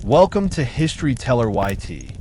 Welcome to History Teller YT,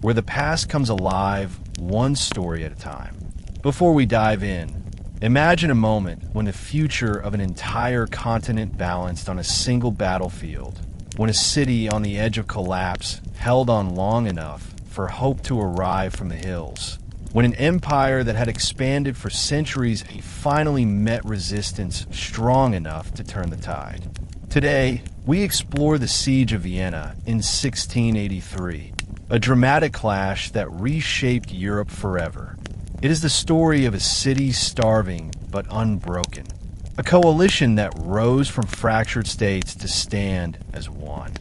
where the past comes alive one story at a time. Before we dive in, imagine a moment when the future of an entire continent balanced on a single battlefield, when a city on the edge of collapse held on long enough for hope to arrive from the hills, when an empire that had expanded for centuries finally met resistance strong enough to turn the tide. Today, we explore the Siege of Vienna in 1683, a dramatic clash that reshaped Europe forever. It is the story of a city starving but unbroken, a coalition that rose from fractured states to stand as one,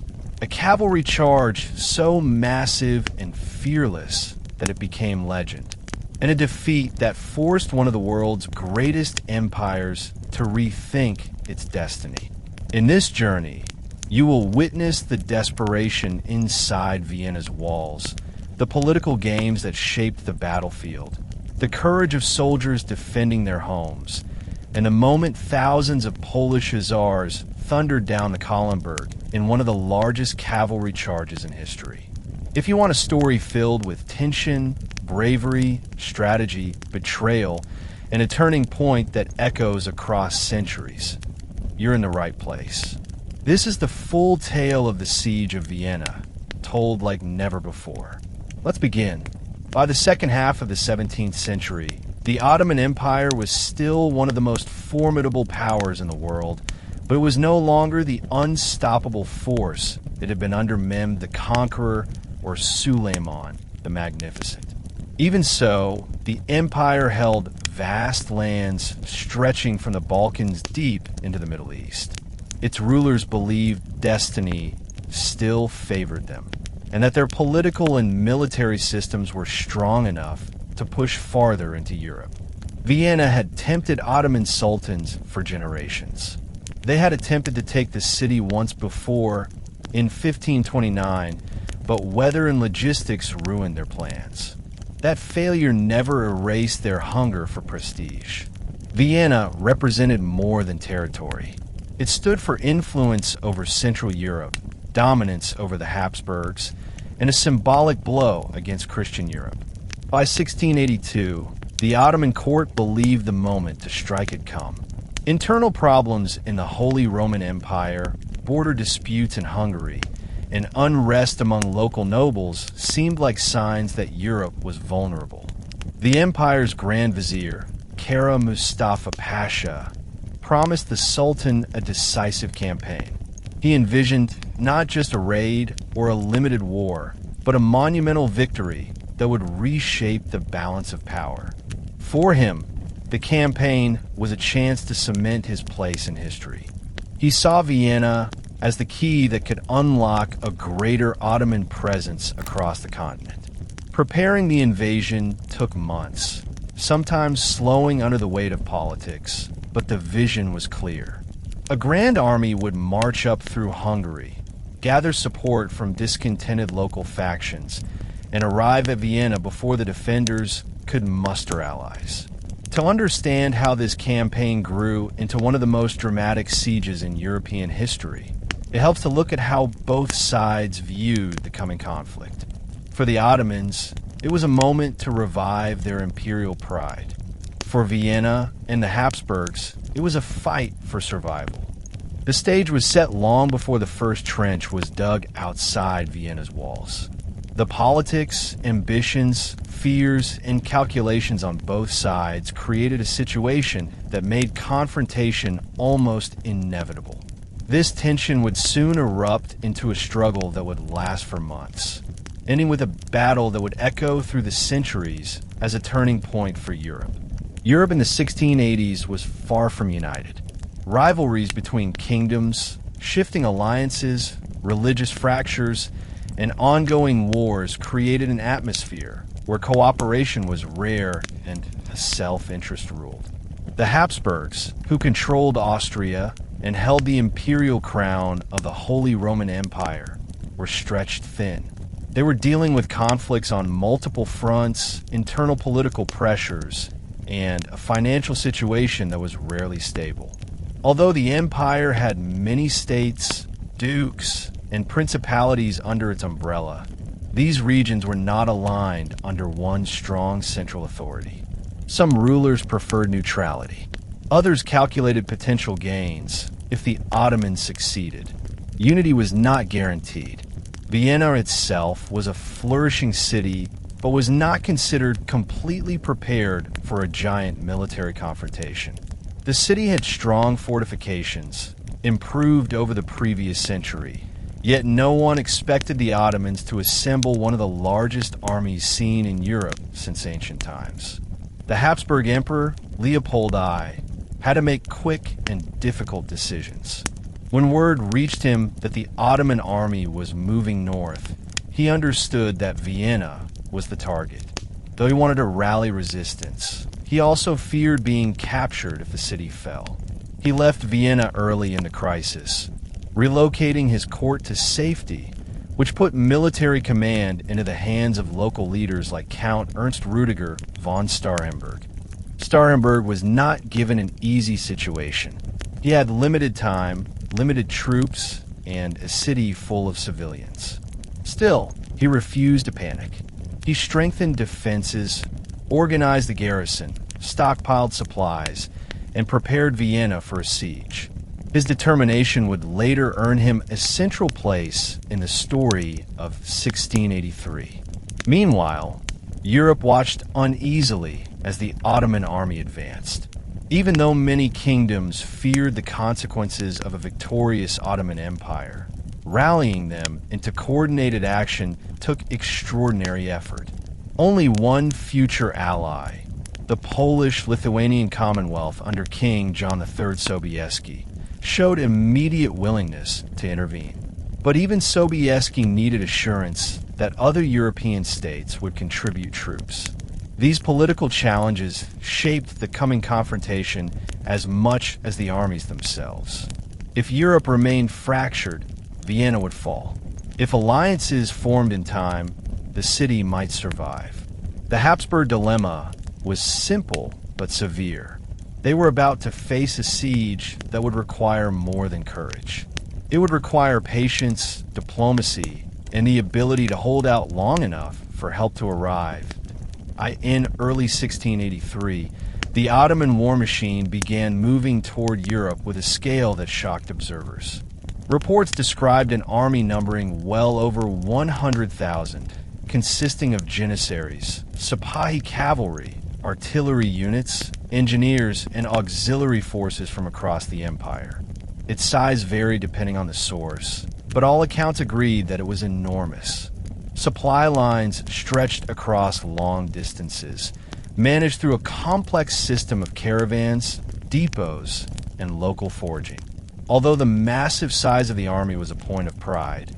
a cavalry charge so massive and fearless that it became legend, and a defeat that forced one of the world's greatest empires to rethink its destiny. In this journey, you will witness the desperation inside Vienna's walls, the political games that shaped the battlefield, the courage of soldiers defending their homes, and the moment thousands of Polish Hussars thundered down the Kahlenberg in one of the largest cavalry charges in history. If you want a story filled with tension, bravery, strategy, betrayal, and a turning point that echoes across centuries, you're in the right place. This is the full tale of the Siege of Vienna, told like never before. Let's begin. By the second half of the 17th century, the Ottoman Empire was still one of the most formidable powers in the world, but it was no longer the unstoppable force that had been under Mehmed the Conqueror or Suleiman the Magnificent. Even so, the empire held vast lands stretching from the Balkans deep into the Middle East. Its rulers believed destiny still favored them, and that their political and military systems were strong enough to push farther into Europe. Vienna had tempted Ottoman sultans for generations. They had attempted to take the city once before, in 1529, but weather and logistics ruined their plans. That failure never erased their hunger for prestige. Vienna represented more than territory. It stood for influence over Central Europe, dominance over the Habsburgs, and a symbolic blow against Christian Europe. By 1682, the Ottoman court believed the moment to strike had come. Internal problems in the Holy Roman Empire, border disputes in Hungary, and unrest among local nobles seemed like signs that Europe was vulnerable. The empire's Grand Vizier, Kara Mustafa Pasha, promised the Sultan a decisive campaign. He envisioned not just a raid or a limited war, but a monumental victory that would reshape the balance of power. For him, the campaign was a chance to cement his place in history. He saw Vienna as the key that could unlock a greater Ottoman presence across the continent. Preparing the invasion took months, sometimes slowing under the weight of politics, but the vision was clear. A grand army would march up through Hungary, gather support from discontented local factions, and arrive at Vienna before the defenders could muster allies. To understand how this campaign grew into one of the most dramatic sieges in European history, it helps to look at how both sides viewed the coming conflict. For the Ottomans, it was a moment to revive their imperial pride. For Vienna and the Habsburgs, it was a fight for survival. The stage was set long before the first trench was dug outside Vienna's walls. The politics, ambitions, fears, and calculations on both sides created a situation that made confrontation almost inevitable. This tension would soon erupt into a struggle that would last for months, ending with a battle that would echo through the centuries as a turning point for Europe. Europe in the 1680s was far from united. Rivalries between kingdoms, shifting alliances, religious fractures, and ongoing wars created an atmosphere where cooperation was rare and self-interest ruled. The Habsburgs, who controlled Austria and held the imperial crown of the Holy Roman Empire, were stretched thin. They were dealing with conflicts on multiple fronts, internal political pressures, and a financial situation that was rarely stable. Although the empire had many states, dukes, and principalities under its umbrella. These regions were not aligned under one strong central authority. Some rulers preferred neutrality. Others calculated potential gains if the Ottomans succeeded. Unity was not guaranteed. Vienna itself was a flourishing city, but was not considered completely prepared for a giant military confrontation. The city had strong fortifications, improved over the previous century, yet no one expected the Ottomans to assemble one of the largest armies seen in Europe since ancient times. The Habsburg Emperor, Leopold I, had to make quick and difficult decisions. When word reached him that the Ottoman army was moving north, he understood that Vienna was the target. Though he wanted to rally resistance, he also feared being captured if the city fell. He left Vienna early in the crisis, relocating his court to safety, which put military command into the hands of local leaders like Count Ernst Rudiger von Starhemberg. Starhemberg was not given an easy situation. He had limited time, limited troops, and a city full of civilians. Still, he refused to panic. He strengthened defenses, organized the garrison, stockpiled supplies, and prepared Vienna for a siege. His determination would later earn him a central place in the story of 1683. Meanwhile, Europe watched uneasily as the Ottoman army advanced. Even though many kingdoms feared the consequences of a victorious Ottoman Empire, rallying them into coordinated action took extraordinary effort. Only one future ally, the Polish-Lithuanian Commonwealth under King John III Sobieski, showed immediate willingness to intervene. But even Sobieski needed assurance that other European states would contribute troops. These political challenges shaped the coming confrontation as much as the armies themselves. If Europe remained fractured, Vienna would fall. If alliances formed in time, the city might survive. The Habsburg dilemma was simple but severe. They were about to face a siege that would require more than courage. It would require patience, diplomacy, and the ability to hold out long enough for help to arrive. In early 1683, the Ottoman war machine began moving toward Europe with a scale that shocked observers. Reports described an army numbering well over 100,000, consisting of janissaries, Sipahi cavalry, artillery units, engineers, and auxiliary forces from across the empire. Its size varied depending on the source, but all accounts agreed that it was enormous. Supply lines stretched across long distances, managed through a complex system of caravans, depots, and local foraging. Although the massive size of the army was a point of pride,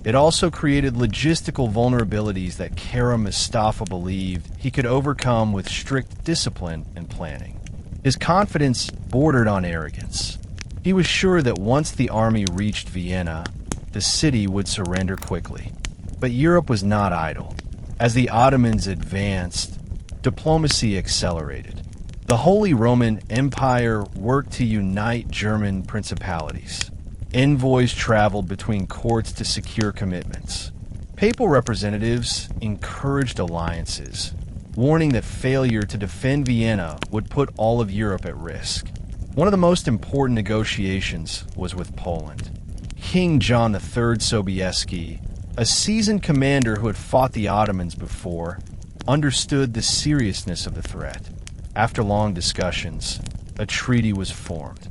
it also created logistical vulnerabilities that Kara Mustafa believed he could overcome with strict discipline and planning. His confidence bordered on arrogance. He was sure that once the army reached Vienna, the city would surrender quickly. But Europe was not idle. As the Ottomans advanced, diplomacy accelerated. The Holy Roman Empire worked to unite German principalities. Envoys traveled between courts to secure commitments. Papal representatives encouraged alliances, warning that failure to defend Vienna would put all of Europe at risk. One of the most important negotiations was with Poland. King John III Sobieski, a seasoned commander who had fought the Ottomans before, understood the seriousness of the threat. After long discussions, a treaty was formed.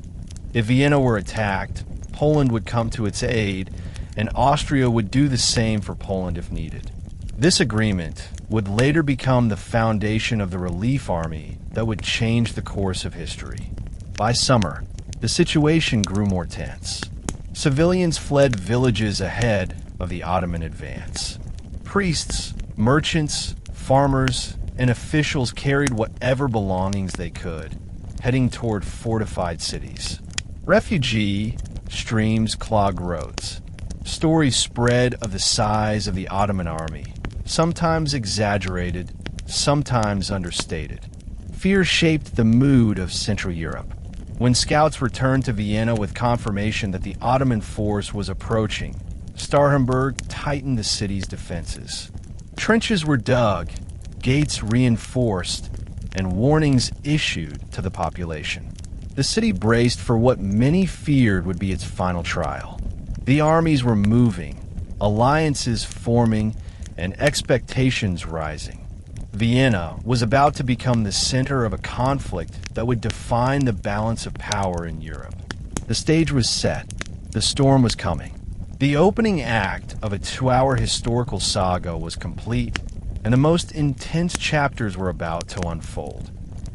If Vienna were attacked, Poland would come to its aid, and Austria would do the same for Poland if needed. This agreement would later become the foundation of the relief army that would change the course of history. By summer, the situation grew more tense. Civilians fled villages ahead of the Ottoman advance. Priests, merchants, farmers, and officials carried whatever belongings they could, heading toward fortified cities. Refugee streams clogged roads. Stories spread of the size of the Ottoman army, sometimes exaggerated, sometimes understated. Fear shaped the mood of Central Europe. When scouts returned to Vienna with confirmation that the Ottoman force was approaching, Starhemberg tightened the city's defenses. Trenches were dug, gates reinforced, and warnings issued to the population. The city braced for what many feared would be its final trial. The armies were moving, alliances forming, and expectations rising. Vienna was about to become the center of a conflict that would define the balance of power in Europe. The stage was set. The storm was coming. The opening act of a 2-hour historical saga was complete, and the most intense chapters were about to unfold.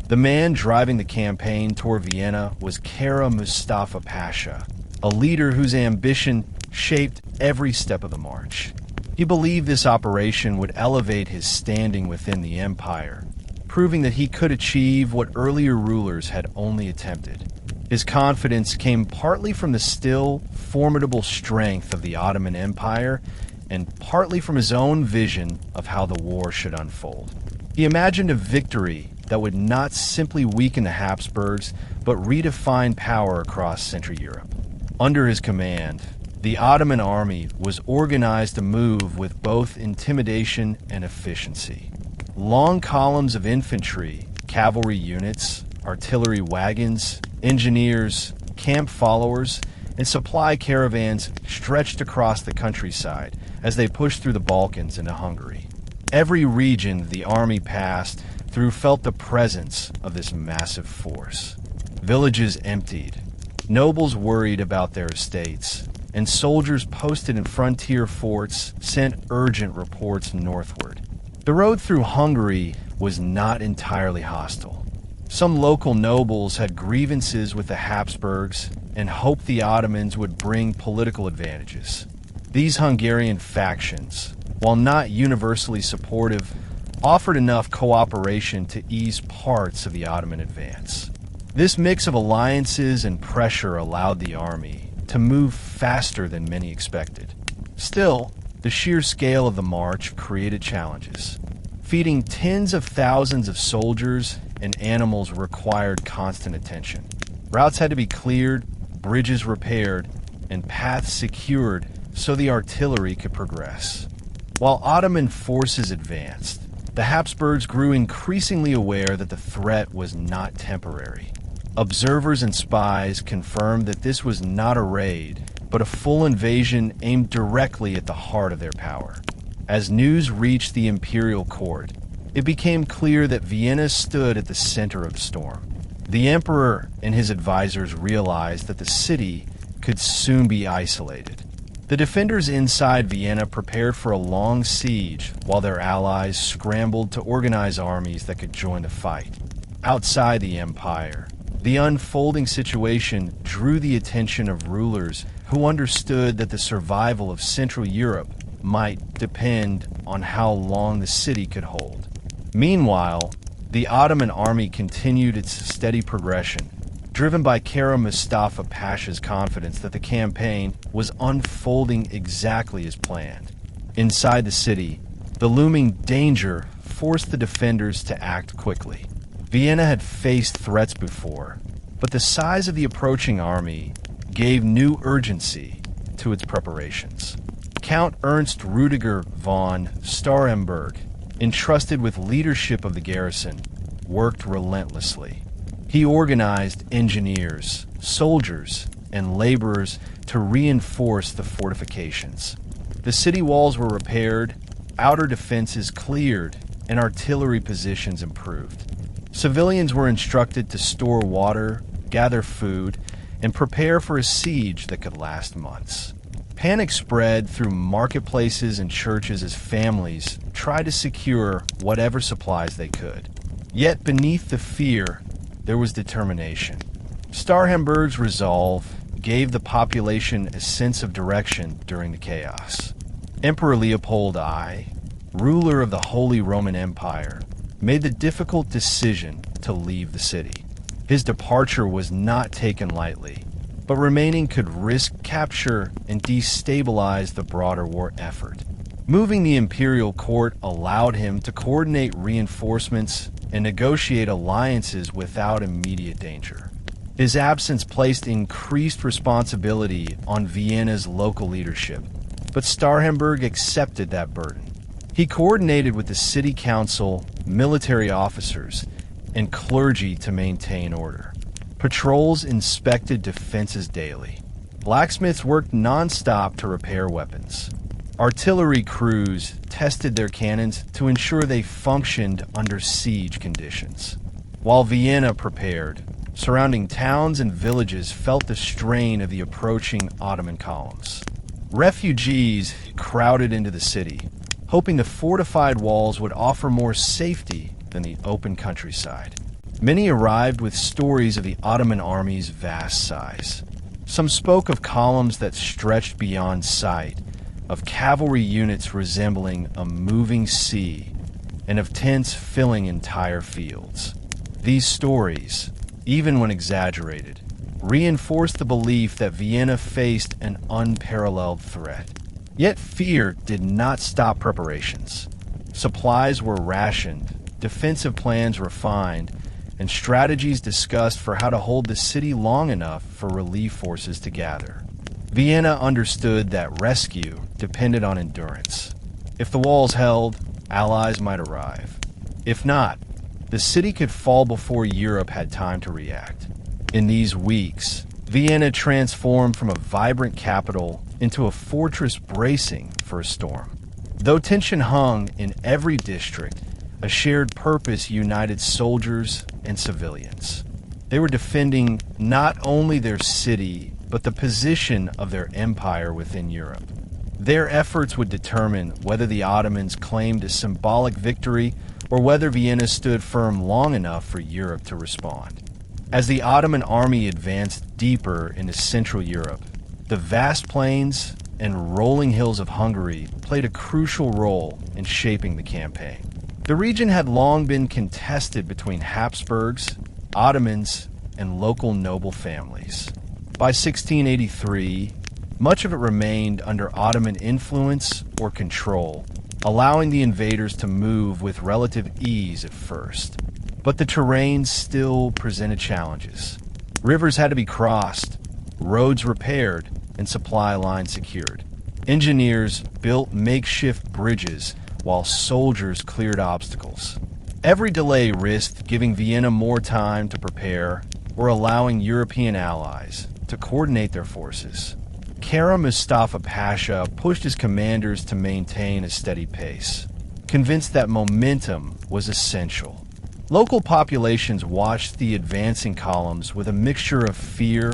The man driving the campaign toward Vienna was Kara Mustafa Pasha, a leader whose ambition shaped every step of the march. He believed this operation would elevate his standing within the empire, proving that he could achieve what earlier rulers had only attempted. His confidence came partly from the still formidable strength of the Ottoman Empire and partly from his own vision of how the war should unfold. He imagined a victory that would not simply weaken the Habsburgs, but redefine power across Central Europe. Under his command, the Ottoman army was organized to move with both intimidation and efficiency. Long columns of infantry, cavalry units, artillery wagons, engineers, camp followers, and supply caravans stretched across the countryside as they pushed through the Balkans into Hungary. Every region the army passed through felt the presence of this massive force. Villages emptied, nobles worried about their estates, and soldiers posted in frontier forts sent urgent reports northward. The road through Hungary was not entirely hostile. Some local nobles had grievances with the Habsburgs and hoped the Ottomans would bring political advantages. These Hungarian factions, while not universally supportive, offered enough cooperation to ease parts of the Ottoman advance. This mix of alliances and pressure allowed the army to move faster than many expected. Still, the sheer scale of the march created challenges. Feeding tens of thousands of soldiers and animals required constant attention. Routes had to be cleared, bridges repaired, and paths secured so the artillery could progress. While Ottoman forces advanced, the Habsburgs grew increasingly aware that the threat was not temporary. Observers and spies confirmed that this was not a raid, but a full invasion aimed directly at the heart of their power. As news reached the imperial court, it became clear that Vienna stood at the center of the storm. The emperor and his advisors realized that the city could soon be isolated. The defenders inside Vienna prepared for a long siege, while their allies scrambled to organize armies that could join the fight. Outside the empire, the unfolding situation drew the attention of rulers who understood that the survival of Central Europe might depend on how long the city could hold. Meanwhile, the Ottoman army continued its steady progression, driven by Kara Mustafa Pasha's confidence that the campaign was unfolding exactly as planned. Inside the city, the looming danger forced the defenders to act quickly. Vienna had faced threats before, but the size of the approaching army gave new urgency to its preparations. Count Ernst Rudiger von Starhemberg, entrusted with leadership of the garrison, worked relentlessly. He organized engineers, soldiers, and laborers to reinforce the fortifications. The city walls were repaired, outer defenses cleared, and artillery positions improved. Civilians were instructed to store water, gather food, and prepare for a siege that could last months. Panic spread through marketplaces and churches as families tried to secure whatever supplies they could. Yet beneath the fear, there was determination. Starhemberg's resolve gave the population a sense of direction during the chaos. Emperor Leopold I, ruler of the Holy Roman Empire, made the difficult decision to leave the city. His departure was not taken lightly, but remaining could risk capture and destabilize the broader war effort. Moving the imperial court allowed him to coordinate reinforcements and negotiate alliances without immediate danger. His absence placed increased responsibility on Vienna's local leadership. but Starhemberg accepted that burden. He coordinated with the city council, military officers, and clergy to maintain order. Patrols inspected defenses daily. Blacksmiths worked non-stop to repair weapons. Artillery crews tested their cannons to ensure they functioned under siege conditions. While Vienna prepared, surrounding towns and villages felt the strain of the approaching Ottoman columns. Refugees crowded into the city, hoping the fortified walls would offer more safety than the open countryside. Many arrived with stories of the Ottoman army's vast size. Some spoke of columns that stretched beyond sight, of cavalry units resembling a moving sea, and of tents filling entire fields. These stories, even when exaggerated, reinforced the belief that Vienna faced an unparalleled threat. Yet fear did not stop preparations. Supplies were rationed, defensive plans refined, and strategies discussed for how to hold the city long enough for relief forces to gather. Vienna understood that rescue depended on endurance. If the walls held, allies might arrive. If not, the city could fall before Europe had time to react. In these weeks, Vienna transformed from a vibrant capital into a fortress bracing for a storm. Though tension hung in every district, a shared purpose united soldiers and civilians. They were defending not only their city, but the position of their empire within Europe. Their efforts would determine whether the Ottomans claimed a symbolic victory or whether Vienna stood firm long enough for Europe to respond. As the Ottoman army advanced deeper into Central Europe, the vast plains and rolling hills of Hungary played a crucial role in shaping the campaign. The region had long been contested between Habsburgs, Ottomans, and local noble families. By 1683, much of it remained under Ottoman influence or control, allowing the invaders to move with relative ease at first. But the terrain still presented challenges. Rivers had to be crossed, roads repaired, and supply lines secured. Engineers built makeshift bridges while soldiers cleared obstacles. Every delay risked giving Vienna more time to prepare or allowing European allies to coordinate their forces. Kara Mustafa Pasha pushed his commanders to maintain a steady pace, convinced that momentum was essential. Local populations watched the advancing columns with a mixture of fear,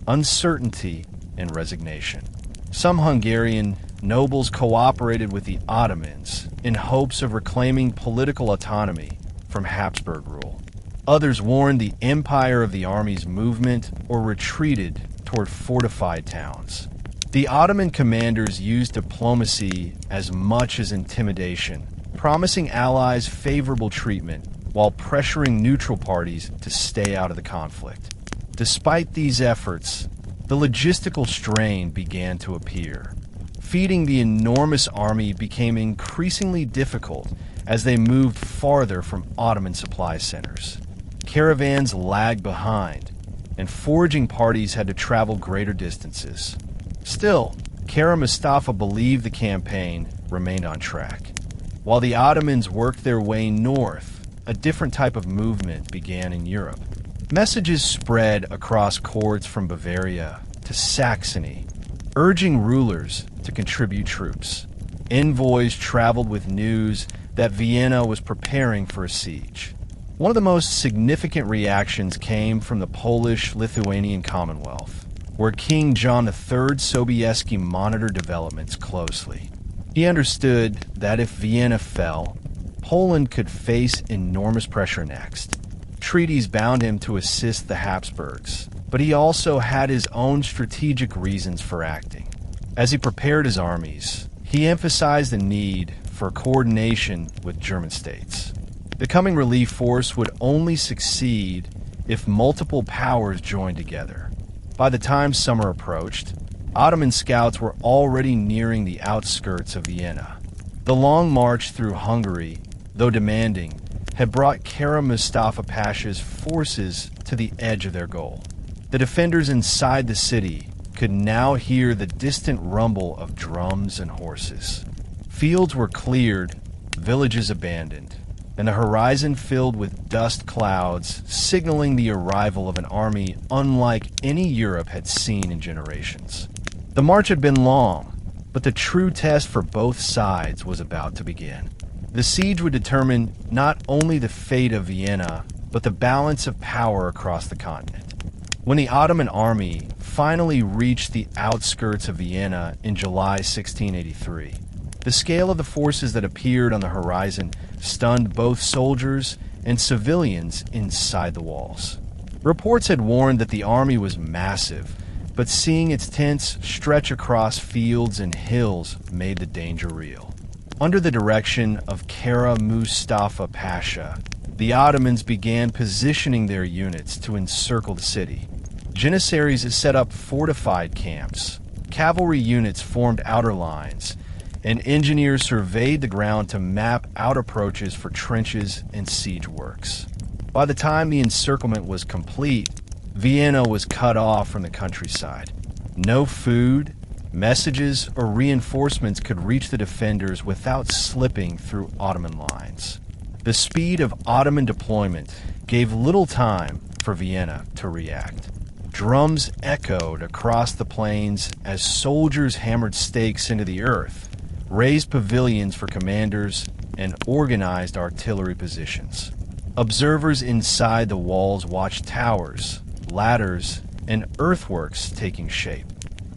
uncertainty, and resignation. Some Hungarian nobles cooperated with the Ottomans in hopes of reclaiming political autonomy from Habsburg rule. Others warned the empire of the army's movement or retreated toward fortified towns. The Ottoman commanders used diplomacy as much as intimidation, promising allies favorable treatment while pressuring neutral parties to stay out of the conflict. Despite these efforts, the logistical strain began to appear. Feeding the enormous army became increasingly difficult as they moved farther from Ottoman supply centers. Caravans lagged behind, and foraging parties had to travel greater distances. Still, Kara Mustafa believed the campaign remained on track. While the Ottomans worked their way north, a different type of movement began in Europe. Messages spread across courts from Bavaria to Saxony, urging rulers to contribute troops. Envoys traveled with news that Vienna was preparing for a siege. One of the most significant reactions came from the Polish-Lithuanian Commonwealth, where King John III Sobieski monitored developments closely. He understood that if Vienna fell, Poland could face enormous pressure next. Treaties bound him to assist the Habsburgs, but he also had his own strategic reasons for acting. As he prepared his armies, he emphasized the need for coordination with German states. The coming relief force would only succeed if multiple powers joined together. By the time summer approached, Ottoman scouts were already nearing the outskirts of Vienna. The long march through Hungary, though demanding, had brought Kara Mustafa Pasha's forces to the edge of their goal. The defenders inside the city could now hear the distant rumble of drums and horses. Fields were cleared, villages abandoned, and the horizon filled with dust clouds, signaling the arrival of an army unlike any Europe had seen in generations. The march had been long, but the true test for both sides was about to begin. The siege would determine not only the fate of Vienna, but the balance of power across the continent. When the Ottoman army finally reached the outskirts of Vienna in July 1683, the scale of the forces that appeared on the horizon stunned both soldiers and civilians inside the walls. Reports had warned that the army was massive, but seeing its tents stretch across fields and hills made the danger real. Under the direction of Kara Mustafa Pasha, the Ottomans began positioning their units to encircle the city. Janissaries set up fortified camps, cavalry units formed outer lines, and engineers surveyed the ground to map out approaches for trenches and siege works. By the time the encirclement was complete, Vienna was cut off from the countryside. No food, messages, or reinforcements could reach the defenders without slipping through Ottoman lines. The speed of Ottoman deployment gave little time for Vienna to react. Drums echoed across the plains as soldiers hammered stakes into the earth, raised pavilions for commanders, and organized artillery positions. Observers inside the walls watched towers, ladders, and earthworks taking shape.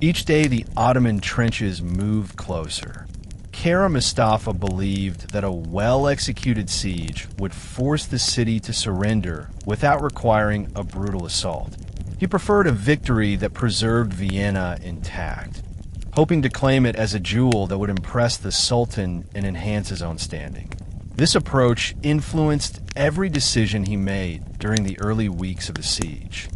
Each day the Ottoman trenches moved closer. Kara Mustafa believed that a well-executed siege would force the city to surrender without requiring a brutal assault. He preferred a victory that preserved Vienna intact, hoping to claim it as a jewel that would impress the Sultan and enhance his own standing. This approach influenced every decision he made during the early weeks of the siege.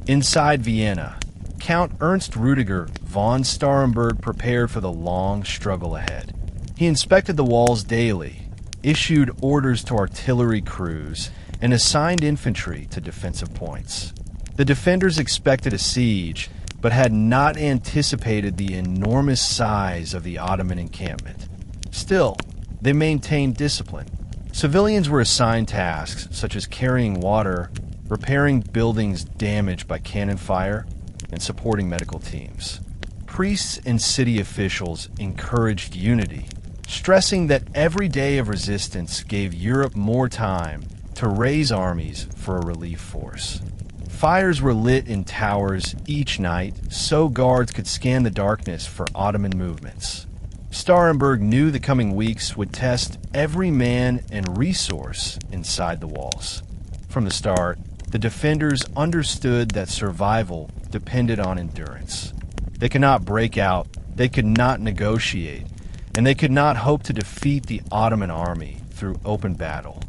Inside Vienna, Count Ernst Rüdiger von Starhemberg prepared for the long struggle ahead. He inspected the walls daily, issued orders to artillery crews, and assigned infantry to defensive points. The defenders expected a siege, but had not anticipated the enormous size of the Ottoman encampment. Still, they maintained discipline. Civilians were assigned tasks such as carrying water, repairing buildings damaged by cannon fire, and supporting medical teams. Priests and city officials encouraged unity, stressing that every day of resistance gave Europe more time to raise armies for a relief force. Fires were lit in towers each night so guards could scan the darkness for Ottoman movements. Starhemberg knew the coming weeks would test every man and resource inside the walls. From the start, the defenders understood that survival depended on endurance. They could not break out, they could not negotiate, and they could not hope to defeat the Ottoman army through open battle.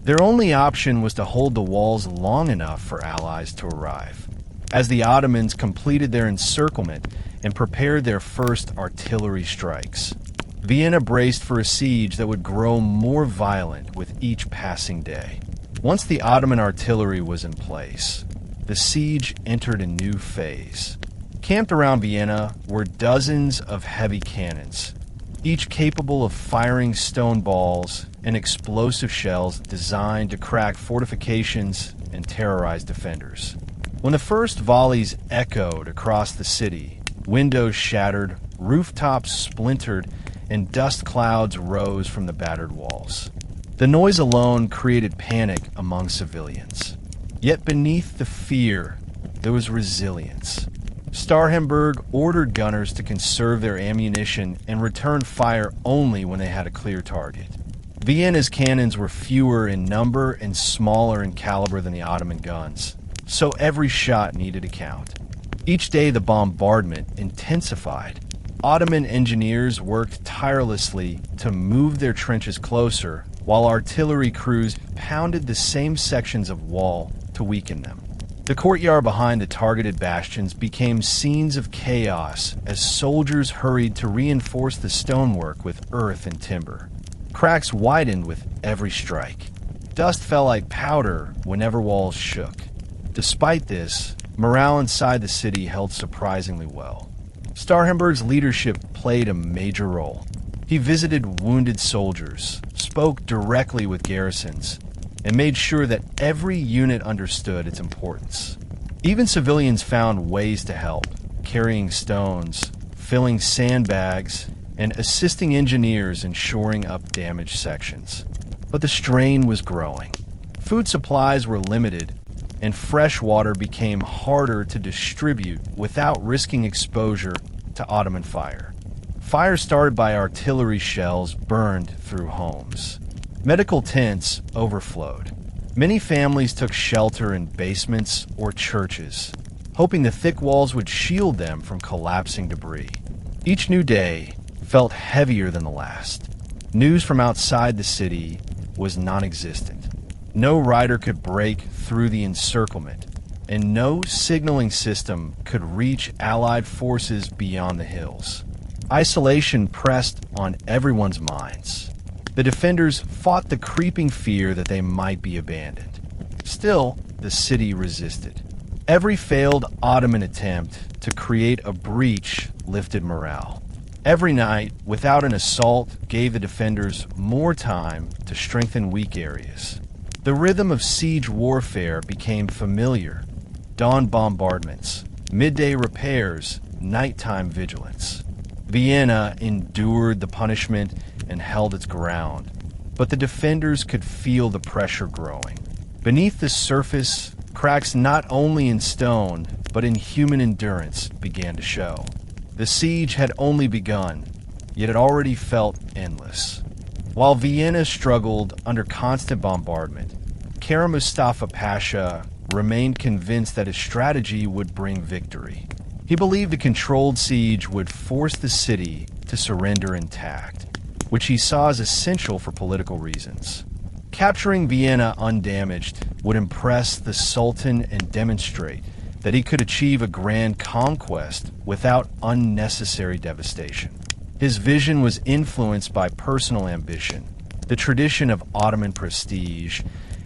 Their only option was to hold the walls long enough for allies to arrive. As the Ottomans completed their encirclement and prepared their first artillery strikes, Vienna braced for a siege that would grow more violent with each passing day. Once the Ottoman artillery was in place, the siege entered a new phase. Camped around Vienna were dozens of heavy cannons, each capable of firing stone balls and explosive shells designed to crack fortifications and terrorize defenders. When the first volleys echoed across the city, windows shattered, rooftops splintered, and dust clouds rose from the battered walls. The noise alone created panic among civilians. Yet beneath the fear, there was resilience. Starhemberg ordered gunners to conserve their ammunition and return fire only when they had a clear target. Vienna's cannons were fewer in number and smaller in caliber than the Ottoman guns, so every shot needed to count. Each day the bombardment intensified. Ottoman engineers worked tirelessly to move their trenches closer, while artillery crews pounded the same sections of wall to weaken them. The courtyard behind the targeted bastions became scenes of chaos as soldiers hurried to reinforce the stonework with earth and timber. Cracks widened with every strike. Dust fell like powder whenever walls shook. Despite this, morale inside the city held surprisingly well. Starhemberg's leadership played a major role. He visited wounded soldiers, spoke directly with garrisons, and made sure that every unit understood its importance. Even civilians found ways to help, carrying stones, filling sandbags, and assisting engineers in shoring up damaged sections. But the strain was growing. Food supplies were limited, and fresh water became harder to distribute without risking exposure to Ottoman fire. Fire started by artillery shells burned through homes. Medical tents overflowed. Many families took shelter in basements or churches, hoping the thick walls would shield them from collapsing debris. Each new day felt heavier than the last. News from outside the city was non-existent. No rider could break through the encirclement, and no signaling system could reach Allied forces beyond the hills. Isolation pressed on everyone's minds. The defenders fought the creeping fear that they might be abandoned. Still, the city resisted. Every failed Ottoman attempt to create a breach lifted morale. Every night, without an assault, gave the defenders more time to strengthen weak areas. The rhythm of siege warfare became familiar. Dawn bombardments, midday repairs, nighttime vigilance. Vienna endured the punishment and held its ground, but the defenders could feel the pressure growing. Beneath the surface, cracks not only in stone, but in human endurance began to show. The siege had only begun, yet it already felt endless. While Vienna struggled under constant bombardment, Kara Mustafa Pasha remained convinced that his strategy would bring victory. He believed a controlled siege would force the city to surrender intact, which he saw as essential for political reasons. Capturing Vienna undamaged would impress the Sultan and demonstrate that he could achieve a grand conquest without unnecessary devastation. His vision was influenced by personal ambition, the tradition of Ottoman prestige,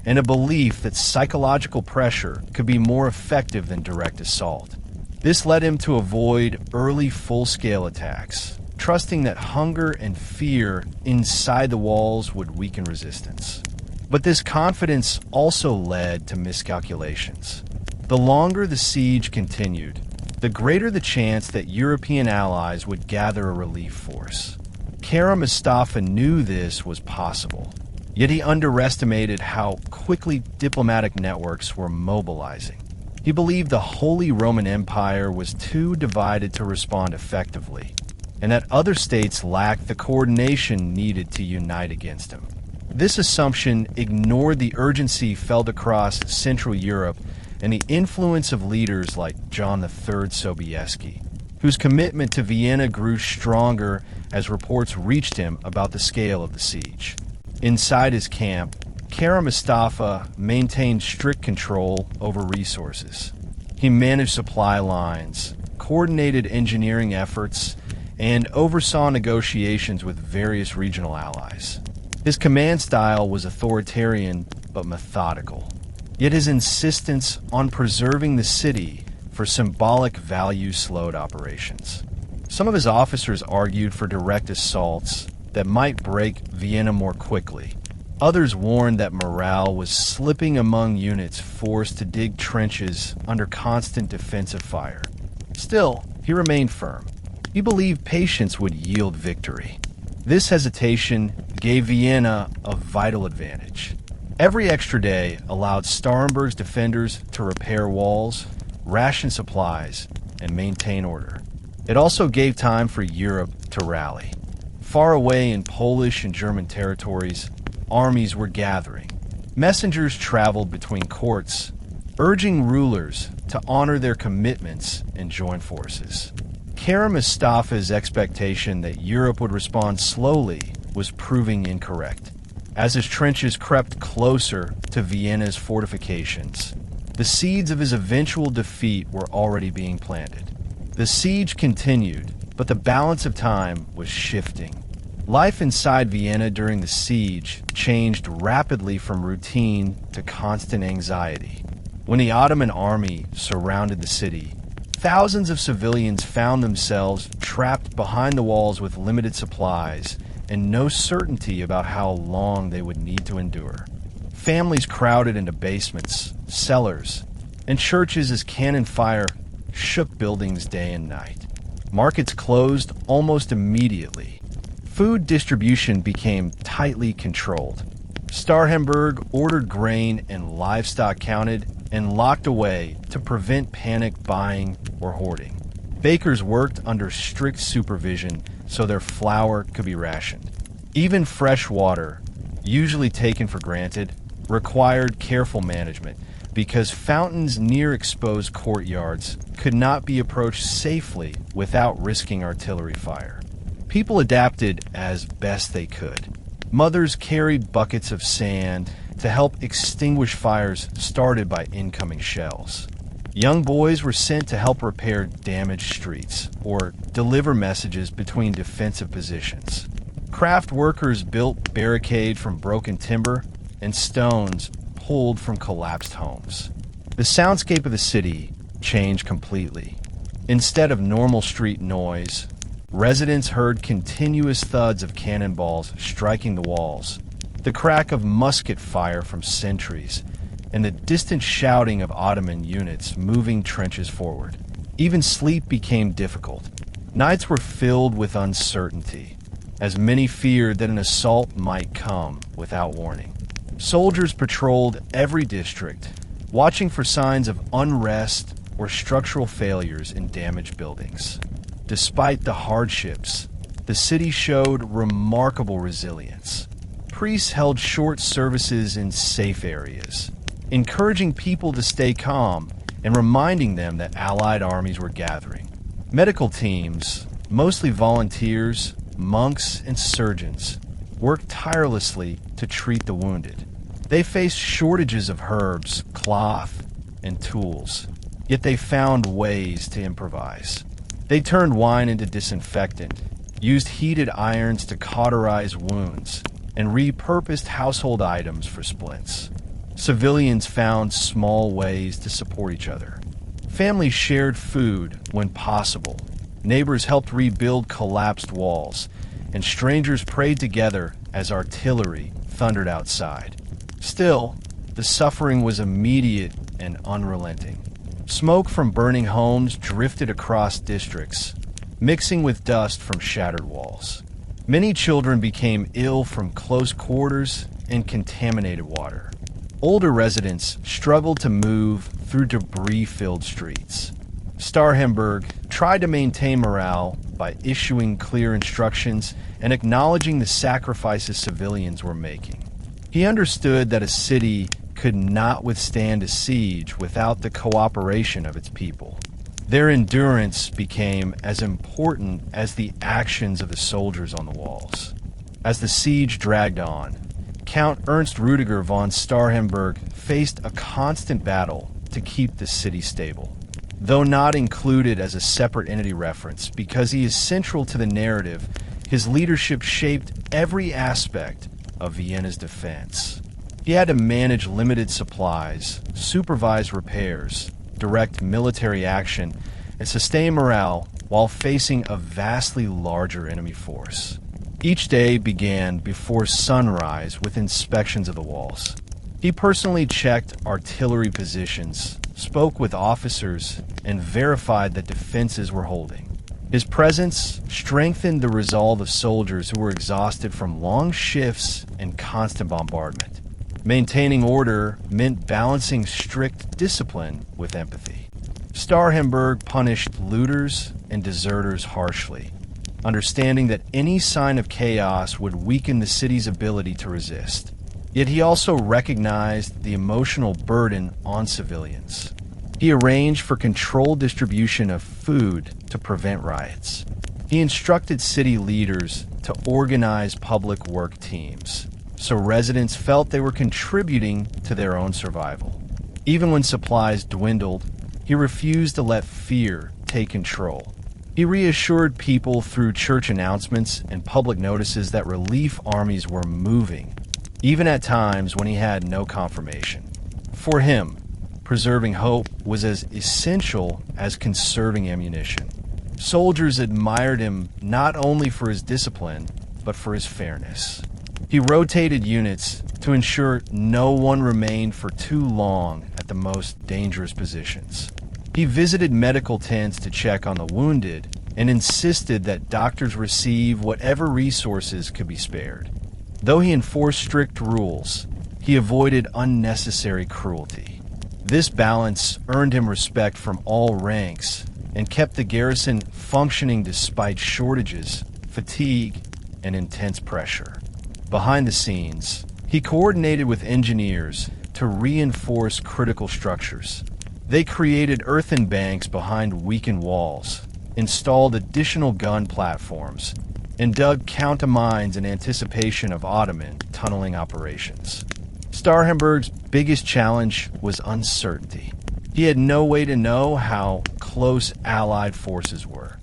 and a belief that psychological pressure could be more effective than direct assault. This led him to avoid early full-scale attacks, trusting that hunger and fear inside the walls would weaken resistance. But this confidence also led to miscalculations. The longer the siege continued, the greater the chance that European allies would gather a relief force. Kara Mustafa knew this was possible, yet he underestimated how quickly diplomatic networks were mobilizing. He believed the Holy Roman Empire was too divided to respond effectively, and that other states lacked the coordination needed to unite against him. This assumption ignored the urgency felt across Central Europe and the influence of leaders like John III Sobieski, whose commitment to Vienna grew stronger as reports reached him about the scale of the siege. Inside his camp, Kara Mustafa maintained strict control over resources. He managed supply lines, coordinated engineering efforts, and oversaw negotiations with various regional allies. His command style was authoritarian but methodical, yet his insistence on preserving the city for symbolic value slowed operations. Some of his officers argued for direct assaults that might break Vienna more quickly. Others warned that morale was slipping among units forced to dig trenches under constant defensive fire. Still, he remained firm. He believed patience would yield victory. This hesitation gave Vienna a vital advantage. Every extra day allowed Starhemberg's defenders to repair walls, ration supplies, and maintain order. It also gave time for Europe to rally. Far away in Polish and German territories, armies were gathering. Messengers traveled between courts, urging rulers to honor their commitments and join forces. Kara Mustafa's expectation that Europe would respond slowly was proving incorrect. As his trenches crept closer to Vienna's fortifications, the seeds of his eventual defeat were already being planted. The siege continued, but the balance of time was shifting. Life inside Vienna during the siege changed rapidly from routine to constant anxiety. When the Ottoman army surrounded the city, thousands of civilians found themselves trapped behind the walls with limited supplies and no certainty about how long they would need to endure. Families crowded into basements, cellars, and churches as cannon fire shook buildings day and night. Markets closed almost immediately. Food distribution became tightly controlled. Starhemberg ordered grain and livestock counted and locked away to prevent panic buying or hoarding. Bakers worked under strict supervision so their flour could be rationed. Even fresh water, usually taken for granted, required careful management because fountains near exposed courtyards could not be approached safely without risking artillery fire. People adapted as best they could. Mothers carried buckets of sand to help extinguish fires started by incoming shells. Young boys were sent to help repair damaged streets or deliver messages between defensive positions. Craft workers built barricade from broken timber and stones pulled from collapsed homes. The soundscape of the city changed completely. Instead of normal street noise, residents heard continuous thuds of cannonballs striking the walls, the crack of musket fire from sentries, and the distant shouting of Ottoman units moving trenches forward. Even sleep became difficult. Nights were filled with uncertainty, as many feared that an assault might come without warning. Soldiers patrolled every district, watching for signs of unrest or structural failures in damaged buildings. Despite the hardships, the city showed remarkable resilience. Priests held short services in safe areas, encouraging people to stay calm and reminding them that Allied armies were gathering. Medical teams, mostly volunteers, monks, and surgeons, worked tirelessly to treat the wounded. They faced shortages of herbs, cloth, and tools, yet they found ways to improvise. They turned wine into disinfectant, used heated irons to cauterize wounds, and repurposed household items for splints. Civilians found small ways to support each other. Families shared food when possible. Neighbors helped rebuild collapsed walls, and strangers prayed together as artillery thundered outside. Still, the suffering was immediate and unrelenting. Smoke from burning homes drifted across districts, mixing with dust from shattered walls. Many children became ill from close quarters and contaminated water. Older residents struggled to move through debris-filled streets. Starhemberg tried to maintain morale by issuing clear instructions and acknowledging the sacrifices civilians were making. He understood that a city could not withstand a siege without the cooperation of its people. Their endurance became as important as the actions of the soldiers on the walls. As the siege dragged on, Count Ernst Rudiger von Starhemberg faced a constant battle to keep the city stable. Though not included as a separate entity reference because he is central to the narrative, his leadership shaped every aspect of Vienna's defense. He had to manage limited supplies, supervise repairs, direct military action, and sustain morale while facing a vastly larger enemy force. Each day began before sunrise with inspections of the walls. He personally checked artillery positions, spoke with officers, and verified that defenses were holding. His presence strengthened the resolve of soldiers who were exhausted from long shifts and constant bombardment. Maintaining order meant balancing strict discipline with empathy. Starhemberg punished looters and deserters harshly, understanding that any sign of chaos would weaken the city's ability to resist. Yet he also recognized the emotional burden on civilians. He arranged for controlled distribution of food to prevent riots. He instructed city leaders to organize public work teams, so residents felt they were contributing to their own survival. Even when supplies dwindled, he refused to let fear take control. He reassured people through church announcements and public notices that relief armies were moving, even at times when he had no confirmation. For him, preserving hope was as essential as conserving ammunition. Soldiers admired him not only for his discipline, but for his fairness. He rotated units to ensure no one remained for too long at the most dangerous positions. He visited medical tents to check on the wounded and insisted that doctors receive whatever resources could be spared. Though he enforced strict rules, he avoided unnecessary cruelty. This balance earned him respect from all ranks and kept the garrison functioning despite shortages, fatigue, and intense pressure. Behind the scenes, he coordinated with engineers to reinforce critical structures. They created earthen banks behind weakened walls, installed additional gun platforms, and dug counter-mines in anticipation of Ottoman tunneling operations. Starhemberg's biggest challenge was uncertainty. He had no way to know how close Allied forces were,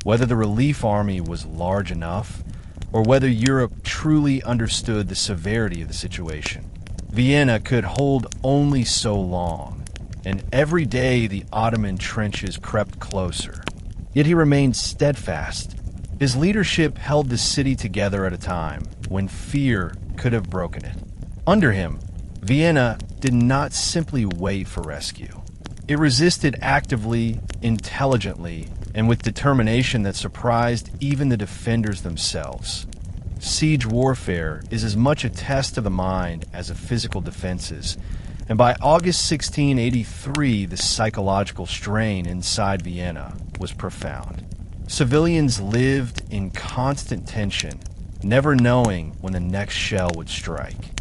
whether the relief army was large enough, or whether Europe truly understood the severity of the situation. Vienna could hold only so long, and every day the Ottoman trenches crept closer. Yet he remained steadfast. His leadership held the city together at a time when fear could have broken it. Under him, Vienna did not simply wait for rescue. It resisted actively, intelligently, and with determination that surprised even the defenders themselves. Siege warfare is as much a test of the mind as of physical defenses, and by August 1683, the psychological strain inside Vienna was profound. Civilians lived in constant tension, never knowing when the next shell would strike.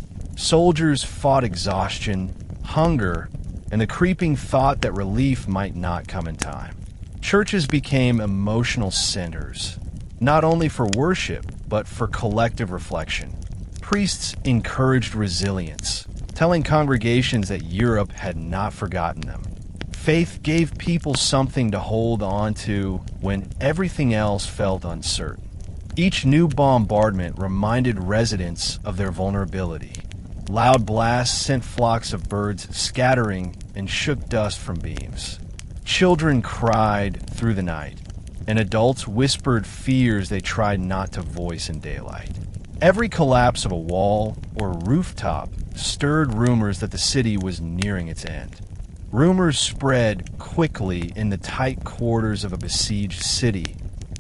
Soldiers fought exhaustion, hunger, and the creeping thought that relief might not come in time. Churches became emotional centers, not only for worship, but for collective reflection. Priests encouraged resilience, telling congregations that Europe had not forgotten them. Faith gave people something to hold on to when everything else felt uncertain. Each new bombardment reminded residents of their vulnerability. Loud blasts sent flocks of birds scattering and shook dust from beams. Children cried through the night, and adults whispered fears they tried not to voice in daylight. Every collapse of a wall or rooftop stirred rumors that the city was nearing its end. Rumors spread quickly in the tight quarters of a besieged city,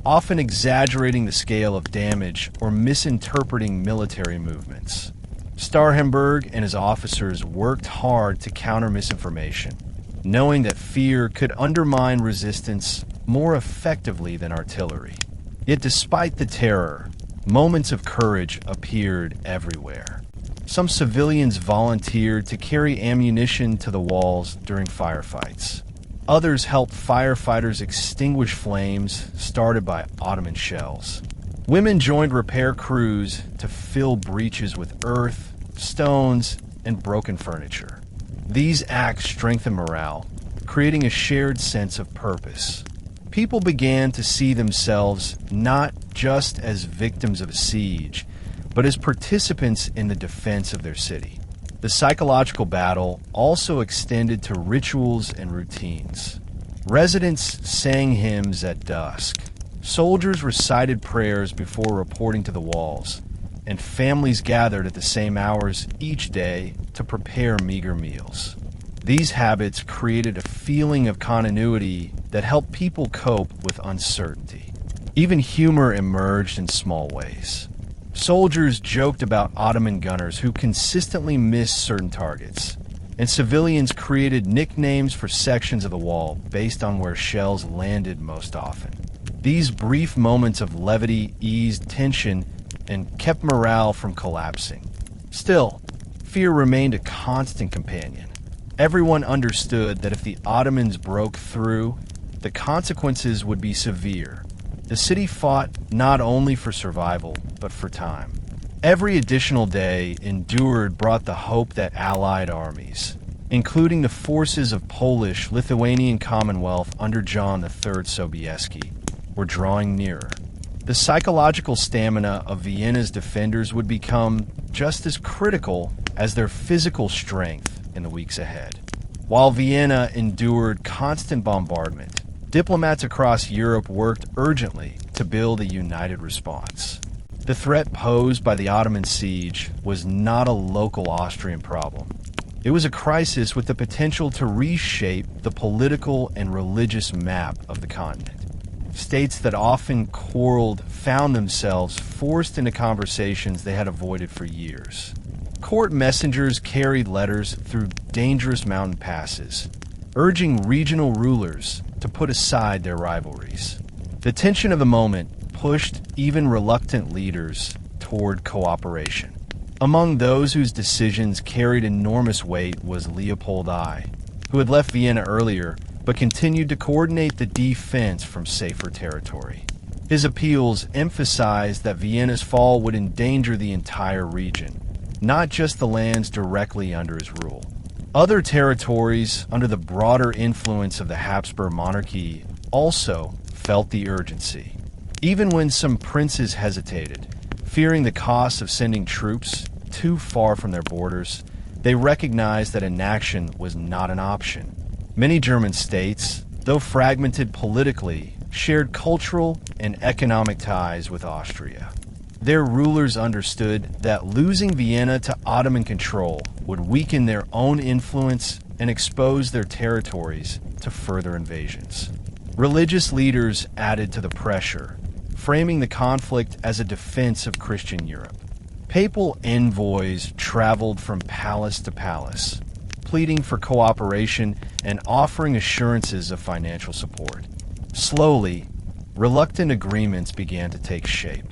often exaggerating the scale of damage or misinterpreting military movements. Starhemberg and his officers worked hard to counter misinformation, knowing that fear could undermine resistance more effectively than artillery. Yet despite the terror, moments of courage appeared everywhere. Some civilians volunteered to carry ammunition to the walls during firefights. Others helped firefighters extinguish flames started by Ottoman shells. Women joined repair crews to fill breaches with earth, stones, and broken furniture. These acts strengthened morale, creating a shared sense of purpose. People began to see themselves not just as victims of a siege, but as participants in the defense of their city. The psychological battle also extended to rituals and routines. Residents sang hymns at dusk. Soldiers recited prayers before reporting to the walls, and families gathered at the same hours each day to prepare meager meals. These habits created a feeling of continuity that helped people cope with uncertainty. Even humor emerged in small ways. Soldiers joked about Ottoman gunners who consistently missed certain targets, and civilians created nicknames for sections of the wall based on where shells landed most often. These brief moments of levity eased tension and kept morale from collapsing. Still, fear remained a constant companion. Everyone understood that if the Ottomans broke through, the consequences would be severe. The city fought not only for survival, but for time. Every additional day endured brought the hope that Allied armies, including the forces of Polish, Lithuanian Commonwealth under John III Sobieski, were drawing nearer. The psychological stamina of Vienna's defenders would become just as critical as their physical strength in the weeks ahead. While Vienna endured constant bombardment, diplomats across Europe worked urgently to build a united response. The threat posed by the Ottoman siege was not a local Austrian problem. It was a crisis with the potential to reshape the political and religious map of the continent. States that often quarreled found themselves forced into conversations they had avoided for years. Court messengers carried letters through dangerous mountain passes, urging regional rulers to put aside their rivalries. The tension of the moment pushed even reluctant leaders toward cooperation. Among those whose decisions carried enormous weight was Leopold I, who had left Vienna earlier but continued to coordinate the defense from safer territory. His appeals emphasized that Vienna's fall would endanger the entire region, not just the lands directly under his rule. Other territories under the broader influence of the Habsburg monarchy also felt the urgency. Even when some princes hesitated, fearing the cost of sending troops too far from their borders, they recognized that inaction was not an option. Many German states, though fragmented politically, shared cultural and economic ties with Austria. Their rulers understood that losing Vienna to Ottoman control would weaken their own influence and expose their territories to further invasions. Religious leaders added to the pressure, framing the conflict as a defense of Christian Europe. Papal envoys traveled from palace to palace, pleading for cooperation and offering assurances of financial support. Slowly, reluctant agreements began to take shape.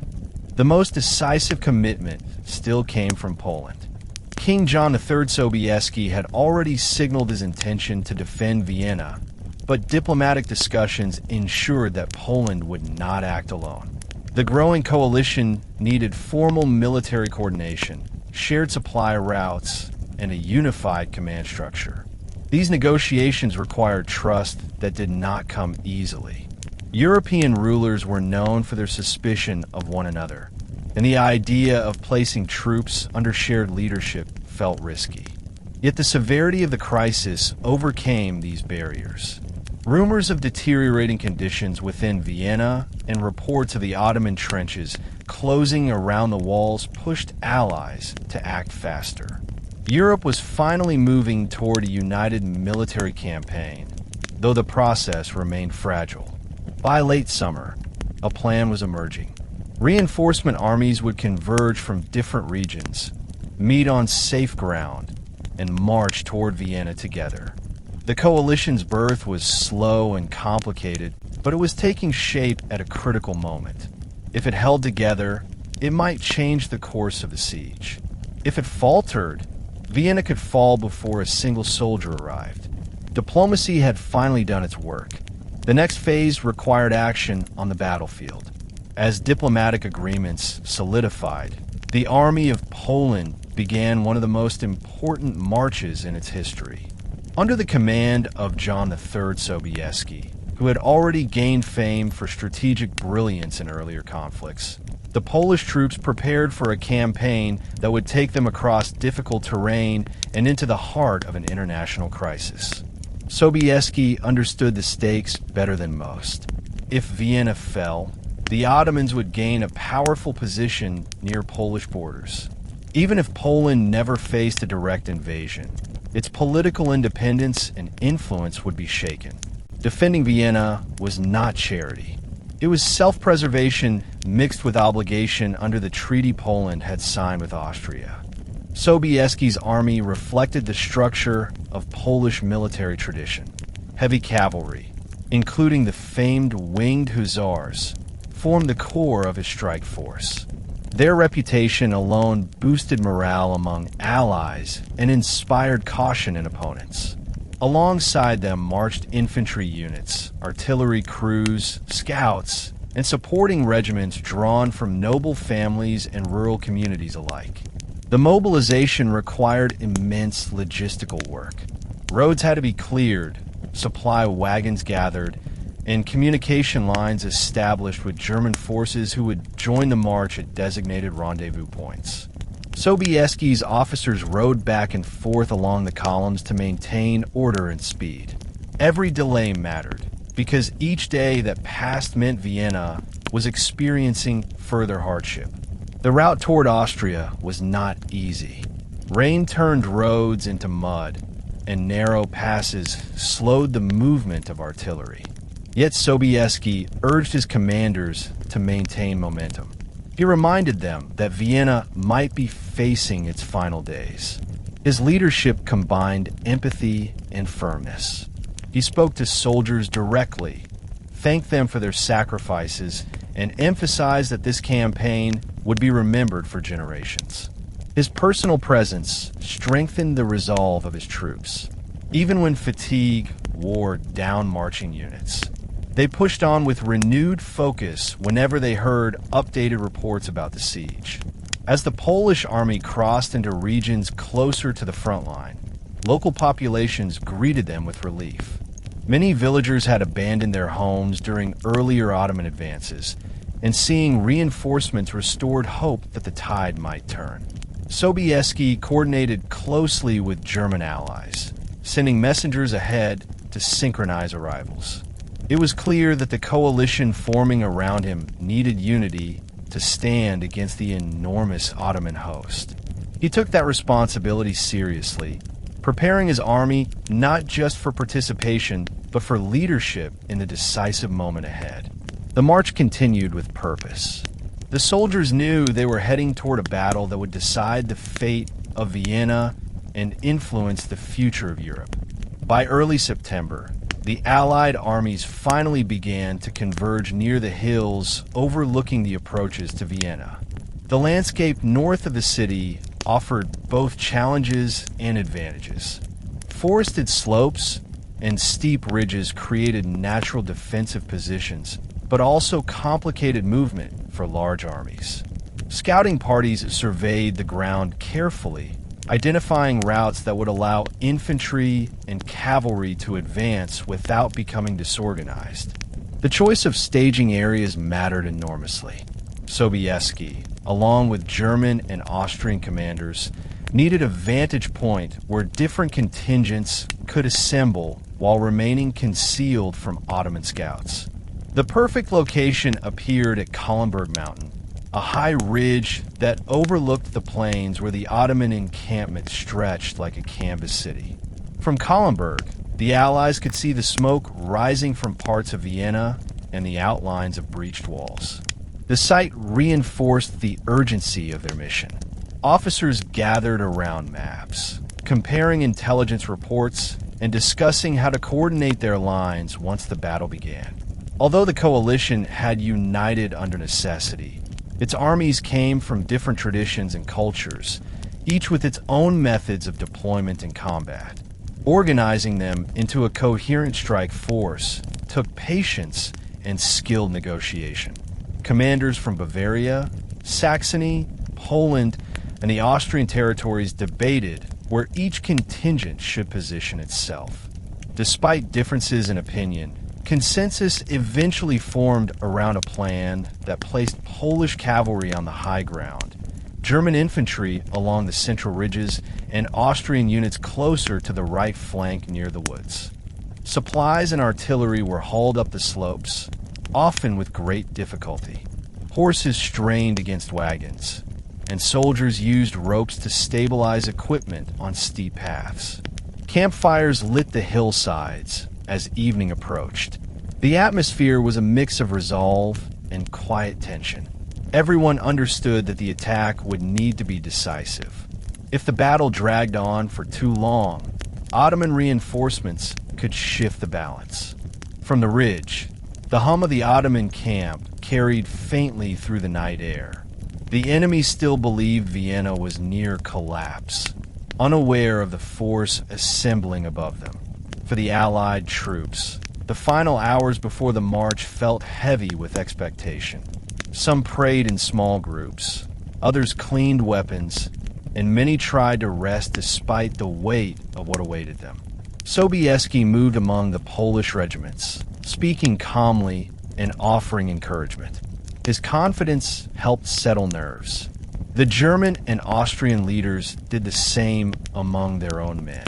The most decisive commitment still came from Poland. King John III Sobieski had already signaled his intention to defend Vienna, but diplomatic discussions ensured that Poland would not act alone. The growing coalition needed formal military coordination, shared supply routes, and a unified command structure. These negotiations required trust that did not come easily. European rulers were known for their suspicion of one another, and the idea of placing troops under shared leadership felt risky. Yet the severity of the crisis overcame these barriers. Rumors of deteriorating conditions within Vienna and reports of the Ottoman trenches closing around the walls pushed allies to act faster. Europe was finally moving toward a united military campaign, though the process remained fragile. By late summer, a plan was emerging. Reinforcement armies would converge from different regions, meet on safe ground, and march toward Vienna together. The coalition's birth was slow and complicated, but it was taking shape at a critical moment. If it held together, it might change the course of the siege. If it faltered, Vienna could fall before a single soldier arrived. Diplomacy had finally done its work. The next phase required action on the battlefield. As diplomatic agreements solidified, the Army of Poland began one of the most important marches in its history. Under the command of John III Sobieski, who had already gained fame for strategic brilliance in earlier conflicts, the Polish troops prepared for a campaign that would take them across difficult terrain and into the heart of an international crisis. Sobieski understood the stakes better than most. If Vienna fell, the Ottomans would gain a powerful position near Polish borders. Even if Poland never faced a direct invasion, its political independence and influence would be shaken. Defending Vienna was not charity. It was self-preservation mixed with obligation under the treaty Poland had signed with Austria. Sobieski's army reflected the structure of Polish military tradition. Heavy cavalry, including the famed Winged Hussars, formed the core of his strike force. Their reputation alone boosted morale among allies and inspired caution in opponents. Alongside them marched infantry units, artillery crews, scouts, and supporting regiments drawn from noble families and rural communities alike. The mobilization required immense logistical work. Roads had to be cleared, supply wagons gathered, and communication lines established with German forces who would join the march at designated rendezvous points. Sobieski's officers rode back and forth along the columns to maintain order and speed. Every delay mattered, because each day that passed meant Vienna was experiencing further hardship. The route toward Austria was not easy. Rain turned roads into mud, and narrow passes slowed the movement of artillery. Yet Sobieski urged his commanders to maintain momentum. He reminded them that Vienna might be facing its final days. His leadership combined empathy and firmness. He spoke to soldiers directly, thanked them for their sacrifices, and emphasized that this campaign would be remembered for generations. His personal presence strengthened the resolve of his troops. Even when fatigue wore down marching units, they pushed on with renewed focus whenever they heard updated reports about the siege. As the Polish army crossed into regions closer to the front line, local populations greeted them with relief. Many villagers had abandoned their homes during earlier Ottoman advances, and seeing reinforcements restored hope that the tide might turn. Sobieski coordinated closely with German allies, sending messengers ahead to synchronize arrivals. It was clear that the coalition forming around him needed unity to stand against the enormous Ottoman host. He took that responsibility seriously, preparing his army not just for participation, but for leadership in the decisive moment ahead. The march continued with purpose. The soldiers knew they were heading toward a battle that would decide the fate of Vienna and influence the future of Europe. By early September, the Allied armies finally began to converge near the hills overlooking the approaches to Vienna. The landscape north of the city offered both challenges and advantages. Forested slopes and steep ridges created natural defensive positions, but also complicated movement for large armies. Scouting parties surveyed the ground carefully, identifying routes that would allow infantry and cavalry to advance without becoming disorganized. The choice of staging areas mattered enormously. Sobieski, along with German and Austrian commanders, needed a vantage point where different contingents could assemble while remaining concealed from Ottoman scouts. The perfect location appeared at Kahlenberg Mountain, a high ridge that overlooked the plains where the Ottoman encampment stretched like a canvas city. From Kahlenberg, the Allies could see the smoke rising from parts of Vienna and the outlines of breached walls. The site reinforced the urgency of their mission. Officers gathered around maps, comparing intelligence reports and discussing how to coordinate their lines once the battle began. Although the coalition had united under necessity, its armies came from different traditions and cultures, each with its own methods of deployment and combat. Organizing them into a coherent strike force took patience and skilled negotiation. Commanders from Bavaria, Saxony, Poland, and the Austrian territories debated where each contingent should position itself. Despite differences in opinion, consensus eventually formed around a plan that placed Polish cavalry on the high ground, German infantry along the central ridges, and Austrian units closer to the right flank near the woods. Supplies and artillery were hauled up the slopes, often with great difficulty. Horses strained against wagons, and soldiers used ropes to stabilize equipment on steep paths. Campfires lit the hillsides as evening approached. The atmosphere was a mix of resolve and quiet tension. Everyone understood that the attack would need to be decisive. If the battle dragged on for too long, Ottoman reinforcements could shift the balance. From the ridge, the hum of the Ottoman camp carried faintly through the night air. The enemy still believed Vienna was near collapse, unaware of the force assembling above them. For the Allied troops, the final hours before the march felt heavy with expectation. Some prayed in small groups, others cleaned weapons, and many tried to rest despite the weight of what awaited them. Sobieski moved among the Polish regiments, speaking calmly and offering encouragement. His confidence helped settle nerves. The German and Austrian leaders did the same among their own men.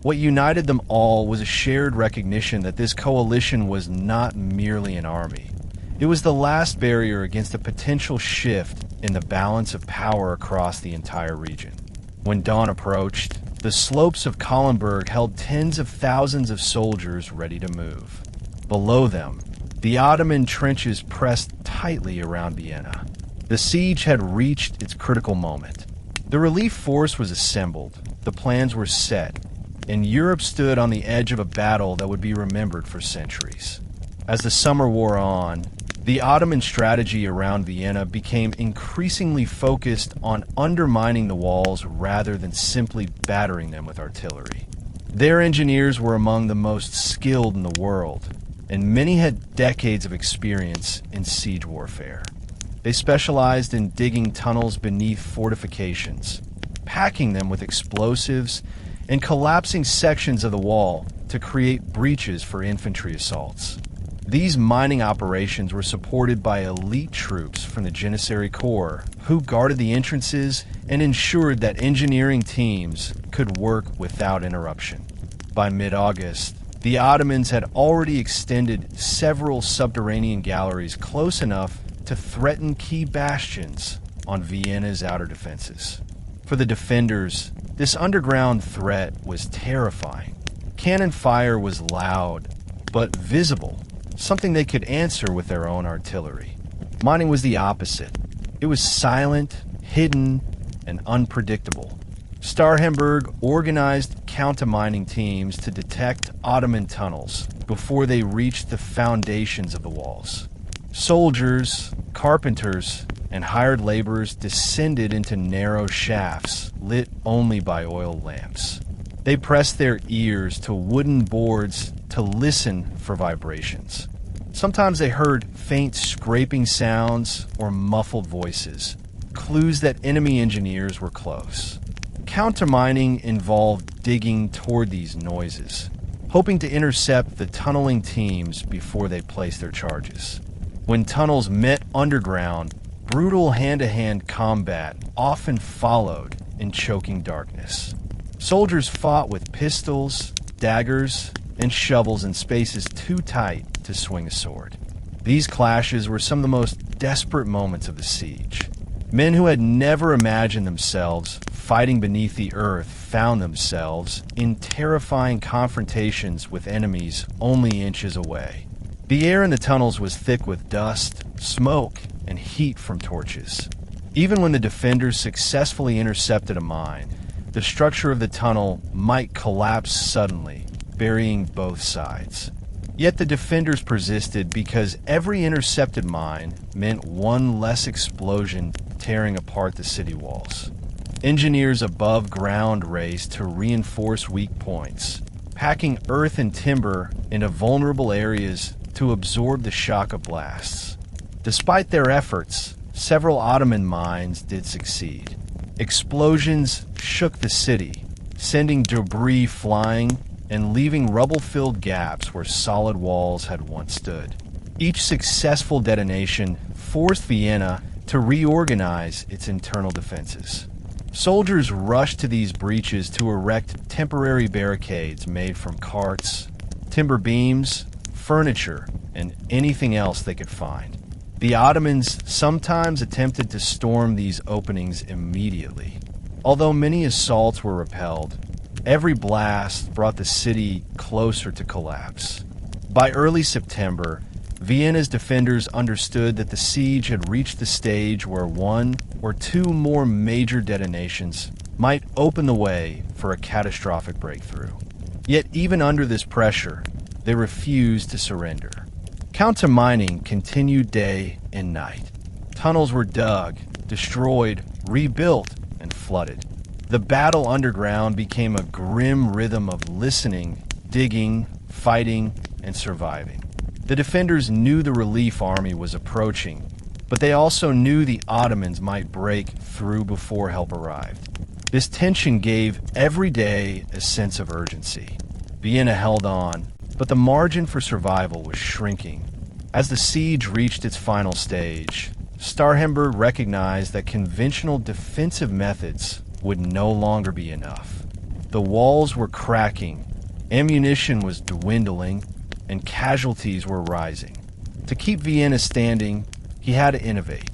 What united them all was a shared recognition that this coalition was not merely an army. It was the last barrier against a potential shift in the balance of power across the entire region. When dawn approached, the slopes of Kahlenberg held tens of thousands of soldiers ready to move. Below them, the Ottoman trenches pressed tightly around Vienna. The siege had reached its critical moment. The relief force was assembled, the plans were set, and Europe stood on the edge of a battle that would be remembered for centuries. As the summer wore on, the Ottoman strategy around Vienna became increasingly focused on undermining the walls rather than simply battering them with artillery. Their engineers were among the most skilled in the world, and many had decades of experience in siege warfare. They specialized in digging tunnels beneath fortifications, packing them with explosives, and collapsing sections of the wall to create breaches for infantry assaults. These mining operations were supported by elite troops from the Janissary Corps, who guarded the entrances and ensured that engineering teams could work without interruption. By mid-August, the Ottomans had already extended several subterranean galleries close enough to threaten key bastions on Vienna's outer defenses. For the defenders, this underground threat was terrifying. Cannon fire was loud, but visible, something they could answer with their own artillery. Mining was the opposite. It was silent, hidden, and unpredictable. Starhemberg organized counter-mining teams to detect Ottoman tunnels before they reached the foundations of the walls. Soldiers, carpenters, and hired laborers descended into narrow shafts lit only by oil lamps. They pressed their ears to wooden boards to listen for vibrations. Sometimes they heard faint scraping sounds or muffled voices, clues that enemy engineers were close. Countermining involved digging toward these noises, hoping to intercept the tunneling teams before they placed their charges. When tunnels met underground, brutal hand-to-hand combat often followed in choking darkness. Soldiers fought with pistols, daggers, and shovels in spaces too tight to swing a sword. These clashes were some of the most desperate moments of the siege. Men who had never imagined themselves fighting beneath the earth found themselves in terrifying confrontations with enemies only inches away. The air in the tunnels was thick with dust, smoke, and heat from torches. Even when the defenders successfully intercepted a mine, the structure of the tunnel might collapse suddenly, burying both sides. Yet the defenders persisted because every intercepted mine meant one less explosion tearing apart the city walls. Engineers above ground raced to reinforce weak points, packing earth and timber into vulnerable areas to absorb the shock of blasts. Despite their efforts, several Ottoman mines did succeed. Explosions shook the city, sending debris flying and leaving rubble-filled gaps where solid walls had once stood. Each successful detonation forced Vienna to reorganize its internal defenses. Soldiers rushed to these breaches to erect temporary barricades made from carts, timber beams, furniture, and anything else they could find. The Ottomans sometimes attempted to storm these openings immediately. Although many assaults were repelled, every blast brought the city closer to collapse. By early September, Vienna's defenders understood that the siege had reached the stage where one or two more major detonations might open the way for a catastrophic breakthrough. Yet even under this pressure, they refused to surrender. Counter-mining continued day and night. Tunnels were dug, destroyed, rebuilt, and flooded. The battle underground became a grim rhythm of listening, digging, fighting, and surviving. The defenders knew the relief army was approaching, but they also knew the Ottomans might break through before help arrived. This tension gave every day a sense of urgency. Vienna held on, but the margin for survival was shrinking. As the siege reached its final stage, Starhemberg recognized that conventional defensive methods would no longer be enough. The walls were cracking, ammunition was dwindling, and casualties were rising. To keep Vienna standing, he had to innovate.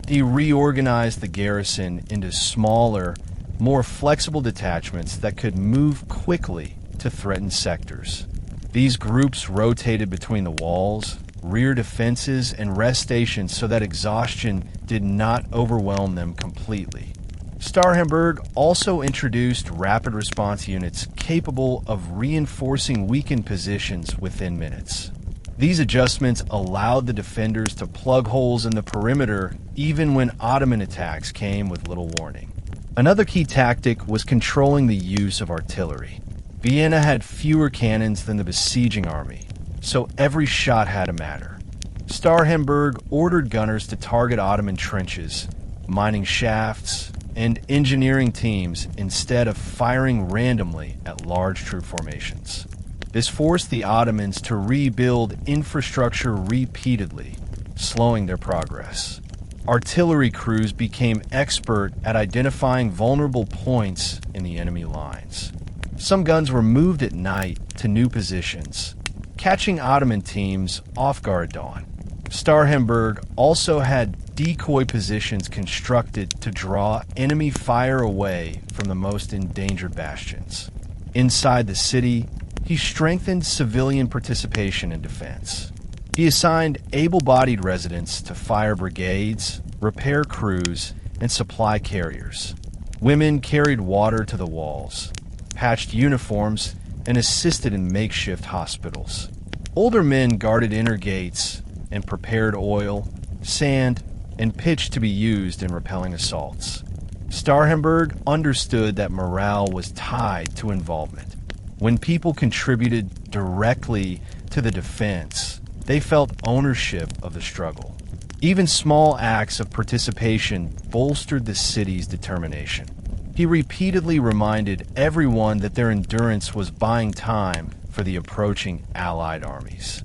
He reorganized the garrison into smaller, more flexible detachments that could move quickly to threatened sectors. These groups rotated between the walls, rear defenses, and rest stations so that exhaustion did not overwhelm them completely. Starhemberg also introduced rapid response units capable of reinforcing weakened positions within minutes. These adjustments allowed the defenders to plug holes in the perimeter even when Ottoman attacks came with little warning. Another key tactic was controlling the use of artillery. Vienna had fewer cannons than the besieging army, so every shot had to matter. Starhemberg ordered gunners to target Ottoman trenches, mining shafts, and engineering teams instead of firing randomly at large troop formations. This forced the Ottomans to rebuild infrastructure repeatedly, slowing their progress. Artillery crews became expert at identifying vulnerable points in the enemy lines. Some guns were moved at night to new positions, catching Ottoman teams off guard at dawn. Starhemberg also had decoy positions constructed to draw enemy fire away from the most endangered bastions. Inside the city, he strengthened civilian participation in defense. He assigned able-bodied residents to fire brigades, repair crews, and supply carriers. Women carried water to the walls, patched uniforms, and assisted in makeshift hospitals. Older men guarded inner gates and prepared oil, sand, and pitch to be used in repelling assaults. Starhemberg understood that morale was tied to involvement. When people contributed directly to the defense, they felt ownership of the struggle. Even small acts of participation bolstered the city's determination. He repeatedly reminded everyone that their endurance was buying time for the approaching Allied armies.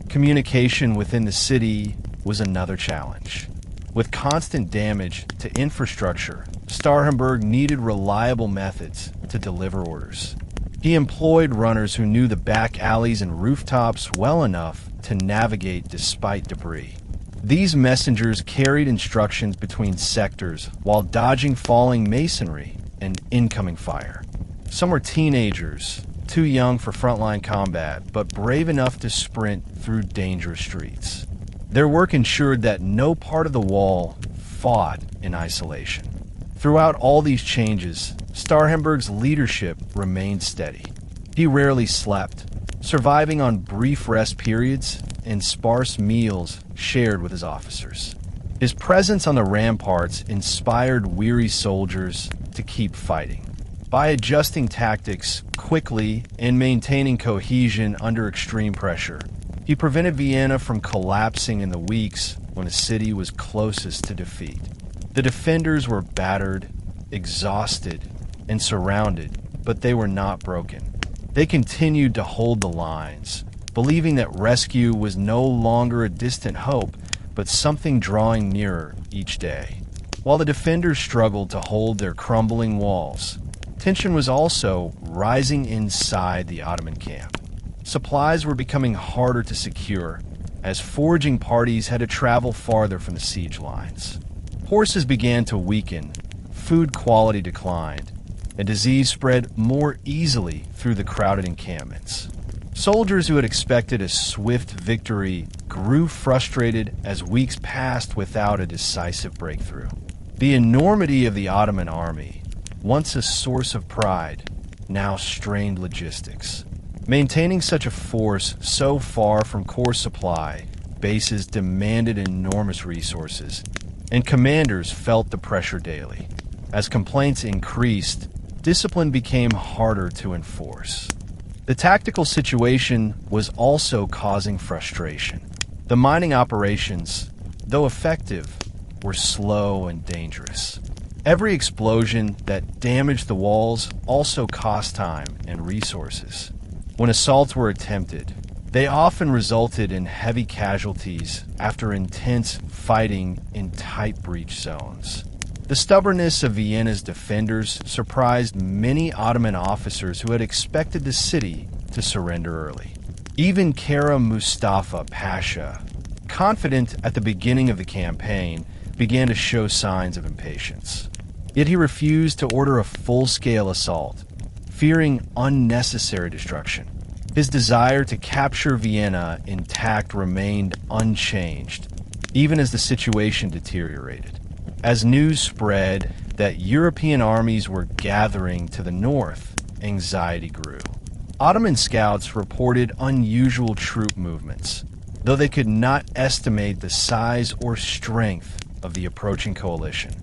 Communication within the city was another challenge. With constant damage to infrastructure, Starhemberg needed reliable methods to deliver orders. He employed runners who knew the back alleys and rooftops well enough to navigate despite debris. These messengers carried instructions between sectors while dodging falling masonry and incoming fire. Some were teenagers, too young for frontline combat, but brave enough to sprint through dangerous streets. Their work ensured that no part of the wall fought in isolation. Throughout all these changes, Starhemberg's leadership remained steady. He rarely slept, surviving on brief rest periods and sparse meals shared with his officers. His presence on the ramparts inspired weary soldiers to keep fighting. By adjusting tactics quickly and maintaining cohesion under extreme pressure, he prevented Vienna from collapsing in the weeks when the city was closest to defeat. The defenders were battered, exhausted, and surrounded, but they were not broken. They continued to hold the lines, believing that rescue was no longer a distant hope, but something drawing nearer each day. While the defenders struggled to hold their crumbling walls, tension was also rising inside the Ottoman camp. Supplies were becoming harder to secure, as foraging parties had to travel farther from the siege lines. Horses began to weaken, food quality declined, and disease spread more easily through the crowded encampments. Soldiers who had expected a swift victory grew frustrated as weeks passed without a decisive breakthrough. The enormity of the Ottoman army, once a source of pride, now strained logistics. Maintaining such a force so far from core supply bases demanded enormous resources, and commanders felt the pressure daily. As complaints increased, discipline became harder to enforce. The tactical situation was also causing frustration. The mining operations, though effective, were slow and dangerous. Every explosion that damaged the walls also cost time and resources. When assaults were attempted, They often resulted in heavy casualties after intense fighting in tight breach zones. The stubbornness of Vienna's defenders surprised many Ottoman officers who had expected the city to surrender early. Even Kara Mustafa Pasha, confident at the beginning of the campaign, began to show signs of impatience. Yet he refused to order a full-scale assault, fearing unnecessary destruction. His desire to capture Vienna intact remained unchanged, even as the situation deteriorated. As news spread that European armies were gathering to the north, anxiety grew. Ottoman scouts reported unusual troop movements, though they could not estimate the size or strength of the approaching coalition.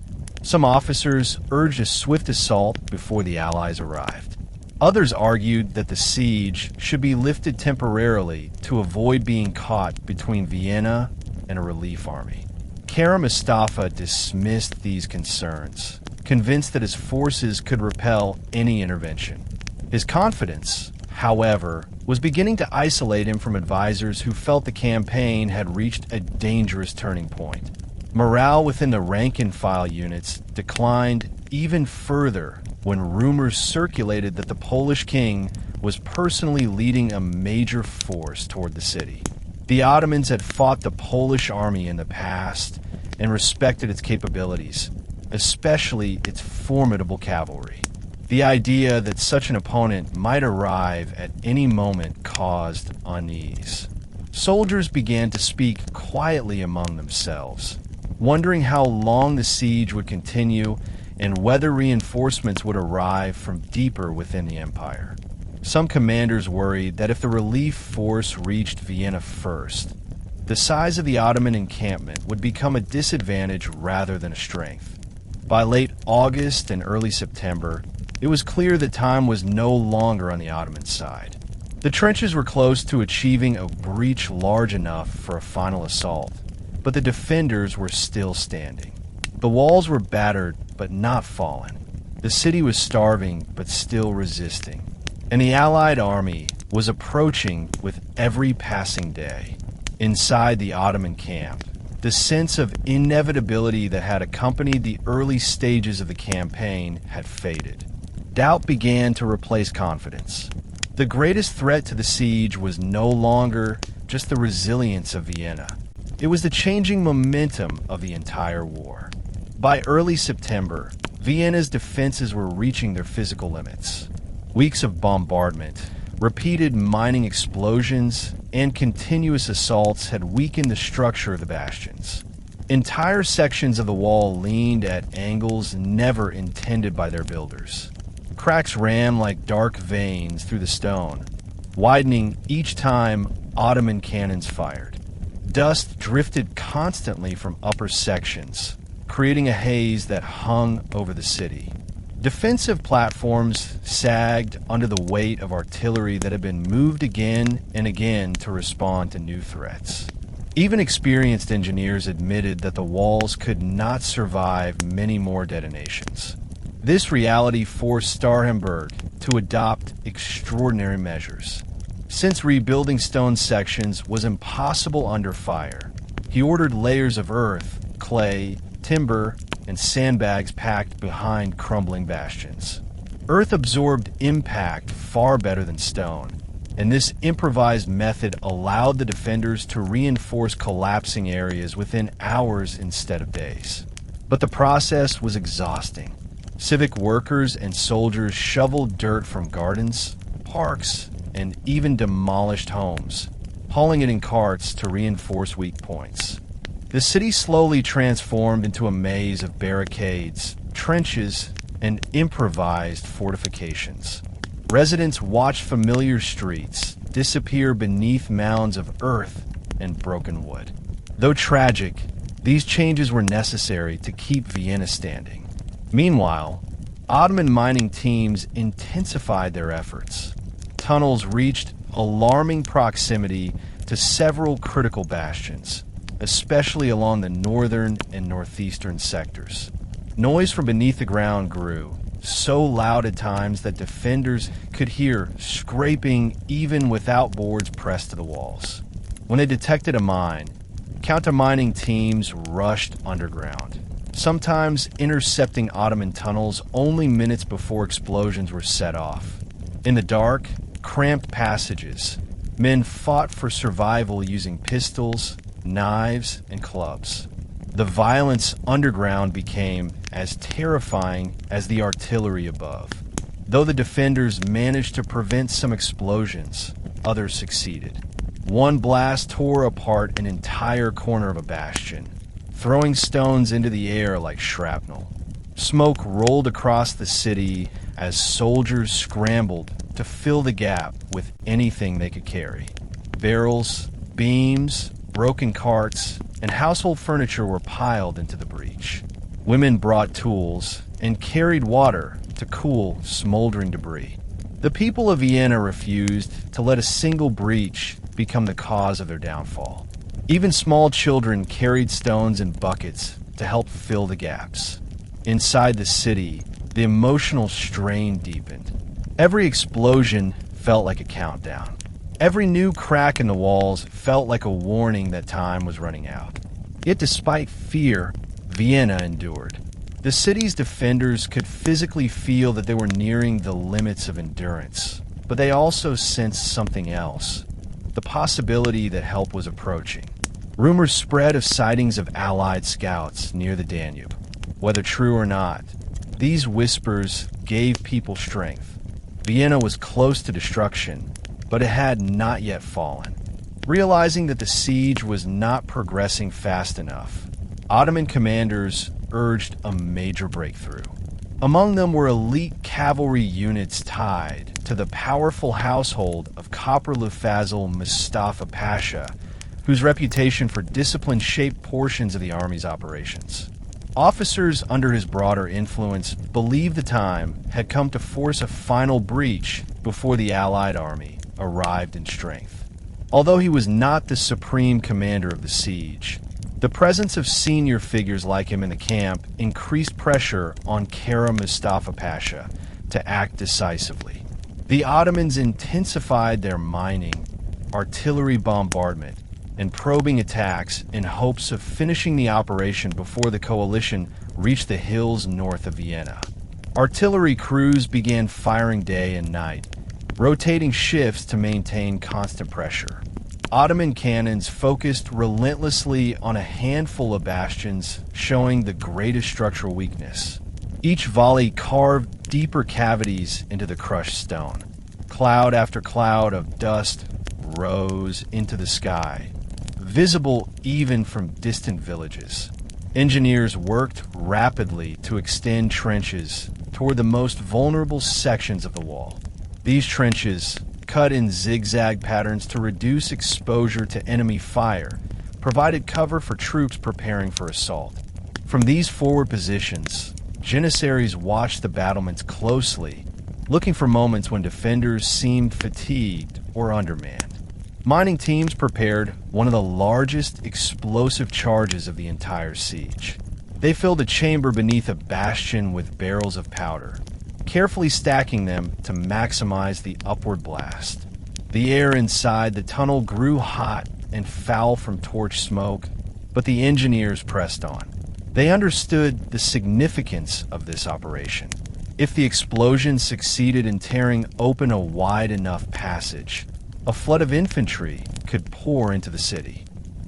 Some officers urged a swift assault before the Allies arrived. Others argued that the siege should be lifted temporarily to avoid being caught between Vienna and a relief army. Kara Mustafa dismissed these concerns, convinced that his forces could repel any intervention. His confidence, however, was beginning to isolate him from advisors who felt the campaign had reached a dangerous turning point. Morale within the rank-and-file units declined even further when rumors circulated that the Polish king was personally leading a major force toward the city. The Ottomans had fought the Polish army in the past and respected its capabilities, especially its formidable cavalry. The idea that such an opponent might arrive at any moment caused unease. Soldiers began to speak quietly among themselves, wondering how long the siege would continue and whether reinforcements would arrive from deeper within the empire. Some commanders worried that if the relief force reached Vienna first, the size of the Ottoman encampment would become a disadvantage rather than a strength. By late August and early September, it was clear that time was no longer on the Ottoman side. The trenches were close to achieving a breach large enough for a final assault, but the defenders were still standing. The walls were battered but not fallen. The city was starving but still resisting, and the Allied army was approaching with every passing day. Inside the Ottoman camp, the sense of inevitability that had accompanied the early stages of the campaign had faded. Doubt began to replace confidence. The greatest threat to the siege was no longer just the resilience of Vienna. It was the changing momentum of the entire war. By early September, Vienna's defenses were reaching their physical limits. Weeks of bombardment, repeated mining explosions, and continuous assaults had weakened the structure of the bastions. Entire sections of the wall leaned at angles never intended by their builders. Cracks ran like dark veins through the stone, widening each time Ottoman cannons fired. Dust drifted constantly from upper sections, creating a haze that hung over the city. Defensive platforms sagged under the weight of artillery that had been moved again and again to respond to new threats. Even experienced engineers admitted that the walls could not survive many more detonations. This reality forced Starhemberg to adopt extraordinary measures. Since rebuilding stone sections was impossible under fire, he ordered layers of earth, clay, timber, and sandbags packed behind crumbling bastions. Earth absorbed impact far better than stone, and this improvised method allowed the defenders to reinforce collapsing areas within hours instead of days. But the process was exhausting. Civic workers and soldiers shoveled dirt from gardens, parks, and even demolished homes, hauling it in carts to reinforce weak points. The city slowly transformed into a maze of barricades, trenches, and improvised fortifications. Residents watched familiar streets disappear beneath mounds of earth and broken wood. Though tragic, these changes were necessary to keep Vienna standing. Meanwhile, Ottoman mining teams intensified their efforts. Tunnels reached alarming proximity to several critical bastions, especially along the northern and northeastern sectors. Noise from beneath the ground grew, so loud at times that defenders could hear scraping even without boards pressed to the walls. When they detected a mine, counter-mining teams rushed underground, sometimes intercepting Ottoman tunnels only minutes before explosions were set off. In the dark, cramped passages, men fought for survival using pistols, knives, and clubs. The violence underground became as terrifying as the artillery above. Though the defenders managed to prevent some explosions, others succeeded. One blast tore apart an entire corner of a bastion, throwing stones into the air like shrapnel. Smoke rolled across the city as soldiers scrambled to fill the gap with anything they could carry. Barrels, beams, broken carts, and household furniture were piled into the breach. Women brought tools and carried water to cool smoldering debris. The people of Vienna refused to let a single breach become the cause of their downfall. Even small children carried stones and buckets to help fill the gaps. Inside the city, the emotional strain deepened. Every explosion felt like a countdown. Every new crack in the walls felt like a warning that time was running out. Yet despite fear, Vienna endured. The city's defenders could physically feel that they were nearing the limits of endurance, but they also sensed something else, the possibility that help was approaching. Rumors spread of sightings of Allied scouts near the Danube. Whether true or not, these whispers gave people strength. Vienna was close to destruction, but it had not yet fallen. Realizing that the siege was not progressing fast enough, Ottoman commanders urged a major breakthrough. Among them were elite cavalry units tied to the powerful household of Kapralufazl Mustafa Pasha, whose reputation for discipline shaped portions of the army's operations. Officers under his broader influence believed the time had come to force a final breach before the Allied army arrived in strength. Although he was not the supreme commander of the siege, the presence of senior figures like him in the camp increased pressure on Kara Mustafa Pasha to act decisively. The Ottomans intensified their mining, artillery bombardment, and probing attacks in hopes of finishing the operation before the coalition reached the hills north of Vienna. Artillery crews began firing day and night, rotating shifts to maintain constant pressure. Ottoman cannons focused relentlessly on a handful of bastions, showing the greatest structural weakness. Each volley carved deeper cavities into the crushed stone. Cloud after cloud of dust rose into the sky, visible even from distant villages. Engineers worked rapidly to extend trenches toward the most vulnerable sections of the wall. These trenches, cut in zigzag patterns to reduce exposure to enemy fire, provided cover for troops preparing for assault. From these forward positions, Janissaries watched the battlements closely, looking for moments when defenders seemed fatigued or undermanned. Mining teams prepared one of the largest explosive charges of the entire siege. They filled a chamber beneath a bastion with barrels of powder, carefully stacking them to maximize the upward blast. The air inside the tunnel grew hot and foul from torch smoke, but the engineers pressed on. They understood the significance of this operation. If the explosion succeeded in tearing open a wide enough passage, a flood of infantry could pour into the city.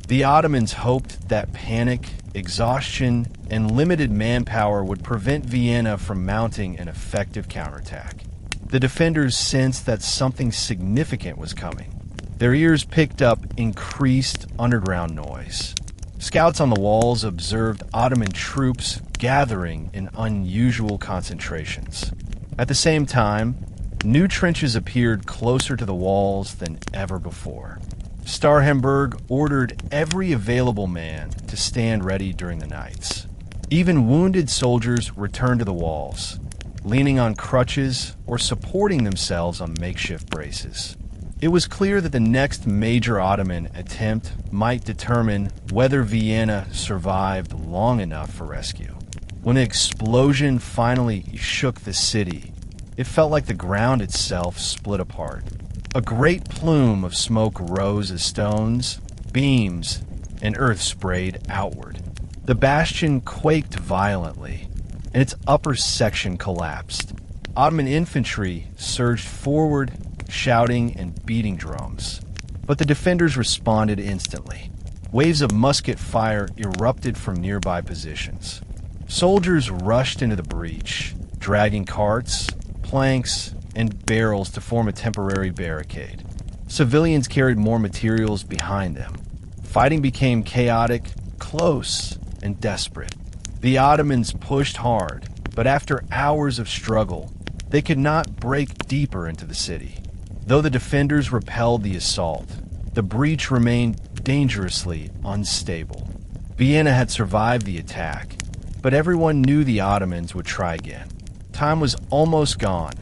The Ottomans hoped that panic, exhaustion, and limited manpower would prevent Vienna from mounting an effective counterattack. The defenders sensed that something significant was coming. Their ears picked up increased underground noise. Scouts on the walls observed Ottoman troops gathering in unusual concentrations. At the same time, new trenches appeared closer to the walls than ever before. Starhemberg ordered every available man to stand ready during the nights. Even wounded soldiers returned to the walls, leaning on crutches or supporting themselves on makeshift braces. It was clear that the next major Ottoman attempt might determine whether Vienna survived long enough for rescue. When the explosion finally shook the city, it felt like the ground itself split apart. A great plume of smoke rose as stones, beams, and earth sprayed outward. The bastion quaked violently, and its upper section collapsed. Ottoman infantry surged forward, shouting and beating drums. But the defenders responded instantly. Waves of musket fire erupted from nearby positions. Soldiers rushed into the breach, dragging carts, planks, and barrels to form a temporary barricade. Civilians carried more materials behind them. Fighting became chaotic, close, and desperate. The Ottomans pushed hard, but after hours of struggle, they could not break deeper into the city. Though the defenders repelled the assault, the breach remained dangerously unstable. Vienna had survived the attack, but everyone knew the Ottomans would try again. Time was almost gone,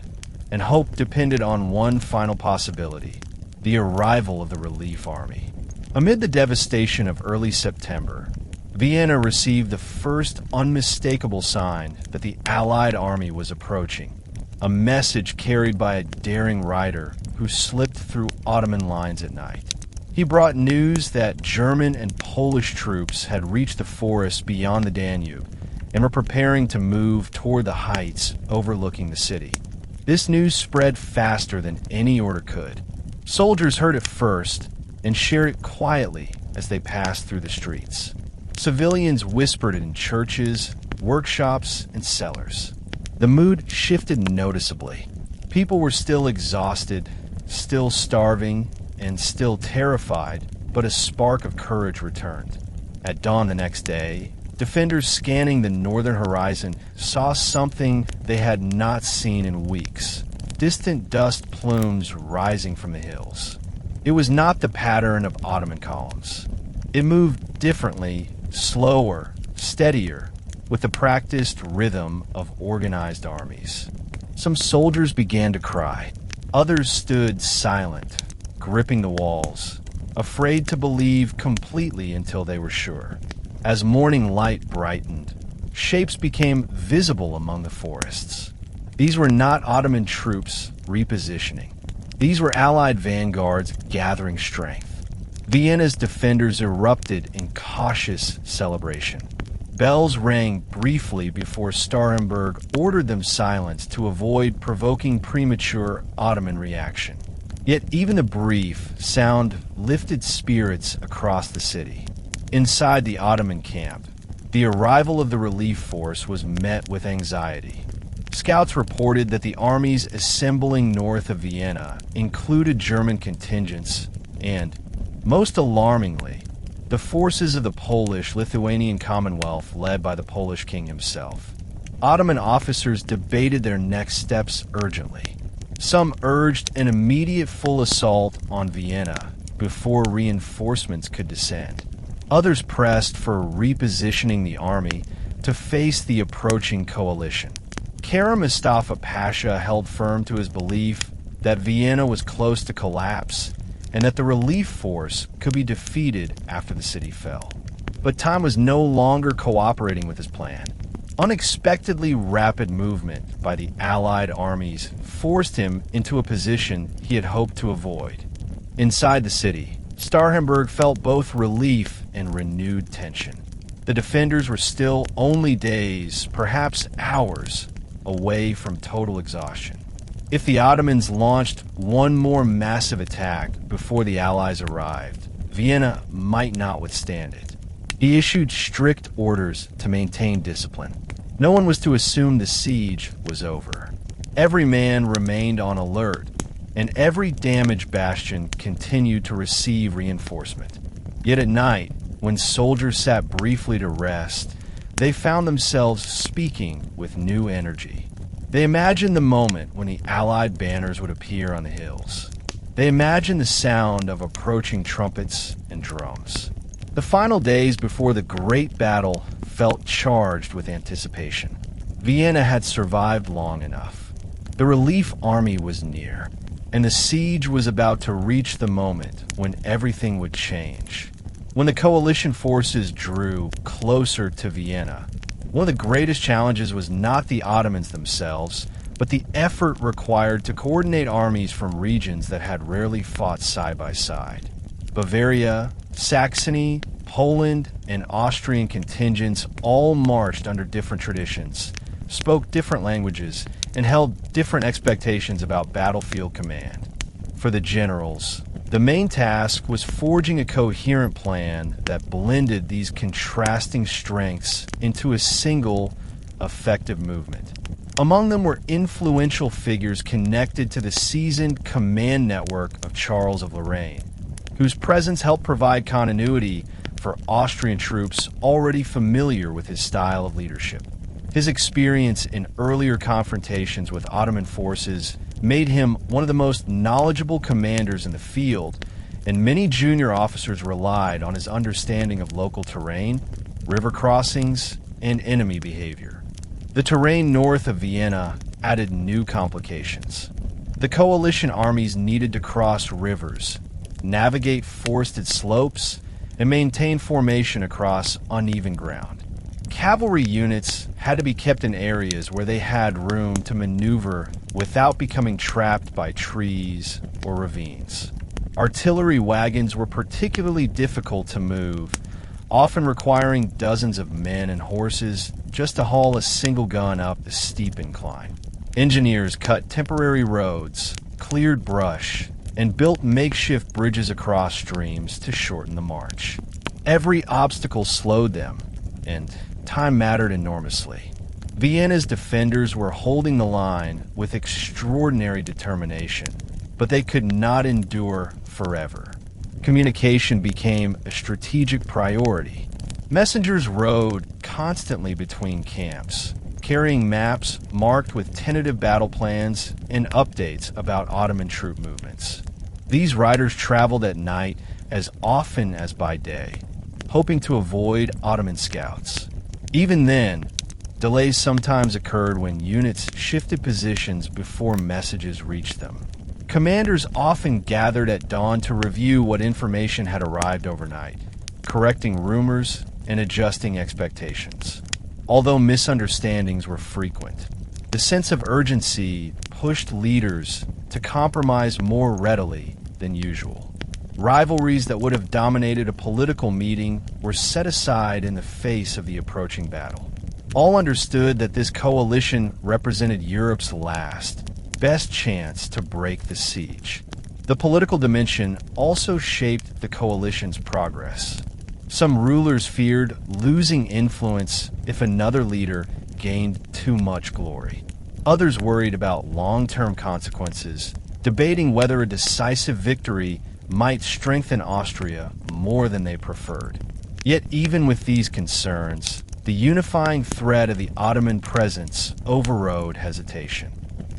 and hope depended on one final possibility: the arrival of the relief army. Amid the devastation of early September, Vienna received the first unmistakable sign that the Allied army was approaching, a message carried by a daring rider who slipped through Ottoman lines at night. He brought news that German and Polish troops had reached the forest beyond the Danube and were preparing to move toward the heights overlooking the city. This news spread faster than any order could. Soldiers heard it first and shared it quietly as they passed through the streets. Civilians whispered it in churches, workshops, and cellars. The mood shifted noticeably. People were still exhausted, still starving, and still terrified, but a spark of courage returned. At dawn the next day, defenders scanning the northern horizon saw something they had not seen in weeks: distant dust plumes rising from the hills. It was not the pattern of Ottoman columns. It moved differently, slower, steadier, with the practiced rhythm of organized armies. Some soldiers began to cry. Others stood silent, gripping the walls, afraid to believe completely until they were sure. As morning light brightened, shapes became visible among the forests. These were not Ottoman troops repositioning. These were Allied vanguards gathering strength. Vienna's defenders erupted in cautious celebration. Bells rang briefly before Starhemberg ordered them silenced to avoid provoking premature Ottoman reaction. Yet even the brief sound lifted spirits across the city. Inside the Ottoman camp, the arrival of the relief force was met with anxiety. Scouts reported that the armies assembling north of Vienna included German contingents and, most alarmingly, the forces of the Polish-Lithuanian Commonwealth led by the Polish king himself. Ottoman officers debated their next steps urgently. Some urged an immediate full assault on Vienna before reinforcements could descend. Others pressed for repositioning the army to face the approaching coalition. Kara Mustafa Pasha held firm to his belief that Vienna was close to collapse and that the relief force could be defeated after the city fell. But time was no longer cooperating with his plan. Unexpectedly rapid movement by the Allied armies forced him into a position he had hoped to avoid. Inside the city, Starhemberg felt both relief and renewed tension. The defenders were still only days, perhaps hours, away from total exhaustion. If the Ottomans launched one more massive attack before the Allies arrived, Vienna might not withstand it. He issued strict orders to maintain discipline. No one was to assume the siege was over. Every man remained on alert, and every damaged bastion continued to receive reinforcement. Yet at night, when soldiers sat briefly to rest, they found themselves speaking with new energy. They imagined the moment when the Allied banners would appear on the hills. They imagined the sound of approaching trumpets and drums. The final days before the great battle felt charged with anticipation. Vienna had survived long enough. The relief army was near, and the siege was about to reach the moment when everything would change. When the coalition forces drew closer to Vienna, One of the greatest challenges was not the Ottomans themselves, but the effort required to coordinate armies from regions that had rarely fought side by side. Bavaria, Saxony, Poland, and Austrian contingents all marched under different traditions, spoke different languages, and held different expectations about battlefield command. For the generals, the main task was forging a coherent plan that blended these contrasting strengths into a single, effective movement. Among them were influential figures connected to the seasoned command network of Charles of Lorraine, whose presence helped provide continuity for Austrian troops already familiar with his style of leadership. His experience in earlier confrontations with Ottoman forces made him one of the most knowledgeable commanders in the field, and many junior officers relied on his understanding of local terrain, river crossings, and enemy behavior. The terrain north of Vienna added new complications. The coalition armies needed to cross rivers, navigate forested slopes, and maintain formation across uneven ground. Cavalry units had to be kept in areas where they had room to maneuver without becoming trapped by trees or ravines. Artillery wagons were particularly difficult to move, often requiring dozens of men and horses just to haul a single gun up the steep incline. Engineers cut temporary roads, cleared brush, and built makeshift bridges across streams to shorten the march. Every obstacle slowed them, and time mattered enormously. Vienna's defenders were holding the line with extraordinary determination, but they could not endure forever. Communication became a strategic priority. Messengers rode constantly between camps, carrying maps marked with tentative battle plans and updates about Ottoman troop movements. These riders traveled at night as often as by day, hoping to avoid Ottoman scouts. Even then, delays sometimes occurred when units shifted positions before messages reached them. Commanders often gathered at dawn to review what information had arrived overnight, correcting rumors and adjusting expectations. Although misunderstandings were frequent, the sense of urgency pushed leaders to compromise more readily than usual. Rivalries that would have dominated a political meeting were set aside in the face of the approaching battle. All understood that this coalition represented Europe's last, best chance to break the siege. The political dimension also shaped the coalition's progress. Some rulers feared losing influence if another leader gained too much glory. Others worried about long-term consequences, debating whether a decisive victory might strengthen Austria more than they preferred. Yet even with these concerns, the unifying thread of the Ottoman presence overrode hesitation.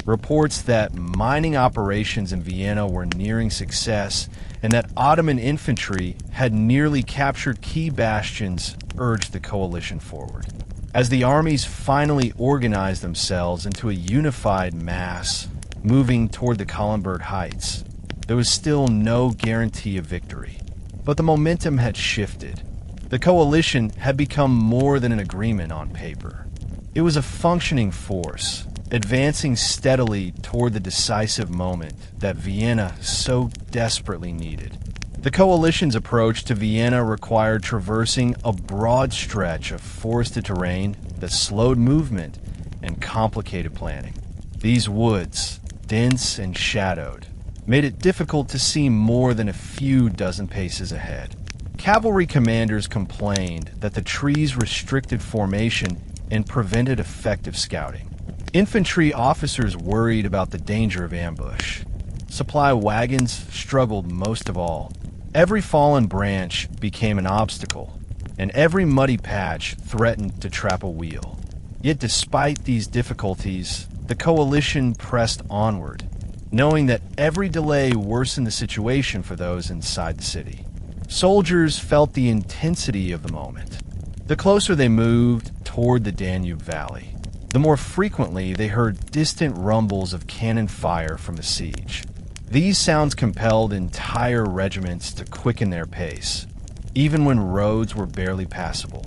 Reports that mining operations in Vienna were nearing success and that Ottoman infantry had nearly captured key bastions urged the coalition forward. As the armies finally organized themselves into a unified mass, moving toward the Kahlenberg Heights, there was still no guarantee of victory. But the momentum had shifted. The coalition had become more than an agreement on paper. It was a functioning force, advancing steadily toward the decisive moment that Vienna so desperately needed. The coalition's approach to Vienna required traversing a broad stretch of forested terrain that slowed movement and complicated planning. These woods, dense and shadowed, made it difficult to see more than a few dozen paces ahead. Cavalry commanders complained that the trees restricted formation and prevented effective scouting. Infantry officers worried about the danger of ambush. Supply wagons struggled most of all. Every fallen branch became an obstacle, and every muddy patch threatened to trap a wheel. Yet despite these difficulties, the coalition pressed onward, knowing that every delay worsened the situation for those inside the city. Soldiers felt the intensity of the moment. The closer they moved toward the Danube Valley, the more frequently they heard distant rumbles of cannon fire from the siege. These sounds compelled entire regiments to quicken their pace, even when roads were barely passable.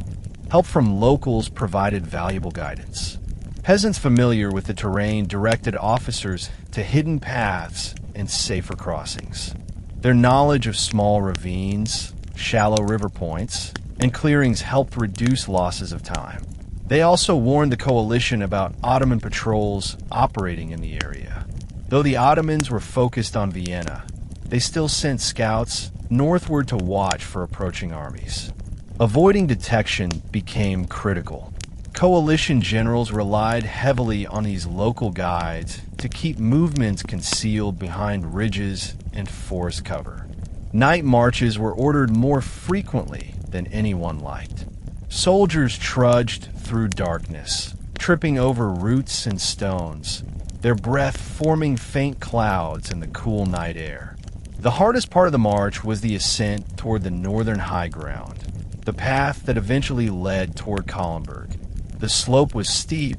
Help from locals provided valuable guidance. Peasants familiar with the terrain directed officers to hidden paths and safer crossings. Their knowledge of small ravines, shallow river points, and clearings helped reduce losses of time. They also warned the coalition about Ottoman patrols operating in the area. Though the Ottomans were focused on Vienna, they still sent scouts northward to watch for approaching armies. Avoiding detection became critical. Coalition generals relied heavily on these local guides to keep movements concealed behind ridges and forest cover. Night marches were ordered more frequently than anyone liked. Soldiers trudged through darkness, tripping over roots and stones, their breath forming faint clouds in the cool night air. The hardest part of the march was the ascent toward the northern high ground, the path that eventually led toward Kallenberg. The slope was steep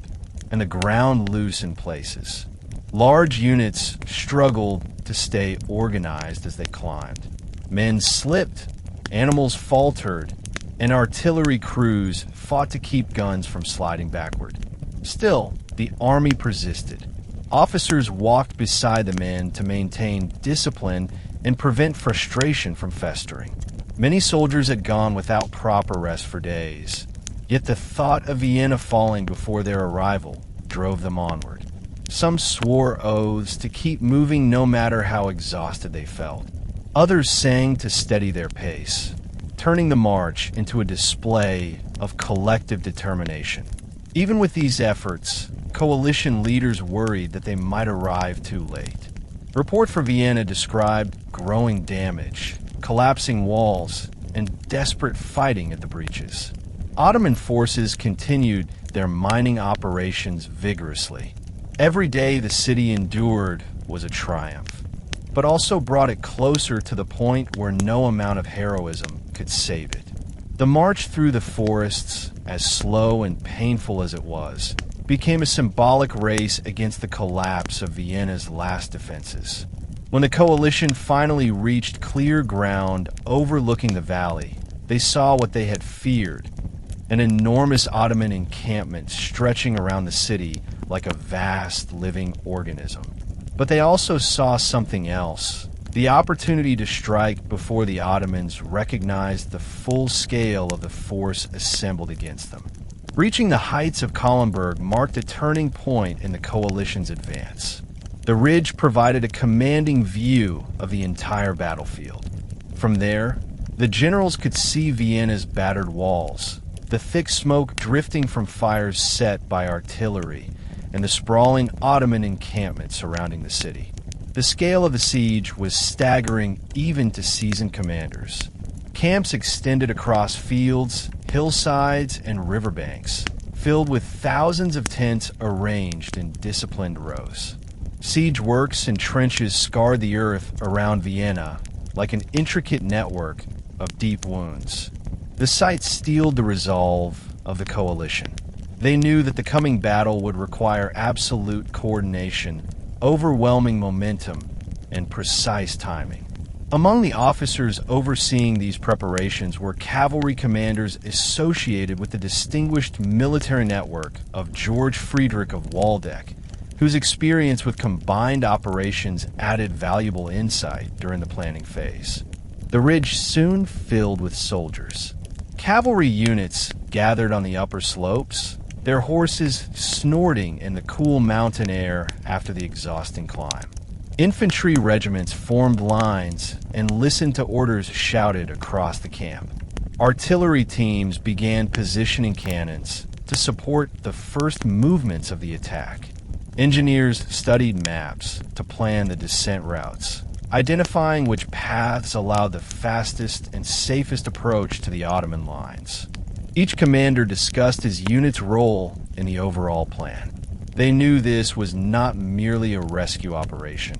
and the ground loose in places. Large units struggled to stay organized as they climbed. Men slipped, animals faltered, and artillery crews fought to keep guns from sliding backward. Still, the army persisted. Officers walked beside the men to maintain discipline and prevent frustration from festering. Many soldiers had gone without proper rest for days, yet the thought of Vienna falling before their arrival drove them onward. Some swore oaths to keep moving no matter how exhausted they felt. Others sang to steady their pace, turning the march into a display of collective determination. Even with these efforts, coalition leaders worried that they might arrive too late. A report for Vienna described growing damage, collapsing walls, and desperate fighting at the breaches. Ottoman forces continued their mining operations vigorously. Every day the city endured was a triumph, but also brought it closer to the point where no amount of heroism could save it. The march through the forests, as slow and painful as it was, became a symbolic race against the collapse of Vienna's last defenses. When the coalition finally reached clear ground overlooking the valley, they saw what they had feared: an enormous Ottoman encampment stretching around the city like a vast living organism. But they also saw something else: the opportunity to strike before the Ottomans recognized the full scale of the force assembled against them. Reaching the heights of Kallenberg marked a turning point in the coalition's advance. The ridge provided a commanding view of the entire battlefield. From there, the generals could see Vienna's battered walls, the thick smoke drifting from fires set by artillery, and the sprawling Ottoman encampment surrounding the city. The scale of the siege was staggering even to seasoned commanders. Camps extended across fields, hillsides, and riverbanks, filled with thousands of tents arranged in disciplined rows. Siege works and trenches scarred the earth around Vienna like an intricate network of deep wounds. The sight steeled the resolve of the coalition. They knew that the coming battle would require absolute coordination, overwhelming momentum, and precise timing. Among the officers overseeing these preparations were cavalry commanders associated with the distinguished military network of George Friedrich of Waldeck, whose experience with combined operations added valuable insight during the planning phase. The ridge soon filled with soldiers. Cavalry units gathered on the upper slopes, their horses snorting in the cool mountain air after the exhausting climb. Infantry regiments formed lines and listened to orders shouted across the camp. Artillery teams began positioning cannons to support the first movements of the attack. Engineers studied maps to plan the descent routes, identifying which paths allowed the fastest and safest approach to the Ottoman lines. Each commander discussed his unit's role in the overall plan. They knew this was not merely a rescue operation.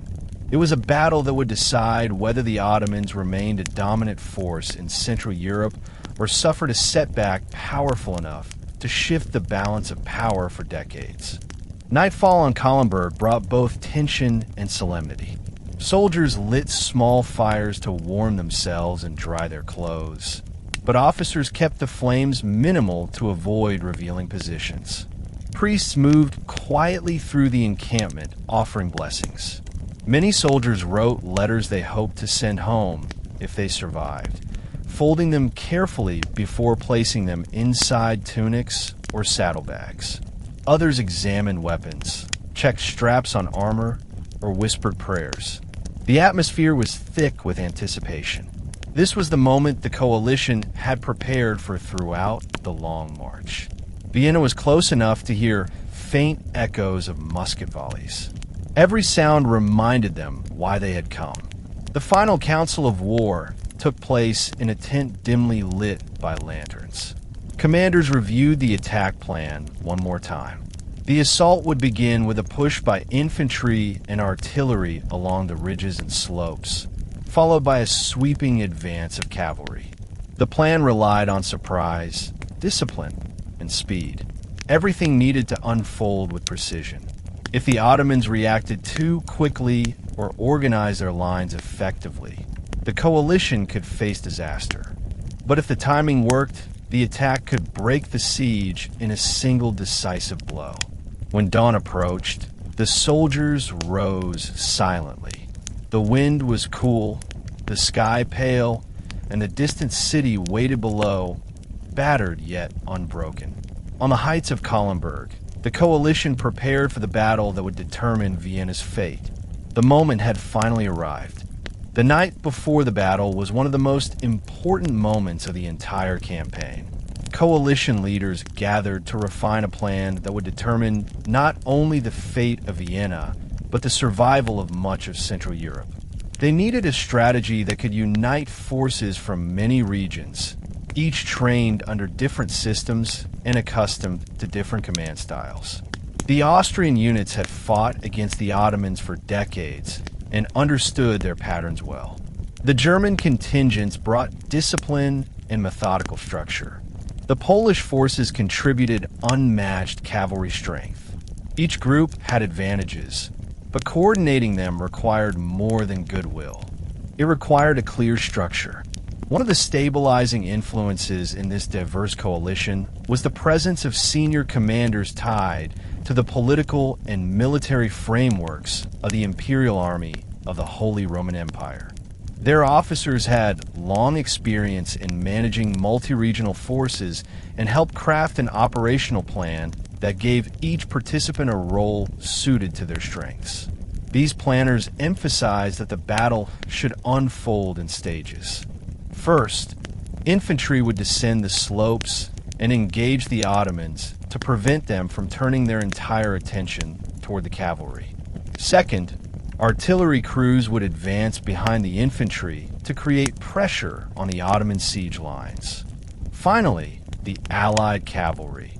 It was a battle that would decide whether the Ottomans remained a dominant force in Central Europe or suffered a setback powerful enough to shift the balance of power for decades. Nightfall on Kallenberg brought both tension and solemnity. Soldiers lit small fires to warm themselves and dry their clothes. but officers kept the flames minimal to avoid revealing positions. Priests moved quietly through the encampment, offering blessings. Many soldiers wrote letters they hoped to send home if they survived, folding them carefully before placing them inside tunics or saddlebags. Others examined weapons, checked straps on armor, or whispered prayers. The atmosphere was thick with anticipation. This was the moment the coalition had prepared for throughout the long march. Vienna was close enough to hear faint echoes of musket volleys. Every sound reminded them why they had come. The final council of war took place in a tent dimly lit by lanterns. Commanders reviewed the attack plan one more time. The assault would begin with a push by infantry and artillery along the ridges and slopes, followed by a sweeping advance of cavalry. The plan relied on surprise, discipline, and speed. Everything needed to unfold with precision. If the Ottomans reacted too quickly or organized their lines effectively, the coalition could face disaster. But if the timing worked, the attack could break the siege in a single decisive blow. When dawn approached, the soldiers rose silently. The wind was cool, the sky pale, and the distant city waited below, battered yet unbroken. On the heights of Kallenberg, the coalition prepared for the battle that would determine Vienna's fate. The moment had finally arrived. The night before the battle was one of the most important moments of the entire campaign. Coalition leaders gathered to refine a plan that would determine not only the fate of Vienna, but the survival of much of Central Europe. They needed a strategy that could unite forces from many regions, each trained under different systems and accustomed to different command styles. The Austrian units had fought against the Ottomans for decades and understood their patterns well. The German contingents brought discipline and methodical structure. The Polish forces contributed unmatched cavalry strength. Each group had advantages, but coordinating them required more than goodwill. It required a clear structure. One of the stabilizing influences in this diverse coalition was the presence of senior commanders tied to the political and military frameworks of the Imperial Army of the Holy Roman Empire. Their officers had long experience in managing multi-regional forces and helped craft an operational plan that gave each participant a role suited to their strengths. These planners emphasized that the battle should unfold in stages. First, infantry would descend the slopes and engage the Ottomans to prevent them from turning their entire attention toward the cavalry. Second, artillery crews would advance behind the infantry to create pressure on the Ottoman siege lines. Finally, the Allied cavalry,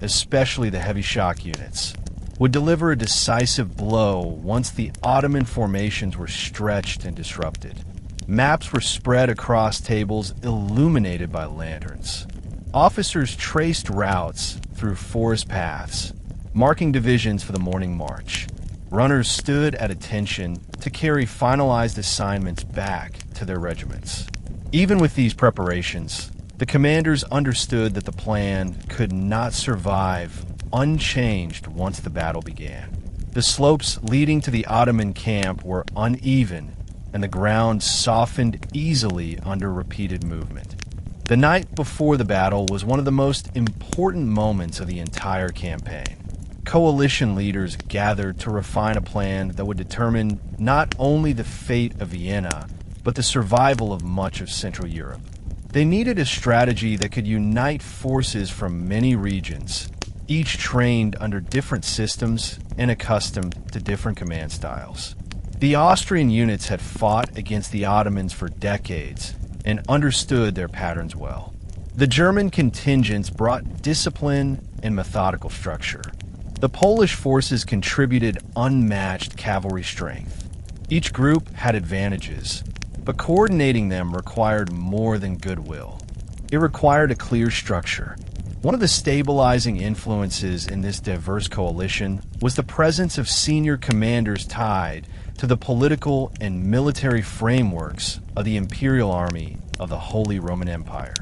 especially the heavy shock units, would deliver a decisive blow once the Ottoman formations were stretched and disrupted. Maps were spread across tables illuminated by lanterns. Officers traced routes through forest paths, marking divisions for the morning march. Runners stood at attention to carry finalized assignments back to their regiments. Even with these preparations, the commanders understood that the plan could not survive unchanged once the battle began. The slopes leading to the Ottoman camp were uneven, and the ground softened easily under repeated movement. The night before the battle was one of the most important moments of the entire campaign. Coalition leaders gathered to refine a plan that would determine not only the fate of Vienna, but the survival of much of Central Europe. They needed a strategy that could unite forces from many regions, each trained under different systems and accustomed to different command styles. The Austrian units had fought against the Ottomans for decades and understood their patterns well. The German contingents brought discipline and methodical structure. The Polish forces contributed unmatched cavalry strength. Each group had advantages, but coordinating them required more than goodwill. It required a clear structure. One of the stabilizing influences in this diverse coalition was the presence of senior commanders tied to the political and military frameworks of the Imperial Army of the Holy Roman Empire.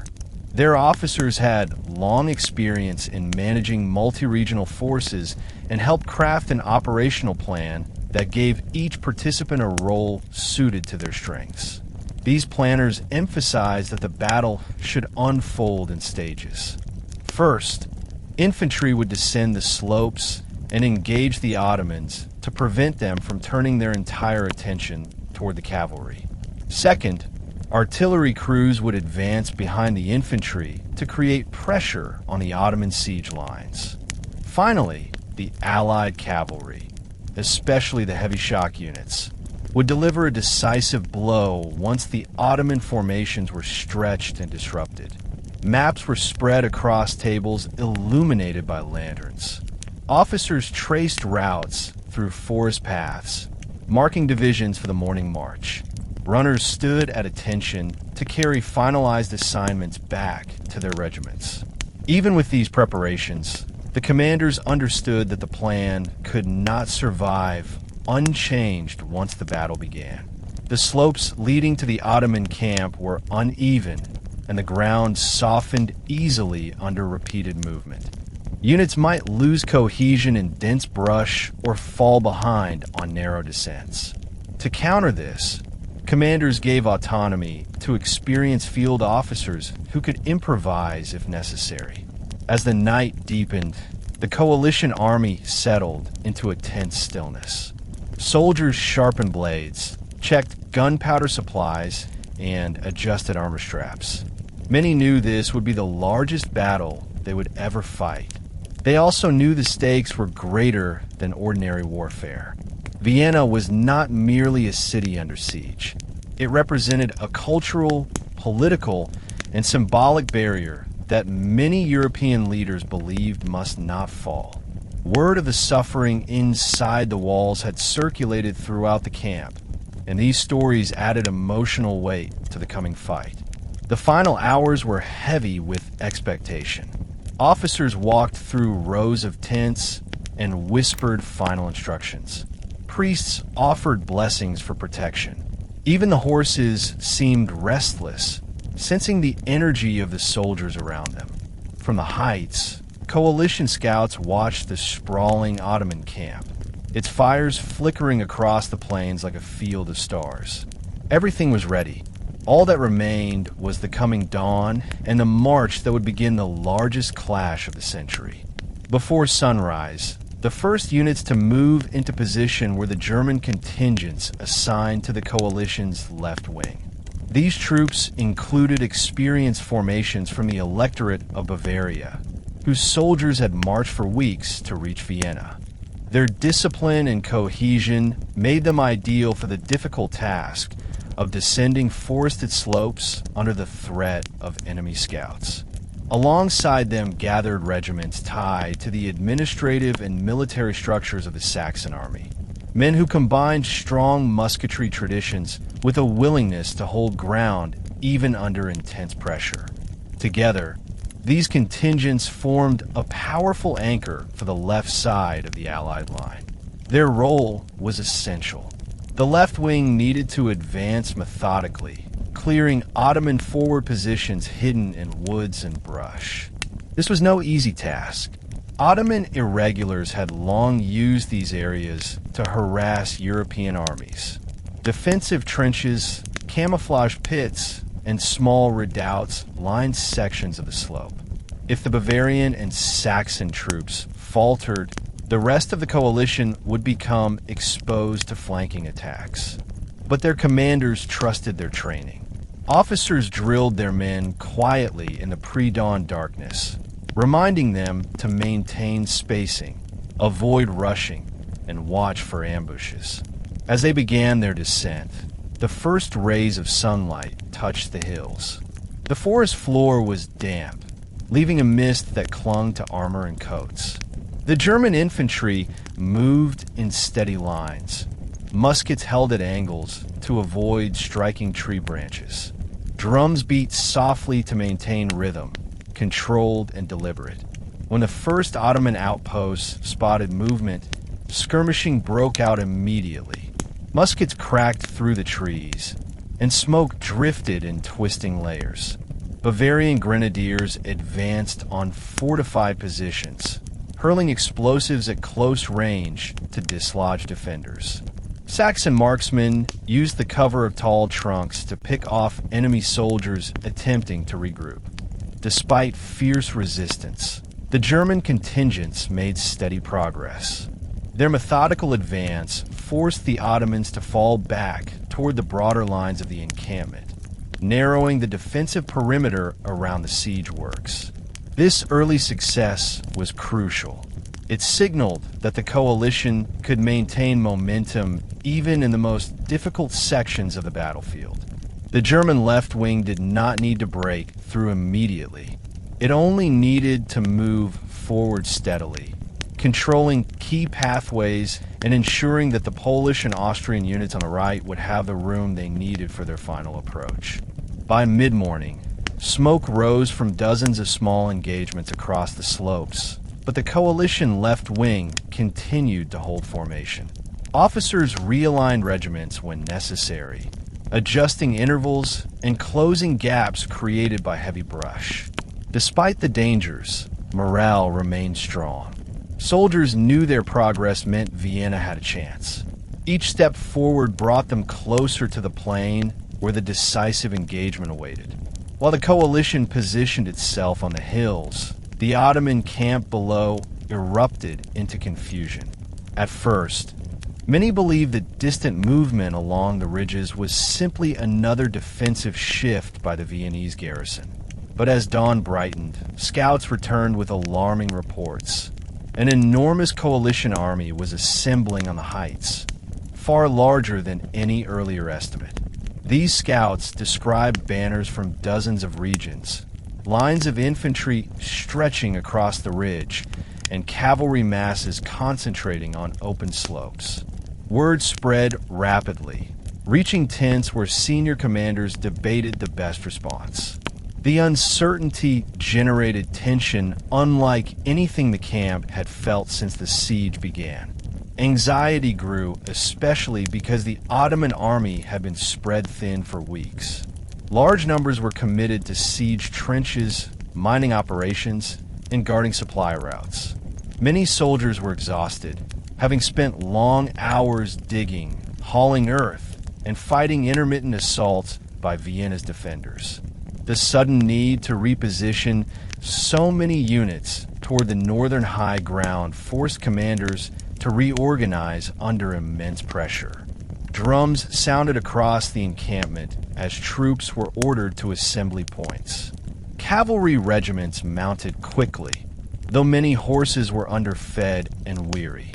Their officers had long experience in managing multi-regional forces and helped craft an operational plan that gave each participant a role suited to their strengths. These planners emphasized that the battle should unfold in stages. First, infantry would descend the slopes and engage the Ottomans to prevent them from turning their entire attention toward the cavalry. Second, artillery crews would advance behind the infantry to create pressure on the Ottoman siege lines. Finally, the Allied cavalry, especially the heavy shock units, would deliver a decisive blow once the Ottoman formations were stretched and disrupted. Maps were spread across tables illuminated by lanterns. Officers traced routes through forest paths, marking divisions for the morning march. Runners stood at attention to carry finalized assignments back to their regiments. Even with these preparations, the commanders understood that the plan could not survive unchanged once the battle began. The slopes leading to the Ottoman camp were uneven, and the ground softened easily under repeated movement. Units might lose cohesion in dense brush or fall behind on narrow descents. To counter this, commanders gave autonomy to experienced field officers who could improvise if necessary. As the night deepened, the coalition army settled into a tense stillness. Soldiers sharpened blades, checked gunpowder supplies, and adjusted armor straps. Many knew this would be the largest battle they would ever fight. They also knew the stakes were greater than ordinary warfare. Vienna was not merely a city under siege. It represented a cultural, political, and symbolic barrier that many European leaders believed must not fall. Word of the suffering inside the walls had circulated throughout the camp, and these stories added emotional weight to the coming fight. The final hours were heavy with expectation. Officers walked through rows of tents and whispered final instructions. Priests offered blessings for protection. Even the horses seemed restless, sensing the energy of the soldiers around them. From the heights, coalition scouts watched the sprawling Ottoman camp, its fires flickering across the plains like a field of stars. Everything was ready. All that remained was the coming dawn and the march that would begin the largest clash of the century. Before sunrise, the first units to move into position were the German contingents assigned to the coalition's left wing. These troops included experienced formations from the electorate of Bavaria, whose soldiers had marched for weeks to reach Vienna. Their discipline and cohesion made them ideal for the difficult task of descending forested slopes under the threat of enemy scouts. Alongside them gathered regiments tied to the administrative and military structures of the Saxon army. Men who combined strong musketry traditions with a willingness to hold ground even under intense pressure. Together, these contingents formed a powerful anchor for the left side of the Allied line. Their role was essential. The left wing needed to advance methodically, clearing Ottoman forward positions hidden in woods and brush. This was no easy task. Ottoman irregulars had long used these areas to harass European armies. Defensive trenches, camouflage pits, and small redoubts lined sections of the slope. If the Bavarian and Saxon troops faltered, the rest of the coalition would become exposed to flanking attacks. But their commanders trusted their training. Officers drilled their men quietly in the pre-dawn darkness, reminding them to maintain spacing, avoid rushing, and watch for ambushes. As they began their descent, the first rays of sunlight touched the hills. The forest floor was damp, leaving a mist that clung to armor and coats. The German infantry moved in steady lines, muskets held at angles to avoid striking tree branches. Drums beat softly to maintain rhythm, controlled and deliberate. When the first Ottoman outposts spotted movement, skirmishing broke out immediately. Muskets cracked through the trees, and smoke drifted in twisting layers. Bavarian grenadiers advanced on fortified positions, hurling explosives at close range to dislodge defenders. Saxon marksmen used the cover of tall trunks to pick off enemy soldiers attempting to regroup. Despite fierce resistance, the German contingents made steady progress. Their methodical advance forced the Ottomans to fall back toward the broader lines of the encampment, narrowing the defensive perimeter around the siege works. This early success was crucial. It signaled that the coalition could maintain momentum even in the most difficult sections of the battlefield. The German left wing did not need to break through immediately. It only needed to move forward steadily, controlling key pathways and ensuring that the Polish and Austrian units on the right would have the room they needed for their final approach. By mid-morning, smoke rose from dozens of small engagements across the slopes, but the coalition left wing continued to hold formation. Officers realigned regiments when necessary, adjusting intervals and closing gaps created by heavy brush. Despite the dangers, morale remained strong. Soldiers knew their progress meant Vienna had a chance. Each step forward brought them closer to the plain where the decisive engagement awaited. While the coalition positioned itself on the hills, the Ottoman camp below erupted into confusion. At first, many believed that distant movement along the ridges was simply another defensive shift by the Viennese garrison. But as dawn brightened, scouts returned with alarming reports. An enormous coalition army was assembling on the heights, far larger than any earlier estimate. These scouts described banners from dozens of regions, lines of infantry stretching across the ridge, and cavalry masses concentrating on open slopes. Word spread rapidly, reaching tents where senior commanders debated the best response. The uncertainty generated tension unlike anything the camp had felt since the siege began. Anxiety grew, especially because the Ottoman army had been spread thin for weeks. Large numbers were committed to siege trenches, mining operations, and guarding supply routes. Many soldiers were exhausted, having spent long hours digging, hauling earth, and fighting intermittent assaults by Vienna's defenders. The sudden need to reposition so many units toward the northern high ground forced commanders to reorganize under immense pressure. Drums sounded across the encampment as troops were ordered to assembly points. Cavalry regiments mounted quickly, though many horses were underfed and weary.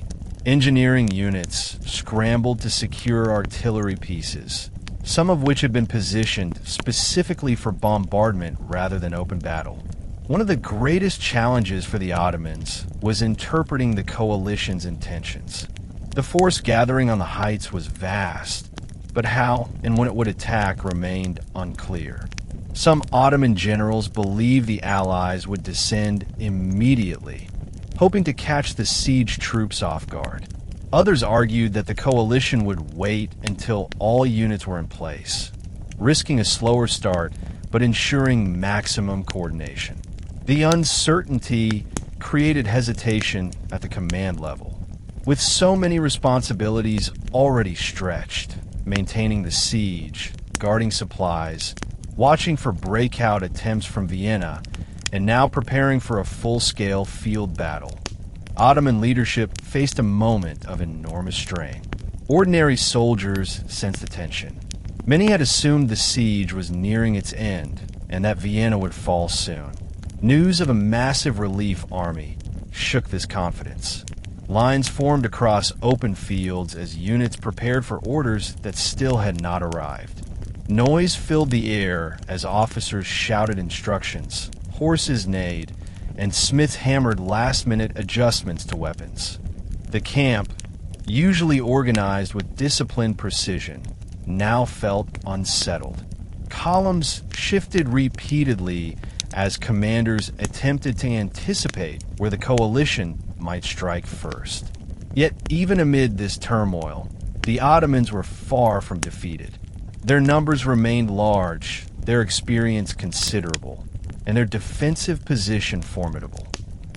Engineering units scrambled to secure artillery pieces, some of which had been positioned specifically for bombardment rather than open battle. One of the greatest challenges for the Ottomans was interpreting the coalition's intentions. The force gathering on the heights was vast, but how and when it would attack remained unclear. Some Ottoman generals believed the Allies would descend immediately, hoping to catch the siege troops off guard. Others argued that the coalition would wait until all units were in place, risking a slower start but ensuring maximum coordination. The uncertainty created hesitation at the command level. With so many responsibilities already stretched, maintaining the siege, guarding supplies, watching for breakout attempts from Vienna, and now preparing for a full-scale field battle, Ottoman leadership faced a moment of enormous strain. Ordinary soldiers sensed the tension. Many had assumed the siege was nearing its end and that Vienna would fall soon. News of a massive relief army shook this confidence. Lines formed across open fields as units prepared for orders that still had not arrived. Noise filled the air as officers shouted instructions, horses neighed, and smiths hammered last-minute adjustments to weapons. The camp, usually organized with disciplined precision, now felt unsettled. Columns shifted repeatedly as commanders attempted to anticipate where the coalition might strike first. Yet, even amid this turmoil, the Ottomans were far from defeated. Their numbers remained large, their experience considerable, and their defensive position formidable.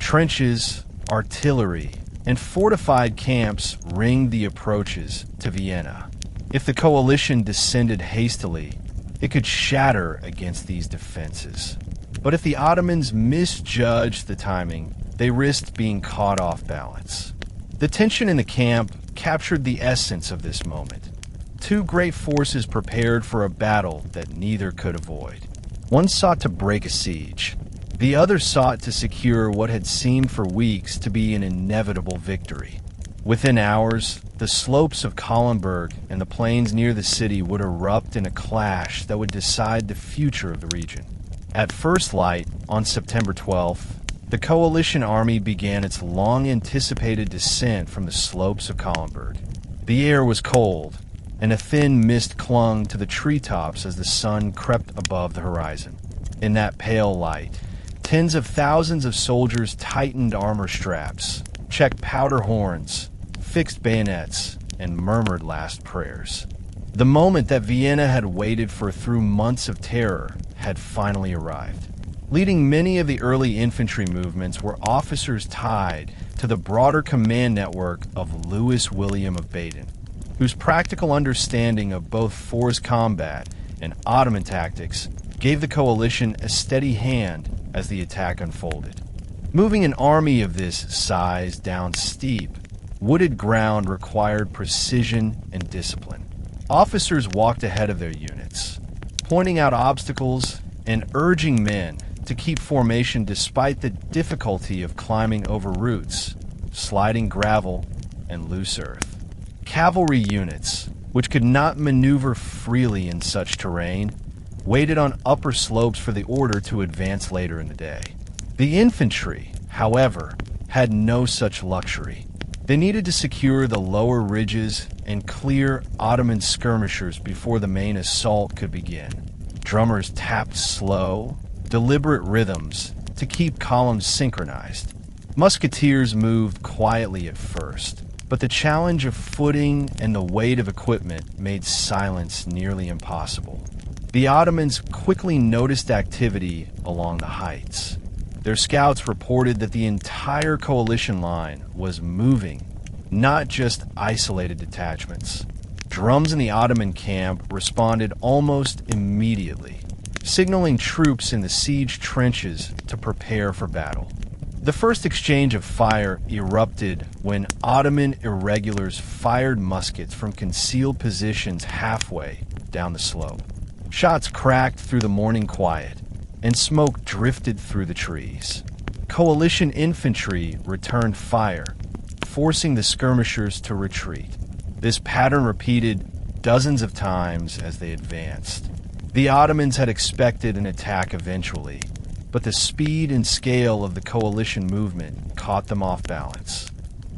Trenches, artillery, and fortified camps ringed the approaches to Vienna. If the coalition descended hastily, it could shatter against these defenses. But if the Ottomans misjudged the timing, they risked being caught off balance. The tension in the camp captured the essence of this moment. Two great forces prepared for a battle that neither could avoid. One sought to break a siege. The other sought to secure what had seemed for weeks to be an inevitable victory. Within hours, the slopes of Kallenberg and the plains near the city would erupt in a clash that would decide the future of the region. At first light, on September 12th, the coalition army began its long-anticipated descent from the slopes of Kallenberg. The air was cold, and a thin mist clung to the treetops as the sun crept above the horizon. In that pale light, tens of thousands of soldiers tightened armor straps, checked powder horns, fixed bayonets, and murmured last prayers. The moment that Vienna had waited for through months of terror had finally arrived. Leading many of the early infantry movements were officers tied to the broader command network of Louis William of Baden, whose practical understanding of both forest combat and Ottoman tactics gave the coalition a steady hand as the attack unfolded. Moving an army of this size down steep, wooded ground required precision and discipline. Officers walked ahead of their units, pointing out obstacles and urging men to keep formation despite the difficulty of climbing over roots, sliding gravel, and loose earth. Cavalry units, which could not maneuver freely in such terrain, waited on upper slopes for the order to advance later in the day. The infantry, however, had no such luxury. They needed to secure the lower ridges and clear Ottoman skirmishers before the main assault could begin. Drummers tapped slow, deliberate rhythms to keep columns synchronized. Musketeers moved quietly at first, but the challenge of footing and the weight of equipment made silence nearly impossible. The Ottomans quickly noticed activity along the heights. Their scouts reported that the entire coalition line was moving, not just isolated detachments. Drums in the Ottoman camp responded almost immediately, signaling troops in the siege trenches to prepare for battle. The first exchange of fire erupted when Ottoman irregulars fired muskets from concealed positions halfway down the slope. Shots cracked through the morning quiet, and smoke drifted through the trees. Coalition infantry returned fire, forcing the skirmishers to retreat. This pattern repeated dozens of times as they advanced. The Ottomans had expected an attack eventually, but the speed and scale of the coalition movement caught them off balance.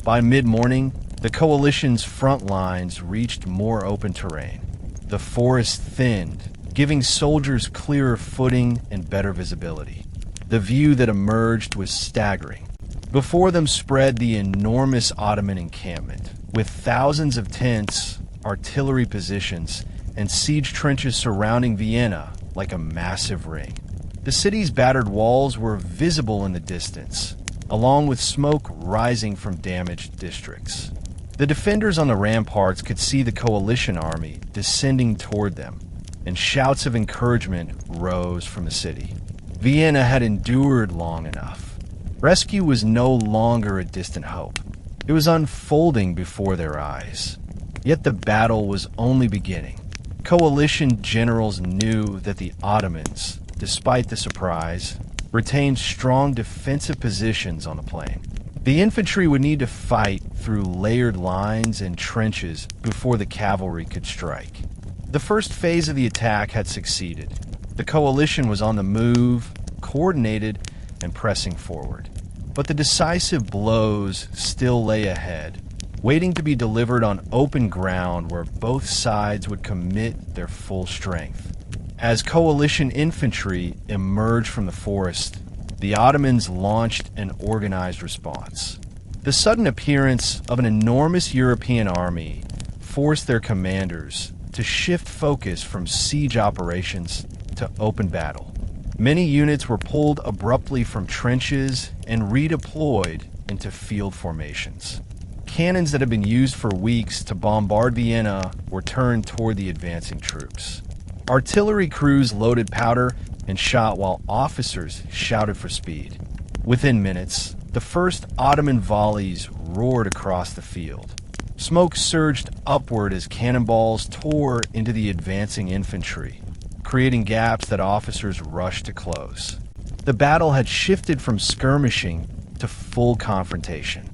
By mid-morning, the coalition's front lines reached more open terrain. The forest thinned, giving soldiers clearer footing and better visibility. The view that emerged was staggering. Before them spread the enormous Ottoman encampment, with thousands of tents, artillery positions, and siege trenches surrounding Vienna like a massive ring. The city's battered walls were visible in the distance, along with smoke rising from damaged districts. The defenders on the ramparts could see the coalition army descending toward them, and shouts of encouragement rose from the city. Vienna had endured long enough. Rescue was no longer a distant hope. It was unfolding before their eyes. Yet the battle was only beginning. Coalition generals knew that the Ottomans, despite the surprise, retained strong defensive positions on the plain. The infantry would need to fight through layered lines and trenches before the cavalry could strike. The first phase of the attack had succeeded. The coalition was on the move, coordinated, and pressing forward. But the decisive blows still lay ahead, waiting to be delivered on open ground where both sides would commit their full strength. As coalition infantry emerged from the forest, the Ottomans launched an organized response. The sudden appearance of an enormous European army forced their commanders to shift focus from siege operations to to open battle. Many units were pulled abruptly from trenches and redeployed into field formations. Cannons that had been used for weeks to bombard Vienna were turned toward the advancing troops. Artillery crews loaded powder and shot while officers shouted for speed. Within minutes, the first Ottoman volleys roared across the field. Smoke surged upward as cannonballs tore into the advancing infantry, creating gaps that officers rushed to close. The battle had shifted from skirmishing to full confrontation.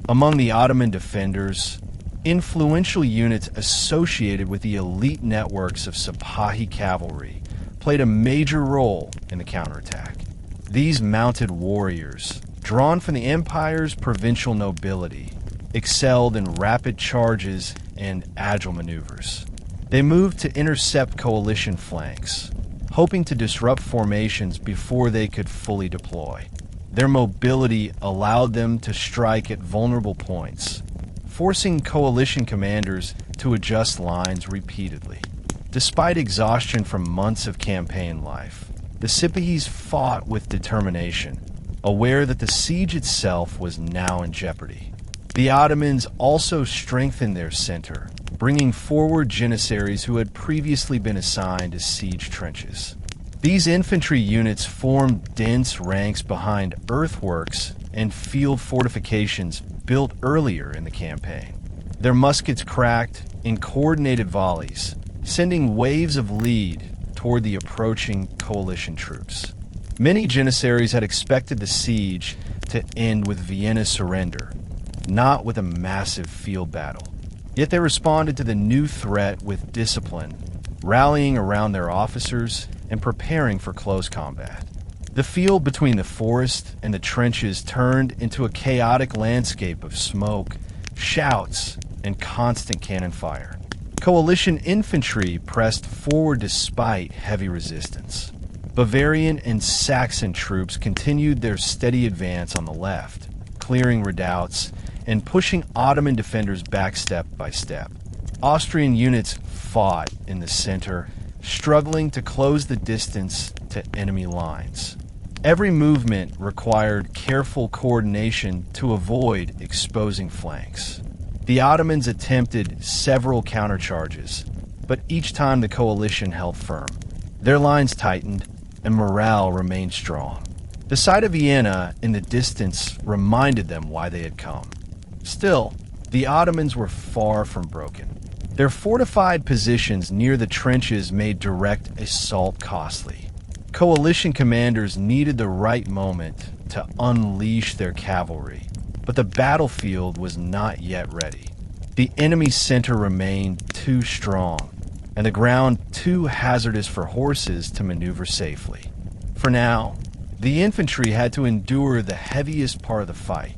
Among the Ottoman defenders, influential units associated with the elite networks of Sipahi cavalry played a major role in the counterattack. These mounted warriors, drawn from the empire's provincial nobility, excelled in rapid charges and agile maneuvers. They moved to intercept coalition flanks, hoping to disrupt formations before they could fully deploy. Their mobility allowed them to strike at vulnerable points, forcing coalition commanders to adjust lines repeatedly. Despite exhaustion from months of campaign life, the Sipahis fought with determination, aware that the siege itself was now in jeopardy. The Ottomans also strengthened their center, bringing forward janissaries who had previously been assigned to siege trenches. These infantry units formed dense ranks behind earthworks and field fortifications built earlier in the campaign. Their muskets cracked in coordinated volleys, sending waves of lead toward the approaching coalition troops. Many janissaries had expected the siege to end with Vienna's surrender, not with a massive field battle. Yet they responded to the new threat with discipline, rallying around their officers and preparing for close combat. The field between the forest and the trenches turned into a chaotic landscape of smoke, shouts, and constant cannon fire. Coalition infantry pressed forward despite heavy resistance. Bavarian and Saxon troops continued their steady advance on the left, clearing redoubts and pushing Ottoman defenders back step by step. Austrian units fought in the center, struggling to close the distance to enemy lines. Every movement required careful coordination to avoid exposing flanks. The Ottomans attempted several countercharges, but each time the coalition held firm. Their lines tightened, and morale remained strong. The sight of Vienna in the distance reminded them why they had come. Still, the Ottomans were far from broken. Their fortified positions near the trenches made direct assault costly. Coalition commanders needed the right moment to unleash their cavalry, but the battlefield was not yet ready. The enemy center remained too strong, and the ground too hazardous for horses to maneuver safely. For now, the infantry had to endure the heaviest part of the fight.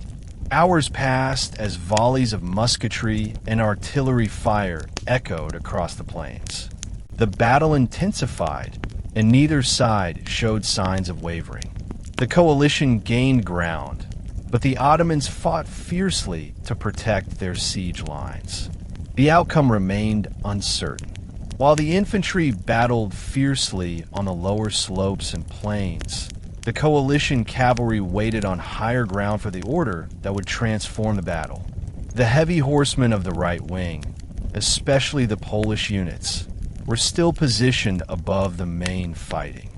Hours passed as volleys of musketry and artillery fire echoed across the plains. The battle intensified, and neither side showed signs of wavering. The coalition gained ground, but the Ottomans fought fiercely to protect their siege lines. The outcome remained uncertain. While the infantry battled fiercely on the lower slopes and plains, the coalition cavalry waited on higher ground for the order that would transform the battle. The heavy horsemen of the right wing, especially the Polish units, were still positioned above the main fighting.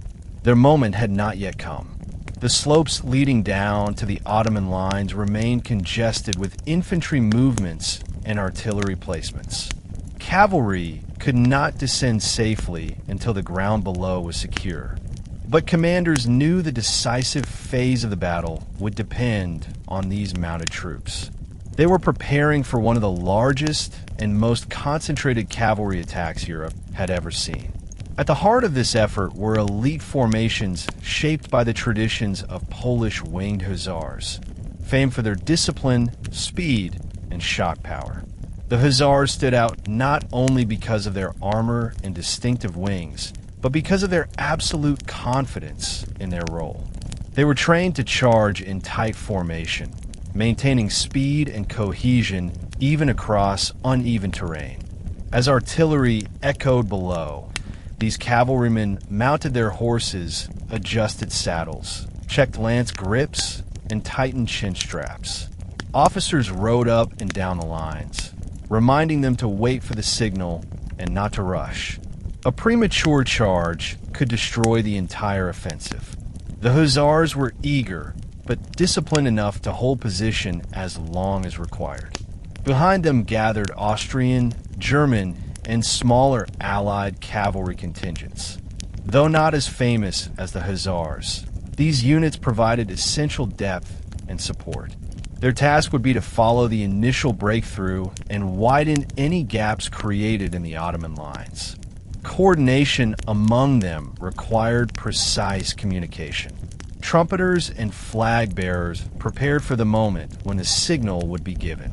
Their moment had not yet come. The slopes leading down to the Ottoman lines remained congested with infantry movements and artillery placements. Cavalry could not descend safely until the ground below was secure. But commanders knew the decisive phase of the battle would depend on these mounted troops. They were preparing for one of the largest and most concentrated cavalry attacks Europe had ever seen. At the heart of this effort were elite formations shaped by the traditions of Polish Winged Hussars, famed for their discipline, speed, and shock power. The Hussars stood out not only because of their armor and distinctive wings, but because of their absolute confidence in their role. They were trained to charge in tight formation, maintaining speed and cohesion even across uneven terrain. As artillery echoed below, These cavalrymen mounted their horses, adjusted saddles, checked lance grips, and tightened chin straps. Officers rode up and down the lines, reminding them to wait for the signal and not to rush. A premature charge could destroy the entire offensive. The Hussars were eager, but disciplined enough to hold position as long as required. Behind them gathered Austrian, German, and smaller Allied cavalry contingents. Though not as famous as the Hussars, these units provided essential depth and support. Their task would be to follow the initial breakthrough and widen any gaps created in the Ottoman lines. Coordination among them required precise communication. Trumpeters and flag bearers prepared for the moment when the signal would be given.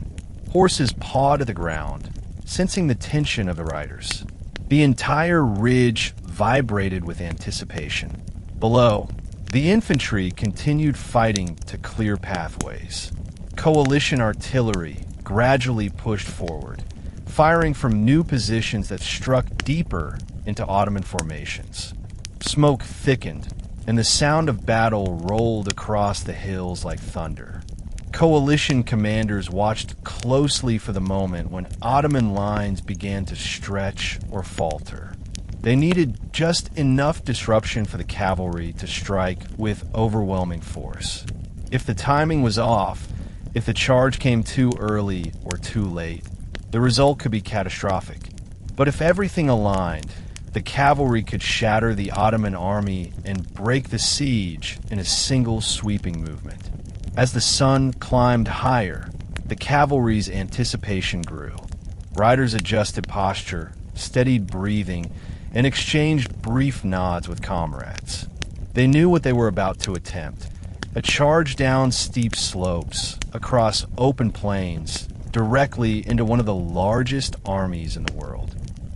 Horses pawed at the ground, sensing the tension of the riders. The entire ridge vibrated with anticipation. Below, the infantry continued fighting to clear pathways. Coalition artillery gradually pushed forward, firing from new positions that struck deeper into Ottoman formations. Smoke thickened, and the sound of battle rolled across the hills like thunder. Coalition commanders watched closely for the moment when Ottoman lines began to stretch or falter. They needed just enough disruption for the cavalry to strike with overwhelming force. If the timing was off, if the charge came too early or too late, the result could be catastrophic. But if everything aligned, the cavalry could shatter the Ottoman army and break the siege in a single sweeping movement. As the sun climbed higher, the cavalry's anticipation grew. Riders adjusted posture, steadied breathing, and exchanged brief nods with comrades. They knew what they were about to attempt: a charge down steep slopes, across open plains, directly into one of the largest armies in the world.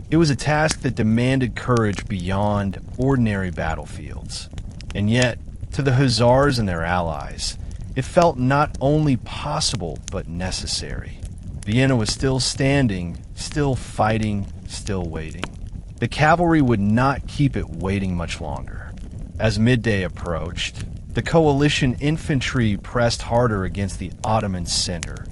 It was a task that demanded courage beyond ordinary battlefields. And yet, to the Hussars and their allies, it felt not only possible, but necessary. Vienna was still standing, still fighting, still waiting. The cavalry would not keep it waiting much longer. As midday approached, the coalition infantry pressed harder against the Ottoman center,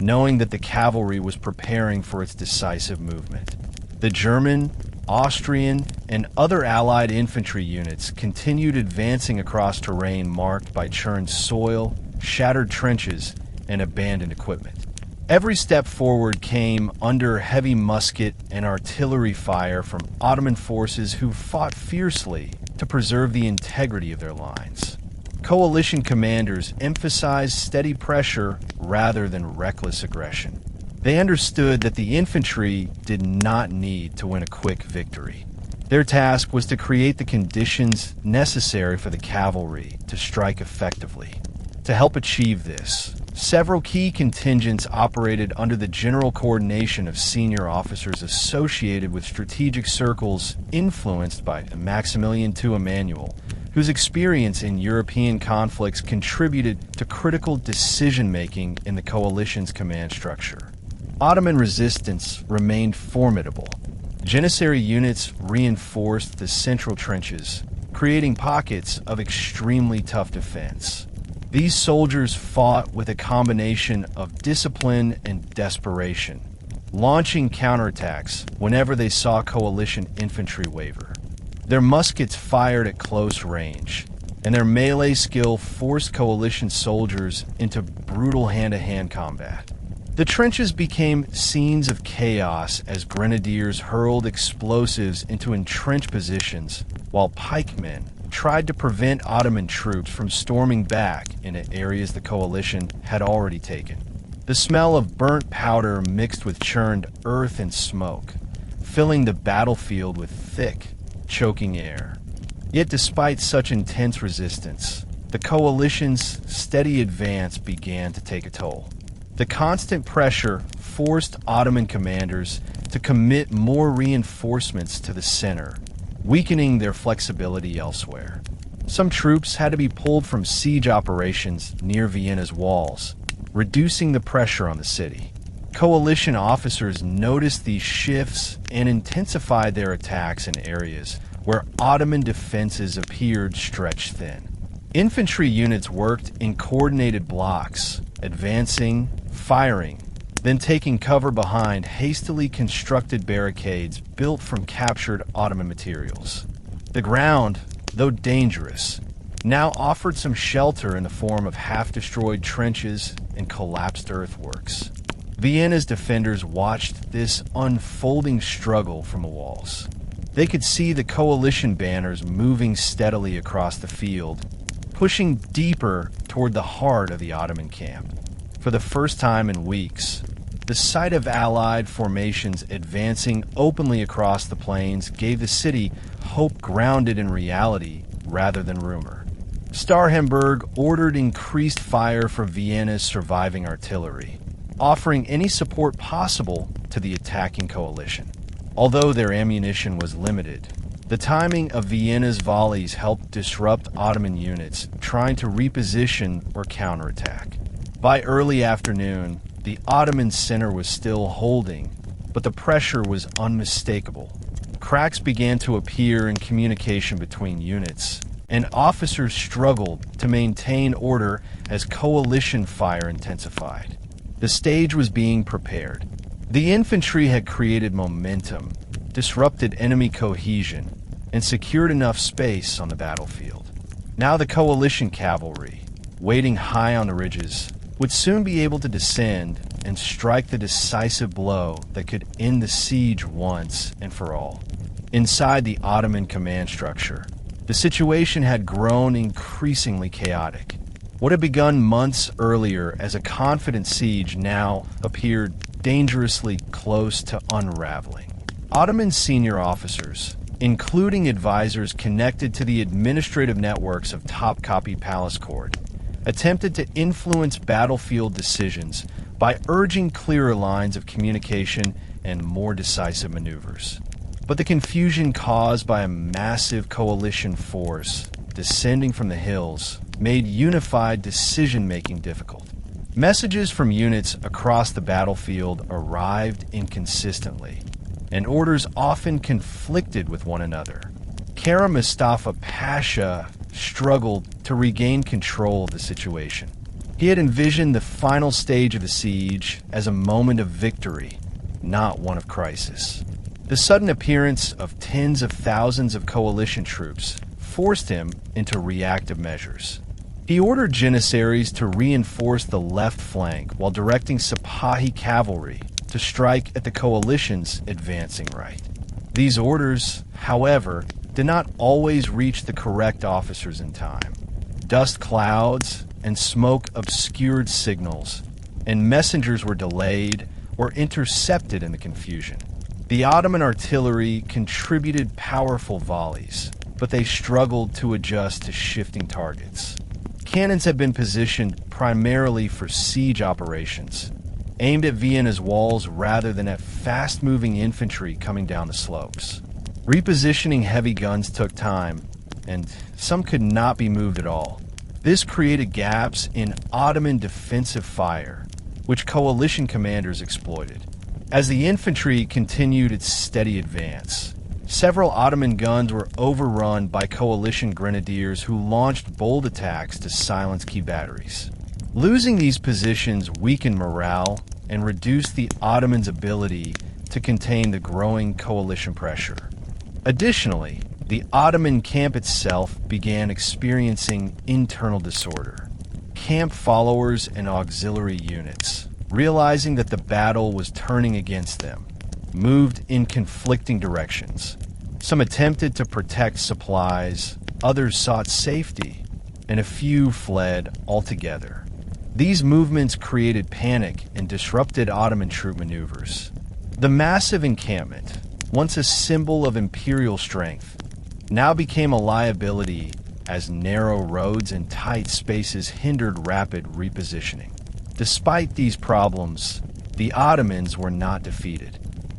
knowing that the cavalry was preparing for its decisive movement. The German, Austrian, and other Allied infantry units continued advancing across terrain marked by churned soil, shattered trenches, and abandoned equipment. Every step forward came under heavy musket and artillery fire from Ottoman forces who fought fiercely to preserve the integrity of their lines. Coalition commanders emphasized steady pressure rather than reckless aggression. They understood that the infantry did not need to win a quick victory. Their task was to create the conditions necessary for the cavalry to strike effectively. To help achieve this, several key contingents operated under the general coordination of senior officers associated with strategic circles influenced by Maximilian II Emanuel, whose experience in European conflicts contributed to critical decision-making in the coalition's command structure. Ottoman resistance remained formidable. Janissary units reinforced the central trenches, creating pockets of extremely tough defense. These soldiers fought with a combination of discipline and desperation, launching counterattacks whenever they saw coalition infantry waver. Their muskets fired at close range, and their melee skill forced coalition soldiers into brutal hand-to-hand combat. The trenches became scenes of chaos as grenadiers hurled explosives into entrenched positions, while pikemen tried to prevent Ottoman troops from storming back into areas the coalition had already taken. The smell of burnt powder mixed with churned earth and smoke, filling the battlefield with thick, choking air. Yet despite such intense resistance, the coalition's steady advance began to take a toll. The constant pressure forced Ottoman commanders to commit more reinforcements to the center, weakening their flexibility elsewhere. Some troops had to be pulled from siege operations near Vienna's walls, reducing the pressure on the city. Coalition officers noticed these shifts and intensified their attacks in areas where Ottoman defenses appeared stretched thin. Infantry units worked in coordinated blocks, advancing, firing, then taking cover behind hastily constructed barricades built from captured Ottoman materials. The ground, though dangerous, now offered some shelter in the form of half-destroyed trenches and collapsed earthworks. Vienna's defenders watched this unfolding struggle from the walls. They could see the coalition banners moving steadily across the field, pushing deeper toward the heart of the Ottoman camp. For the first time in weeks, the sight of Allied formations advancing openly across the plains gave the city hope grounded in reality rather than rumor. Starhemberg ordered increased fire from Vienna's surviving artillery, offering any support possible to the attacking coalition. Although their ammunition was limited, the timing of Vienna's volleys helped disrupt Ottoman units trying to reposition or counterattack. By early afternoon, the Ottoman center was still holding, but the pressure was unmistakable. Cracks began to appear in communication between units, and officers struggled to maintain order as coalition fire intensified. The stage was being prepared. The infantry had created momentum, disrupted enemy cohesion, and secured enough space on the battlefield. Now the coalition cavalry, waiting high on the ridges, would soon be able to descend and strike the decisive blow that could end the siege once and for all. Inside the Ottoman command structure, the situation had grown increasingly chaotic. What had begun months earlier as a confident siege now appeared dangerously close to unraveling. Ottoman senior officers, including advisors connected to the administrative networks of Topkapi Palace Court, attempted to influence battlefield decisions by urging clearer lines of communication and more decisive maneuvers. But the confusion caused by a massive coalition force descending from the hills made unified decision-making difficult. Messages from units across the battlefield arrived inconsistently, and orders often conflicted with one another. Kara Mustafa Pasha struggled to regain control of the situation. He had envisioned the final stage of the siege as a moment of victory, not one of crisis. The sudden appearance of tens of thousands of coalition troops forced him into reactive measures. He ordered Janissaries to reinforce the left flank while directing Sipahi cavalry to strike at the coalition's advancing right. These orders, however, did not always reach the correct officers in time. Dust clouds and smoke obscured signals, and messengers were delayed or intercepted in the confusion. The Ottoman artillery contributed powerful volleys, but they struggled to adjust to shifting targets. Cannons had been positioned primarily for siege operations, aimed at Vienna's walls rather than at fast-moving infantry coming down the slopes. Repositioning heavy guns took time, and some could not be moved at all. This created gaps in Ottoman defensive fire, which coalition commanders exploited. As the infantry continued its steady advance, several Ottoman guns were overrun by coalition grenadiers who launched bold attacks to silence key batteries. Losing these positions weakened morale and reduced the Ottomans' ability to contain the growing coalition pressure. Additionally, the Ottoman camp itself began experiencing internal disorder. Camp followers and auxiliary units, realizing that the battle was turning against them, moved in conflicting directions. Some attempted to protect supplies, others sought safety, and a few fled altogether. These movements created panic and disrupted Ottoman troop maneuvers. The massive encampment, once a symbol of imperial strength, now became a liability as narrow roads and tight spaces hindered rapid repositioning. Despite these problems, the Ottomans were not defeated.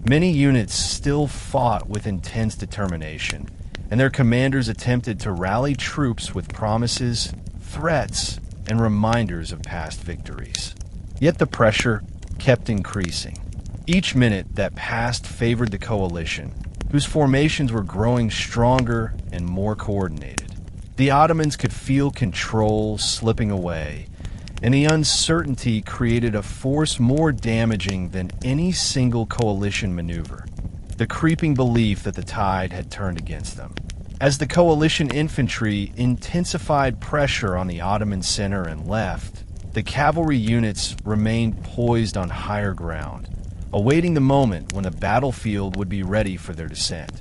Many units still fought with intense determination, and their commanders attempted to rally troops with promises, threats, and reminders of past victories. Yet the pressure kept increasing. Each minute that passed favored the coalition, whose formations were growing stronger and more coordinated. The Ottomans could feel control slipping away, and the uncertainty created a force more damaging than any single coalition maneuver, the creeping belief that the tide had turned against them. As the coalition infantry intensified pressure on the Ottoman center and left, the cavalry units remained poised on higher ground, awaiting the moment when the battlefield would be ready for their descent.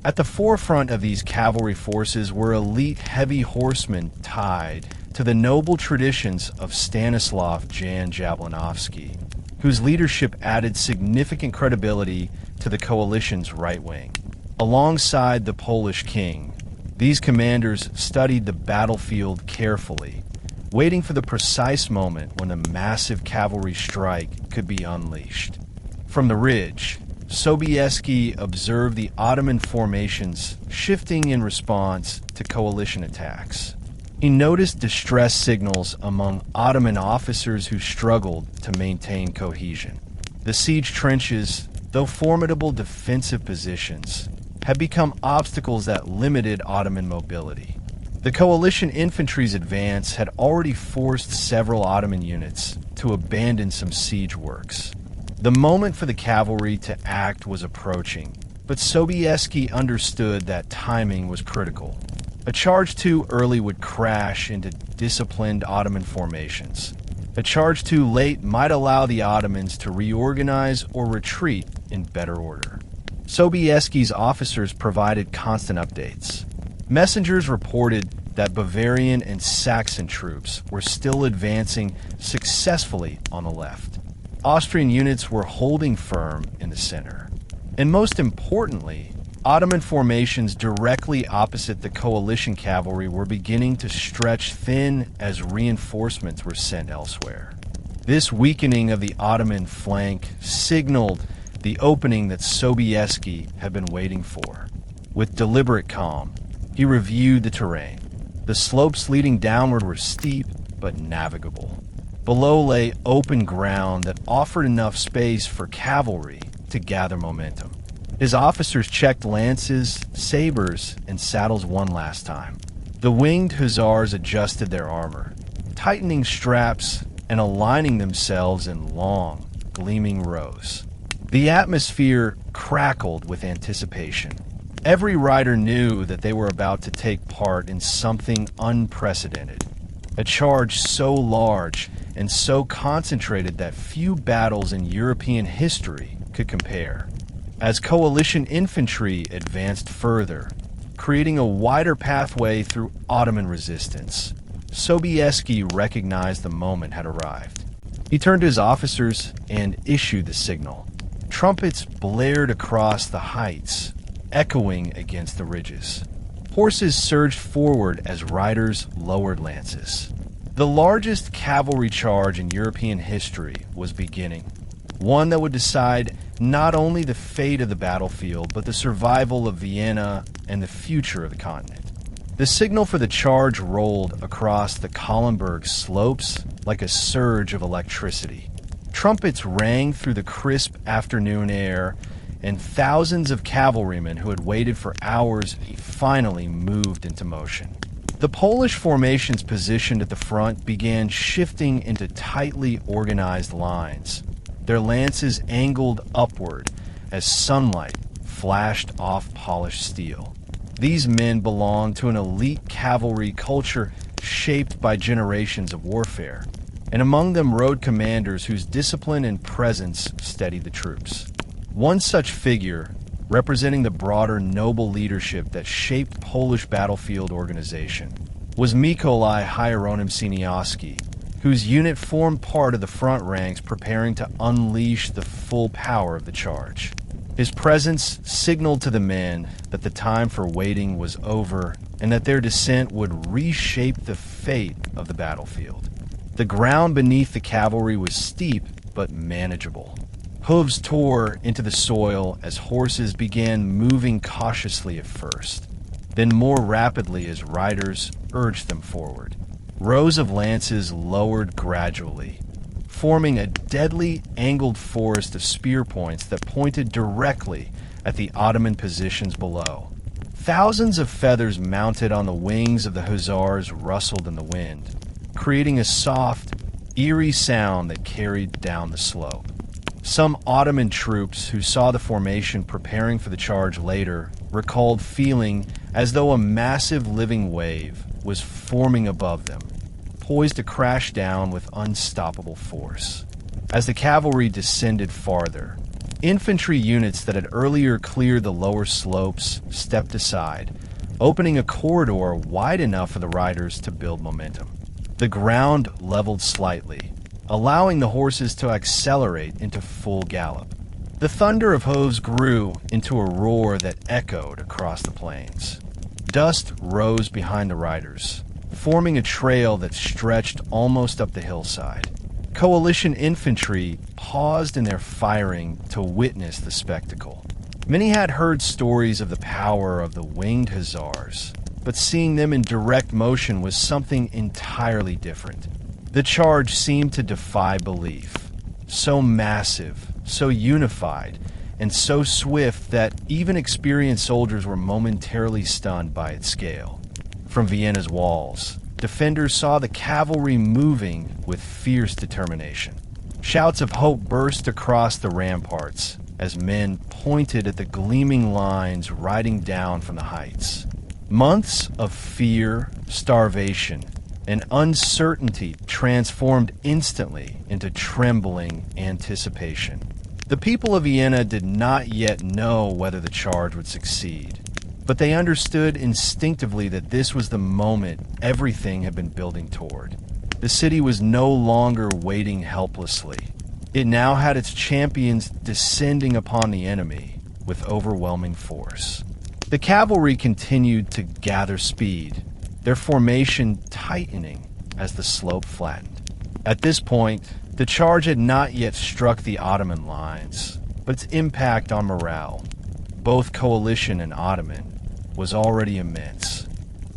At the forefront of these cavalry forces were elite heavy horsemen tied to the noble traditions of Stanislav Jan Jablonowski, whose leadership added significant credibility to the coalition's right wing. Alongside the Polish king, these commanders studied the battlefield carefully, waiting for the precise moment when a massive cavalry strike could be unleashed. From the ridge, Sobieski observed the Ottoman formations shifting in response to coalition attacks. He noticed distress signals among Ottoman officers who struggled to maintain cohesion. The siege trenches, though formidable defensive positions, had become obstacles that limited Ottoman mobility. The coalition infantry's advance had already forced several Ottoman units to abandon some siege works. The moment for the cavalry to act was approaching, but Sobieski understood that timing was critical. A charge too early would crash into disciplined Ottoman formations. A charge too late might allow the Ottomans to reorganize or retreat in better order. Sobieski's officers provided constant updates. Messengers reported that Bavarian and Saxon troops were still advancing successfully on the left. Austrian units were holding firm in the center. And most importantly, Ottoman formations directly opposite the coalition cavalry were beginning to stretch thin as reinforcements were sent elsewhere. This weakening of the Ottoman flank signaled the opening that Sobieski had been waiting for. With deliberate calm, he reviewed the terrain. The slopes leading downward were steep but navigable. Below lay open ground that offered enough space for cavalry to gather momentum. His officers checked lances, sabers, and saddles one last time. The Winged Hussars adjusted their armor, tightening straps and aligning themselves in long, gleaming rows. The atmosphere crackled with anticipation. Every rider knew that they were about to take part in something unprecedented, a charge so large and so concentrated that few battles in European history could compare. As coalition infantry advanced further, creating a wider pathway through Ottoman resistance, Sobieski recognized the moment had arrived. He turned to his officers and issued the signal. Trumpets blared across the heights, echoing against the ridges. Horses surged forward as riders lowered lances. The largest cavalry charge in European history was beginning, one that would decide not only the fate of the battlefield, but the survival of Vienna and the future of the continent. The signal for the charge rolled across the Kahlenberg slopes like a surge of electricity. Trumpets rang through the crisp afternoon air, and thousands of cavalrymen who had waited for hours finally moved into motion. The Polish formations positioned at the front began shifting into tightly organized lines. Their lances angled upward as sunlight flashed off polished steel. These men belonged to an elite cavalry culture shaped by generations of warfare, and among them rode commanders whose discipline and presence steadied the troops. One such figure, representing the broader noble leadership that shaped Polish battlefield organization, was Mikołaj Hieronym-Sieniawski, whose unit formed part of the front ranks preparing to unleash the full power of the charge. His presence signaled to the men that the time for waiting was over and that their descent would reshape the fate of the battlefield. The ground beneath the cavalry was steep but manageable. Hooves tore into the soil as horses began moving cautiously at first, then more rapidly as riders urged them forward. Rows of lances lowered gradually, forming a deadly angled forest of spear points that pointed directly at the Ottoman positions below. Thousands of feathers mounted on the wings of the hussars rustled in the wind, creating a soft, eerie sound that carried down the slope. Some Ottoman troops who saw the formation preparing for the charge later recalled feeling as though a massive living wave was forming above them, poised to crash down with unstoppable force. As the cavalry descended farther, infantry units that had earlier cleared the lower slopes stepped aside, opening a corridor wide enough for the riders to build momentum. The ground leveled slightly, allowing the horses to accelerate into full gallop. The thunder of hooves grew into a roar that echoed across the plains. Dust rose behind the riders, forming a trail that stretched almost up the hillside. Coalition infantry paused in their firing to witness the spectacle. Many had heard stories of the power of the Winged Hussars, but seeing them in direct motion was something entirely different. The charge seemed to defy belief. So massive, so unified, and so swift that even experienced soldiers were momentarily stunned by its scale. From Vienna's walls, defenders saw the cavalry moving with fierce determination. Shouts of hope burst across the ramparts as men pointed at the gleaming lines riding down from the heights. Months of fear, starvation, and uncertainty transformed instantly into trembling anticipation. The people of Vienna did not yet know whether the charge would succeed, but they understood instinctively that this was the moment everything had been building toward. The city was no longer waiting helplessly. It now had its champions descending upon the enemy with overwhelming force. The cavalry continued to gather speed, their formation tightening as the slope flattened. At this point, the charge had not yet struck the Ottoman lines, but its impact on morale, both coalition and Ottoman, was already immense.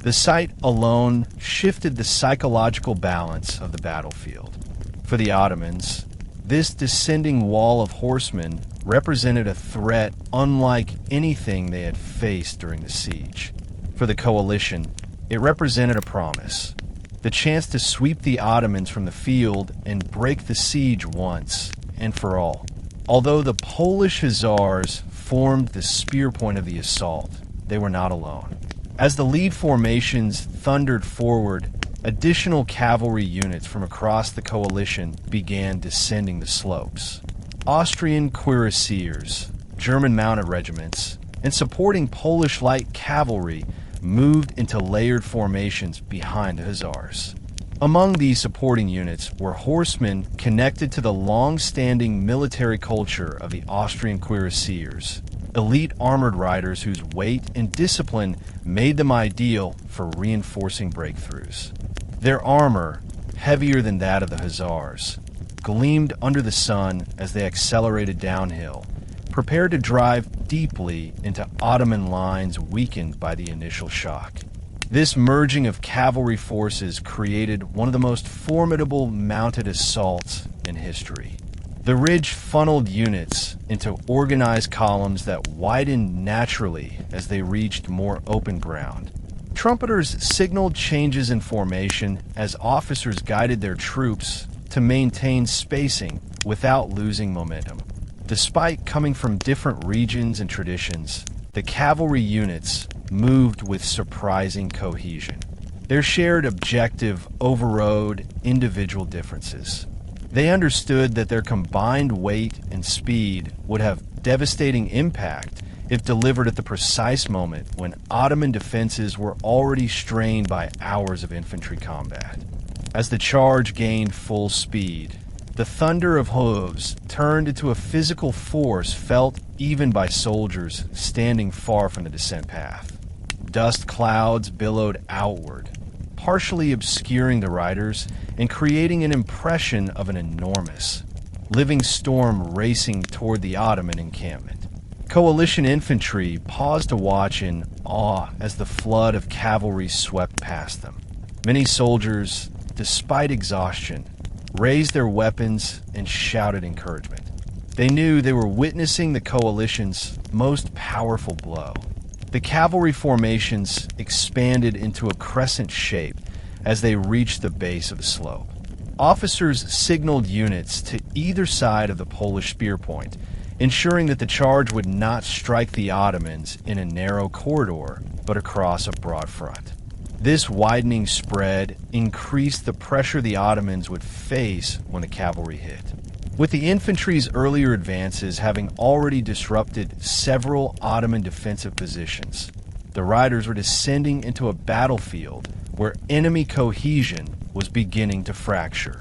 The sight alone shifted the psychological balance of the battlefield. For the Ottomans, this descending wall of horsemen represented a threat unlike anything they had faced during the siege. For the coalition, it represented a promise, the chance to sweep the Ottomans from the field and break the siege once and for all. Although the Polish Hussars formed the spear point of the assault, they were not alone. As the lead formations thundered forward, additional cavalry units from across the coalition began descending the slopes. Austrian cuirassiers, German mounted regiments, and supporting Polish light cavalry moved into layered formations behind the Hussars. Among these supporting units were horsemen connected to the long-standing military culture of the Austrian cuirassiers, elite armored riders whose weight and discipline made them ideal for reinforcing breakthroughs. Their armor, heavier than that of the Hussars, gleamed under the sun as they accelerated downhill, prepared to drive deeply into Ottoman lines weakened by the initial shock. This merging of cavalry forces created one of the most formidable mounted assaults in history. The ridge funneled units into organized columns that widened naturally as they reached more open ground. Trumpeters signaled changes in formation as officers guided their troops to maintain spacing without losing momentum. Despite coming from different regions and traditions, the cavalry units moved with surprising cohesion. Their shared objective overrode individual differences. They understood that their combined weight and speed would have devastating impact if delivered at the precise moment when Ottoman defenses were already strained by hours of infantry combat. As the charge gained full speed, the thunder of hooves turned into a physical force felt even by soldiers standing far from the descent path. Dust clouds billowed outward, partially obscuring the riders and creating an impression of an enormous, living storm racing toward the Ottoman encampment. Coalition infantry paused to watch in awe as the flood of cavalry swept past them. Many soldiers, despite exhaustion, raised their weapons, and shouted encouragement. They knew they were witnessing the coalition's most powerful blow. The cavalry formations expanded into a crescent shape as they reached the base of the slope. Officers signaled units to either side of the Polish spear point, ensuring that the charge would not strike the Ottomans in a narrow corridor, but across a broad front. This widening spread increased the pressure the Ottomans would face when the cavalry hit. With the infantry's earlier advances having already disrupted several Ottoman defensive positions, the riders were descending into a battlefield where enemy cohesion was beginning to fracture.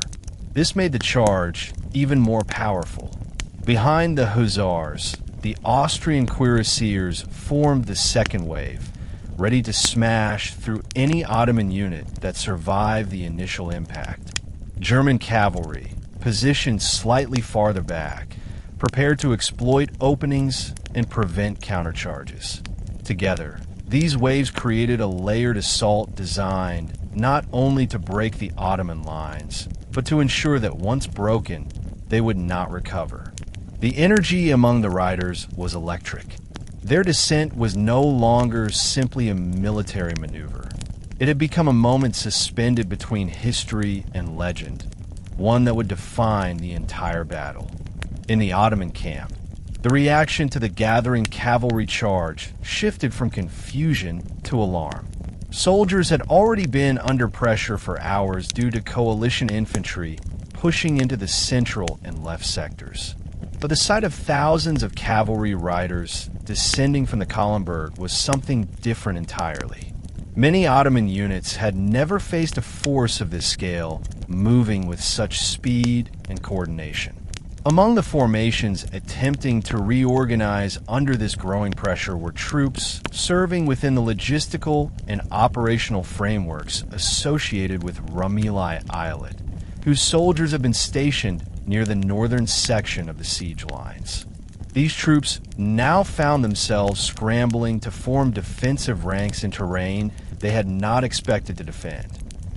This made the charge even more powerful. Behind the Hussars, the Austrian cuirassiers formed the second wave, ready to smash through any Ottoman unit that survived the initial impact. German cavalry, positioned slightly farther back, prepared to exploit openings and prevent countercharges. Together, these waves created a layered assault designed not only to break the Ottoman lines, but to ensure that once broken, they would not recover. The energy among the riders was electric. Their descent was no longer simply a military maneuver. It had become a moment suspended between history and legend, one that would define the entire battle. In the Ottoman camp, the reaction to the gathering cavalry charge shifted from confusion to alarm. Soldiers had already been under pressure for hours due to coalition infantry pushing into the central and left sectors. But the sight of thousands of cavalry riders descending from the Kahlenberg was something different entirely. Many Ottoman units had never faced a force of this scale moving with such speed and coordination. Among the formations attempting to reorganize under this growing pressure were troops serving within the logistical and operational frameworks associated with Rumilai Islet, whose soldiers have been stationed near the northern section of the siege lines. These troops now found themselves scrambling to form defensive ranks in terrain they had not expected to defend.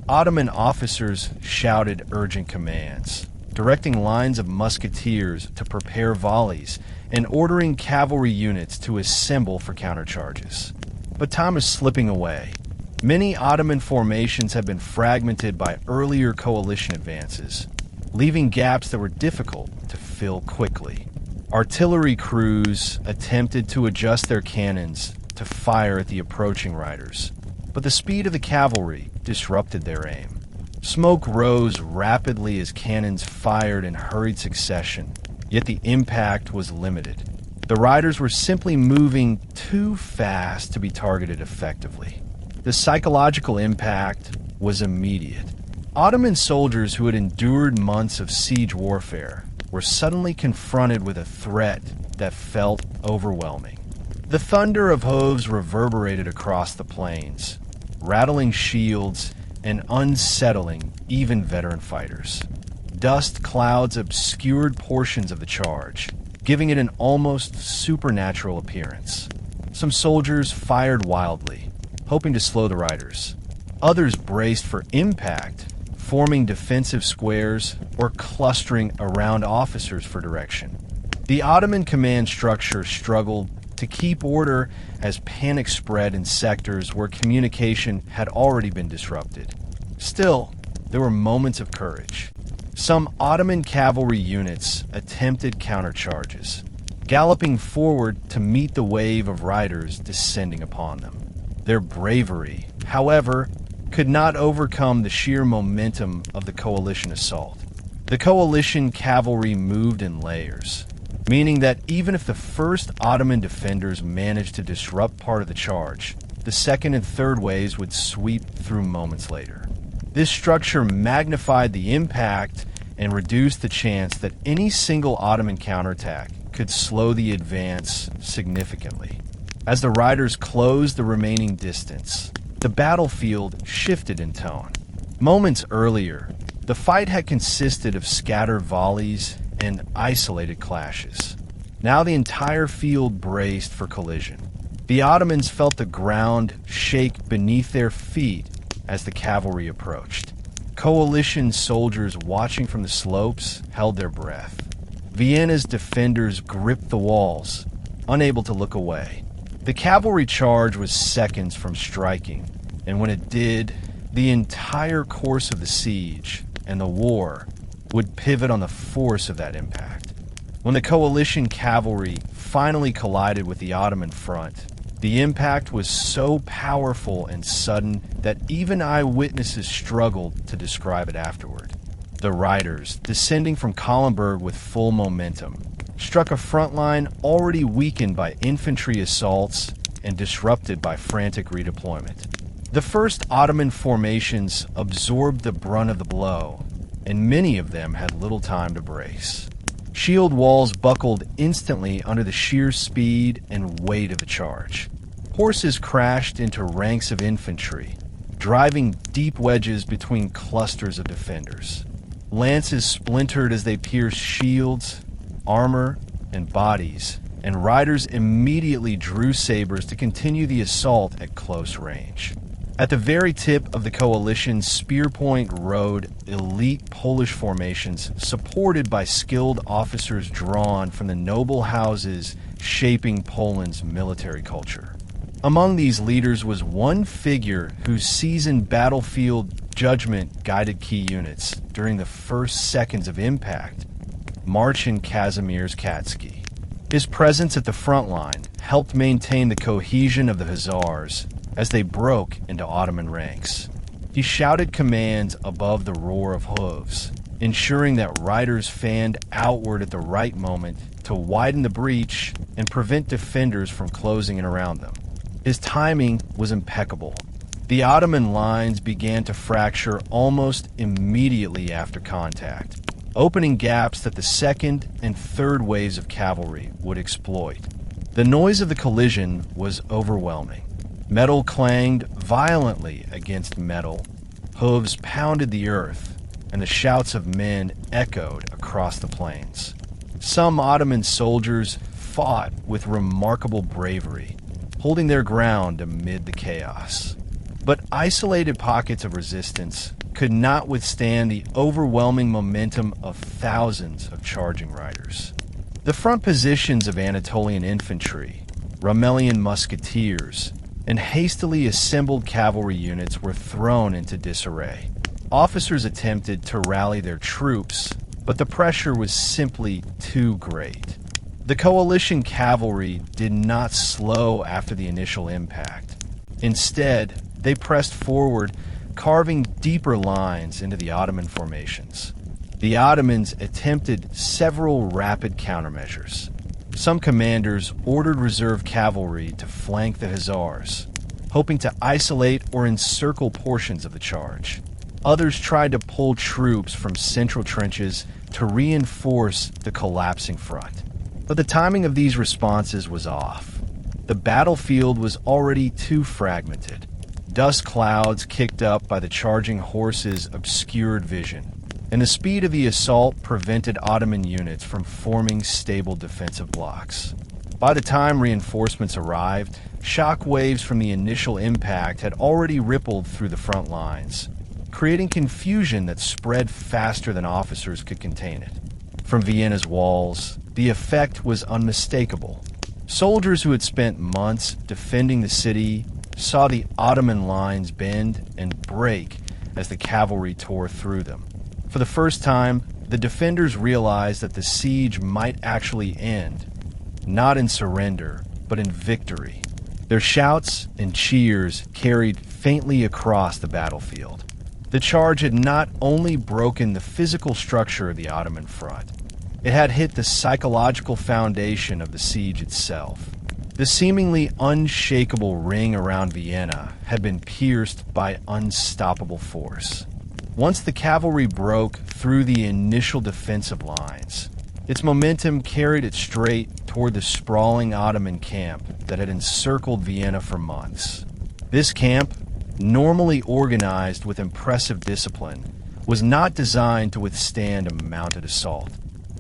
Ottoman officers shouted urgent commands, directing lines of musketeers to prepare volleys and ordering cavalry units to assemble for countercharges. But time is slipping away. Many Ottoman formations have been fragmented by earlier coalition advances, leaving gaps that were difficult to fill quickly. Artillery crews attempted to adjust their cannons to fire at the approaching riders, but the speed of the cavalry disrupted their aim. Smoke rose rapidly as cannons fired in hurried succession, yet the impact was limited. The riders were simply moving too fast to be targeted effectively. The psychological impact was immediate. Ottoman soldiers who had endured months of siege warfare were suddenly confronted with a threat that felt overwhelming. The thunder of hooves reverberated across the plains, rattling shields and unsettling even veteran fighters. Dust clouds obscured portions of the charge, giving it an almost supernatural appearance. Some soldiers fired wildly, hoping to slow the riders. Others braced for impact, forming defensive squares or clustering around officers for direction. The Ottoman command structure struggled to keep order as panic spread in sectors where communication had already been disrupted. Still, there were moments of courage. Some Ottoman cavalry units attempted countercharges, galloping forward to meet the wave of riders descending upon them. Their bravery, however, could not overcome the sheer momentum of the coalition assault. The coalition cavalry moved in layers, meaning that even if the first Ottoman defenders managed to disrupt part of the charge, the second and third waves would sweep through moments later. This structure magnified the impact and reduced the chance that any single Ottoman counterattack could slow the advance significantly. As the riders closed the remaining distance, the battlefield shifted in tone. Moments earlier, the fight had consisted of scattered volleys and isolated clashes. Now the entire field braced for collision. The Ottomans felt the ground shake beneath their feet as the cavalry approached. Coalition soldiers watching from the slopes held their breath. Vienna's defenders gripped the walls, unable to look away. The cavalry charge was seconds from striking, and when it did, the entire course of the siege and the war would pivot on the force of that impact. When the coalition cavalry finally collided with the Ottoman front, the impact was so powerful and sudden that even eyewitnesses struggled to describe it afterward. The riders, descending from Kahlenberg with full momentum, struck a front line already weakened by infantry assaults and disrupted by frantic redeployment. The first Ottoman formations absorbed the brunt of the blow, and many of them had little time to brace. Shield walls buckled instantly under the sheer speed and weight of the charge. Horses crashed into ranks of infantry, driving deep wedges between clusters of defenders. Lances splintered as they pierced shields, armor, and bodies, and riders immediately drew sabers to continue the assault at close range. At the very tip of the coalition's spear point rode elite Polish formations supported by skilled officers drawn from the noble houses shaping Poland's military culture. Among these leaders was one figure whose seasoned battlefield judgment guided key units during the first seconds of impact, Marshal Kazimierz Katski. His presence at the front line helped maintain the cohesion of the Hussars as they broke into Ottoman ranks. He shouted commands above the roar of hooves, ensuring that riders fanned outward at the right moment to widen the breach and prevent defenders from closing in around them. His timing was impeccable. The Ottoman lines began to fracture almost immediately after contact, opening gaps that the second and third waves of cavalry would exploit. The noise of the collision was overwhelming. Metal clanged violently against metal, hooves pounded the earth, and the shouts of men echoed across the plains. Some Ottoman soldiers fought with remarkable bravery, holding their ground amid the chaos. But isolated pockets of resistance could not withstand the overwhelming momentum of thousands of charging riders. The front positions of Anatolian infantry, Rumelian musketeers, and hastily assembled cavalry units were thrown into disarray. Officers attempted to rally their troops, but the pressure was simply too great. The coalition cavalry did not slow after the initial impact. Instead, they pressed forward, carving deeper lines into the Ottoman formations. The Ottomans attempted several rapid countermeasures. Some commanders ordered reserve cavalry to flank the Hussars, hoping to isolate or encircle portions of the charge. Others tried to pull troops from central trenches to reinforce the collapsing front. But the timing of these responses was off. The battlefield was already too fragmented. Dust clouds kicked up by the charging horses obscured vision, and the speed of the assault prevented Ottoman units from forming stable defensive blocks. By the time reinforcements arrived, shock waves from the initial impact had already rippled through the front lines, creating confusion that spread faster than officers could contain it. From Vienna's walls, the effect was unmistakable. Soldiers who had spent months defending the city saw the Ottoman lines bend and break as the cavalry tore through them. For the first time, the defenders realized that the siege might actually end, not in surrender, but in victory. Their shouts and cheers carried faintly across the battlefield. The charge had not only broken the physical structure of the Ottoman front, it had hit the psychological foundation of the siege itself. The seemingly unshakable ring around Vienna had been pierced by unstoppable force. Once the cavalry broke through the initial defensive lines, its momentum carried it straight toward the sprawling Ottoman camp that had encircled Vienna for months. This camp, normally organized with impressive discipline, was not designed to withstand a mounted assault.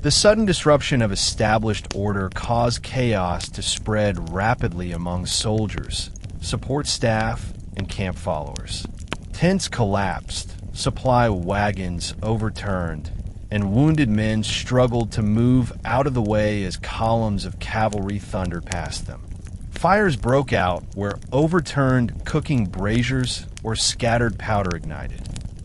The sudden disruption of established order caused chaos to spread rapidly among soldiers, support staff, and camp followers. Tents collapsed, supply wagons overturned, and wounded men struggled to move out of the way as columns of cavalry thundered past them. Fires broke out where overturned cooking braziers or scattered powder ignited.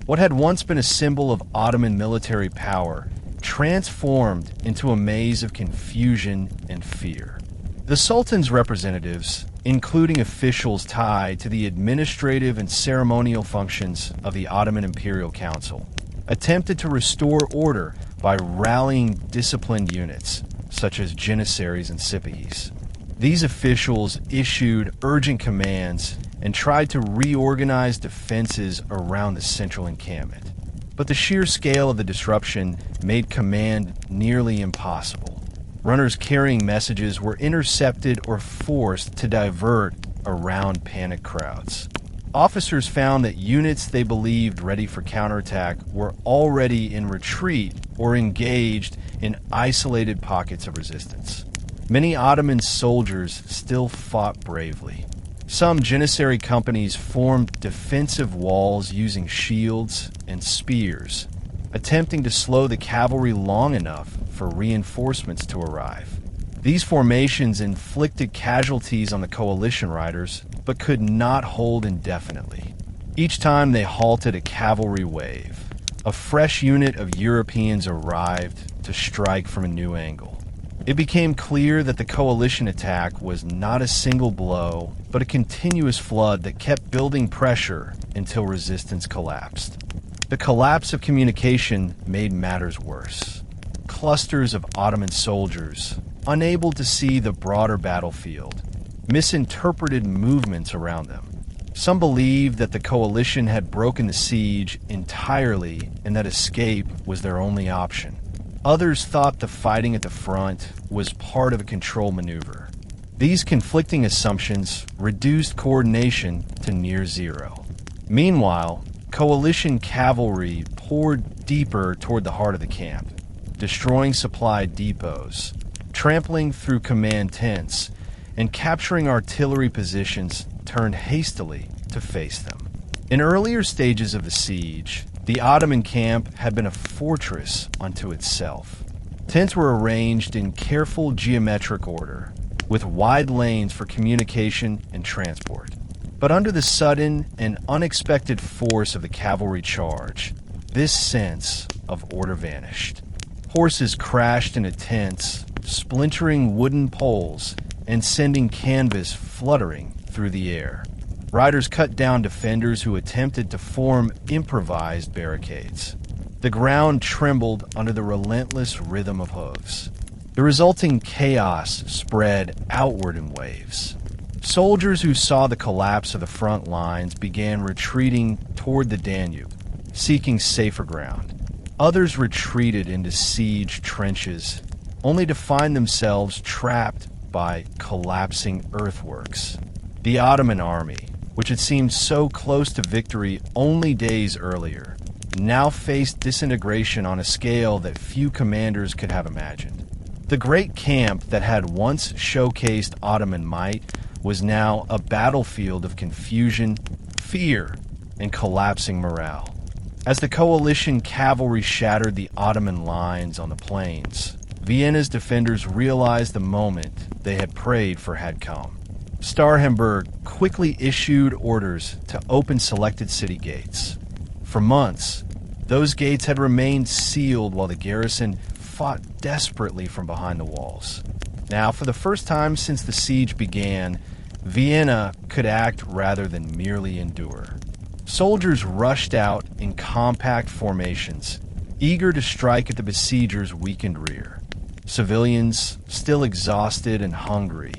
What had once been a symbol of Ottoman military power transformed into a maze of confusion and fear. The Sultan's representatives, including officials tied to the administrative and ceremonial functions of the Ottoman Imperial Council, attempted to restore order by rallying disciplined units, such as janissaries and sipahis. These officials issued urgent commands and tried to reorganize defenses around the central encampment. But the sheer scale of the disruption made command nearly impossible. Runners carrying messages were intercepted or forced to divert around panicked crowds. Officers found that units they believed ready for counterattack were already in retreat or engaged in isolated pockets of resistance. Many Ottoman soldiers still fought bravely. Some Janissary companies formed defensive walls using shields and spears, attempting to slow the cavalry long enough for reinforcements to arrive. These formations inflicted casualties on the coalition riders, but could not hold indefinitely. Each time they halted a cavalry wave, a fresh unit of Europeans arrived to strike from a new angle. It became clear that the coalition attack was not a single blow, but a continuous flood that kept building pressure until resistance collapsed. The collapse of communication made matters worse. Clusters of Ottoman soldiers, unable to see the broader battlefield, misinterpreted movements around them. Some believed that the coalition had broken the siege entirely and that escape was their only option. Others thought the fighting at the front was part of a control maneuver. These conflicting assumptions reduced coordination to near zero. Meanwhile, coalition cavalry poured deeper toward the heart of the camp, destroying supply depots, trampling through command tents, and capturing artillery positions turned hastily to face them. In earlier stages of the siege, the Ottoman camp had been a fortress unto itself. Tents were arranged in careful geometric order, with wide lanes for communication and transport. But under the sudden and unexpected force of the cavalry charge, this sense of order vanished. Horses crashed into tents, splintering wooden poles and sending canvas fluttering through the air. Riders cut down defenders who attempted to form improvised barricades. The ground trembled under the relentless rhythm of hooves. The resulting chaos spread outward in waves. Soldiers who saw the collapse of the front lines began retreating toward the Danube, seeking safer ground. Others retreated into siege trenches, only to find themselves trapped by collapsing earthworks. The Ottoman army, which had seemed so close to victory only days earlier, now faced disintegration on a scale that few commanders could have imagined. The great camp that had once showcased Ottoman might was now a battlefield of confusion, fear, and collapsing morale. As the coalition cavalry shattered the Ottoman lines on the plains, Vienna's defenders realized the moment they had prayed for had come. Starhemberg quickly issued orders to open selected city gates. For months, those gates had remained sealed while the garrison fought desperately from behind the walls. Now, for the first time since the siege began, Vienna could act rather than merely endure. Soldiers rushed out in compact formations, eager to strike at the besiegers' weakened rear. Civilians, still exhausted and hungry,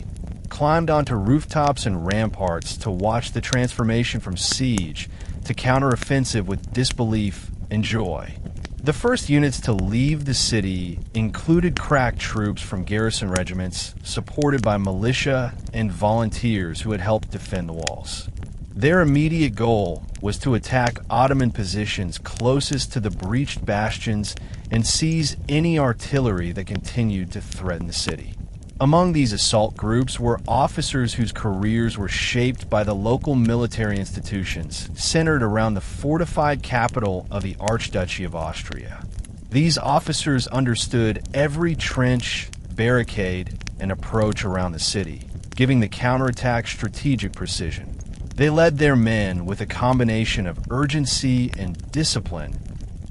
climbed onto rooftops and ramparts to watch the transformation from siege to counteroffensive with disbelief and joy. The first units to leave the city included crack troops from garrison regiments, supported by militia and volunteers who had helped defend the walls. Their immediate goal was to attack Ottoman positions closest to the breached bastions and seize any artillery that continued to threaten the city. Among these assault groups were officers whose careers were shaped by the local military institutions centered around the fortified capital of the Archduchy of Austria. These officers understood every trench, barricade, and approach around the city, giving the counterattack strategic precision. They led their men with a combination of urgency and discipline,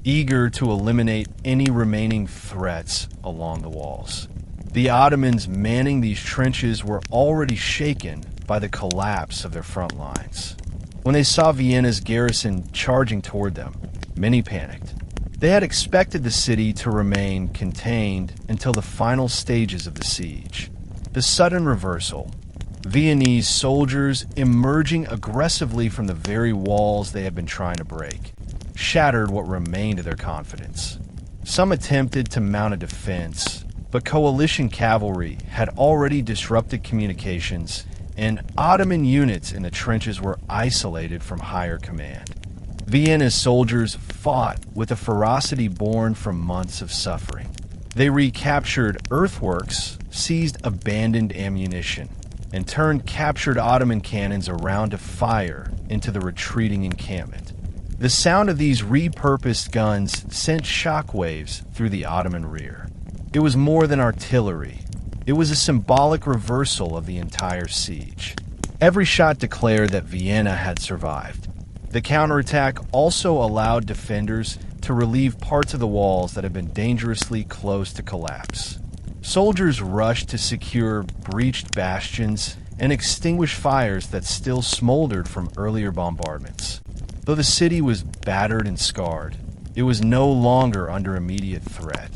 eager to eliminate any remaining threats along the walls. The Ottomans manning these trenches were already shaken by the collapse of their front lines. When they saw Vienna's garrison charging toward them, many panicked. They had expected the city to remain contained until the final stages of the siege. The sudden reversal, Viennese soldiers emerging aggressively from the very walls they had been trying to break, shattered what remained of their confidence. Some attempted to mount a defense, but coalition cavalry had already disrupted communications, and Ottoman units in the trenches were isolated from higher command. Vienna's soldiers fought with a ferocity born from months of suffering. They recaptured earthworks, seized abandoned ammunition, and turned captured Ottoman cannons around to fire into the retreating encampment. The sound of these repurposed guns sent shockwaves through the Ottoman rear. It was more than artillery. It was a symbolic reversal of the entire siege. Every shot declared that Vienna had survived. The counterattack also allowed defenders to relieve parts of the walls that had been dangerously close to collapse. Soldiers rushed to secure breached bastions and extinguish fires that still smoldered from earlier bombardments. Though the city was battered and scarred, it was no longer under immediate threat.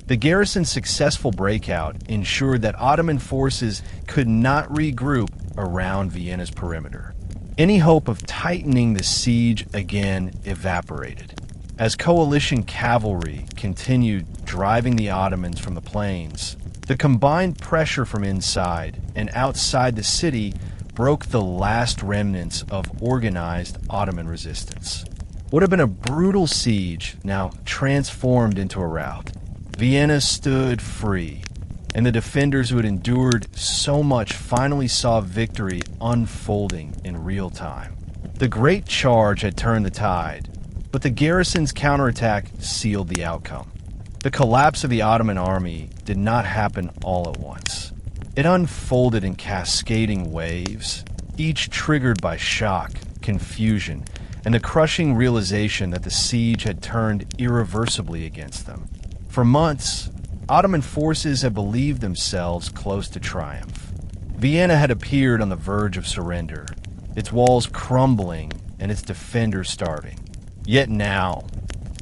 The garrison's successful breakout ensured that Ottoman forces could not regroup around Vienna's perimeter. Any hope of tightening the siege again evaporated. As coalition cavalry continued driving the Ottomans from the plains, the combined pressure from inside and outside the city broke the last remnants of organized Ottoman resistance. What had been a brutal siege now transformed into a rout. Vienna stood free, and the defenders who had endured so much finally saw victory unfolding in real time. The Great Charge had turned the tide, but the garrison's counterattack sealed the outcome. The collapse of the Ottoman army did not happen all at once. It unfolded in cascading waves, each triggered by shock, confusion, and the crushing realization that the siege had turned irreversibly against them. For months, Ottoman forces had believed themselves close to triumph. Vienna had appeared on the verge of surrender, its walls crumbling and its defenders starving. Yet now,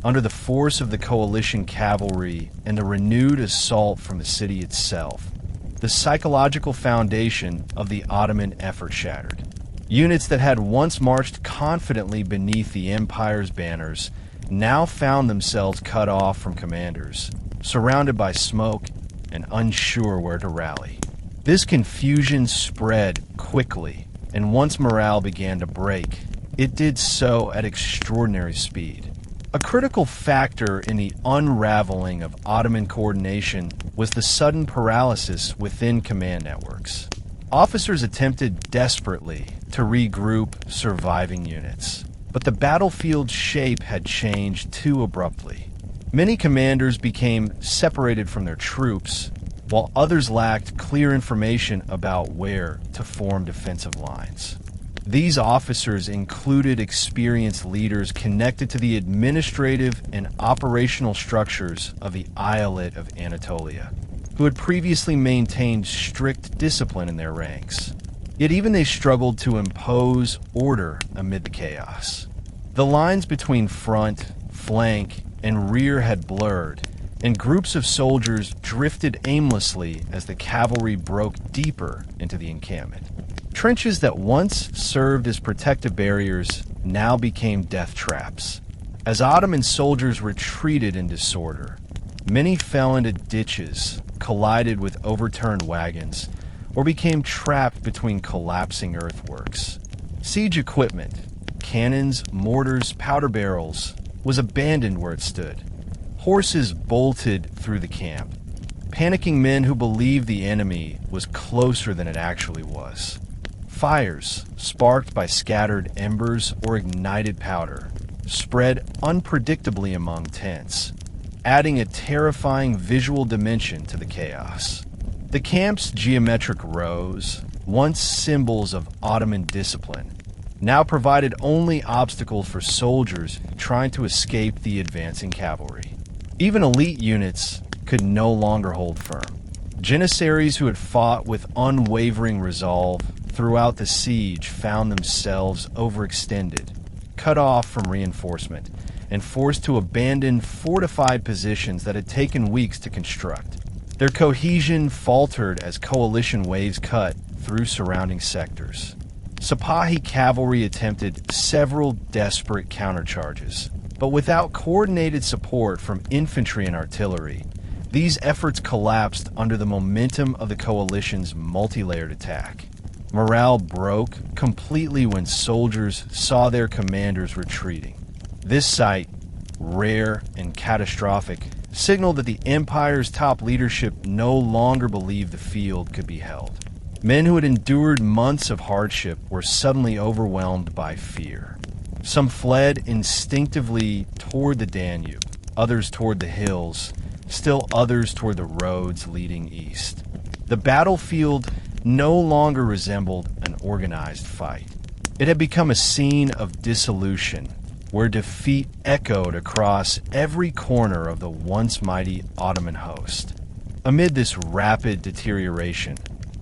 under the force of the coalition cavalry and the renewed assault from the city itself, the psychological foundation of the Ottoman effort shattered. Units that had once marched confidently beneath the empire's banners now found themselves cut off from commanders, surrounded by smoke and unsure where to rally. This confusion spread quickly, and once morale began to break, it did so at extraordinary speed. A critical factor in the unraveling of Ottoman coordination was the sudden paralysis within command networks. Officers attempted desperately to regroup surviving units, but the battlefield's shape had changed too abruptly. Many commanders became separated from their troops, while others lacked clear information about where to form defensive lines. These officers included experienced leaders connected to the administrative and operational structures of the Eyalet of Anatolia, who had previously maintained strict discipline in their ranks. Yet even they struggled to impose order amid the chaos. The lines between front, flank, and rear had blurred, and groups of soldiers drifted aimlessly as the cavalry broke deeper into the encampment. Trenches that once served as protective barriers now became death traps. As Ottoman soldiers retreated in disorder, many fell into ditches, collided with overturned wagons, or became trapped between collapsing earthworks. Siege equipment, cannons, mortars, powder barrels, was abandoned where it stood. Horses bolted through the camp. panicking men who believed the enemy was closer than it actually was. Fires, sparked by scattered embers or ignited powder, spread unpredictably among tents, adding a terrifying visual dimension to the chaos. The camp's geometric rows, once symbols of Ottoman discipline, now provided only obstacles for soldiers trying to escape the advancing cavalry. Even elite units could no longer hold firm. Janissaries who had fought with unwavering resolve throughout the siege found themselves overextended, cut off from reinforcement, and forced to abandon fortified positions that had taken weeks to construct. Their cohesion faltered as coalition waves cut through surrounding sectors. Sipahi cavalry attempted several desperate countercharges, but without coordinated support from infantry and artillery, these efforts collapsed under the momentum of the coalition's multi-layered attack. Morale broke completely when soldiers saw their commanders retreating. This sight, rare and catastrophic, signaled that the empire's top leadership no longer believed the field could be held. Men who had endured months of hardship were suddenly overwhelmed by fear. Some fled instinctively toward the Danube, others toward the hills, still others toward the roads leading east. The battlefield no longer resembled an organized fight. It had become a scene of dissolution, where defeat echoed across every corner of the once mighty Ottoman host. Amid this rapid deterioration,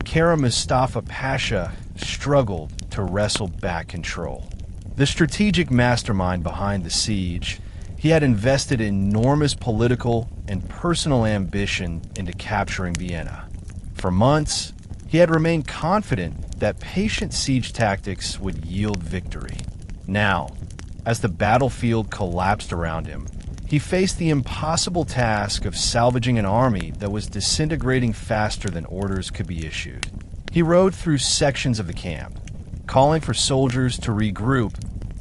Kara Mustafa Pasha struggled to wrestle back control. The strategic mastermind behind the siege, he had invested enormous political and personal ambition into capturing Vienna. For months, he had remained confident that patient siege tactics would yield victory. Now, as the battlefield collapsed around him, he faced the impossible task of salvaging an army that was disintegrating faster than orders could be issued. He rode through sections of the camp, calling for soldiers to regroup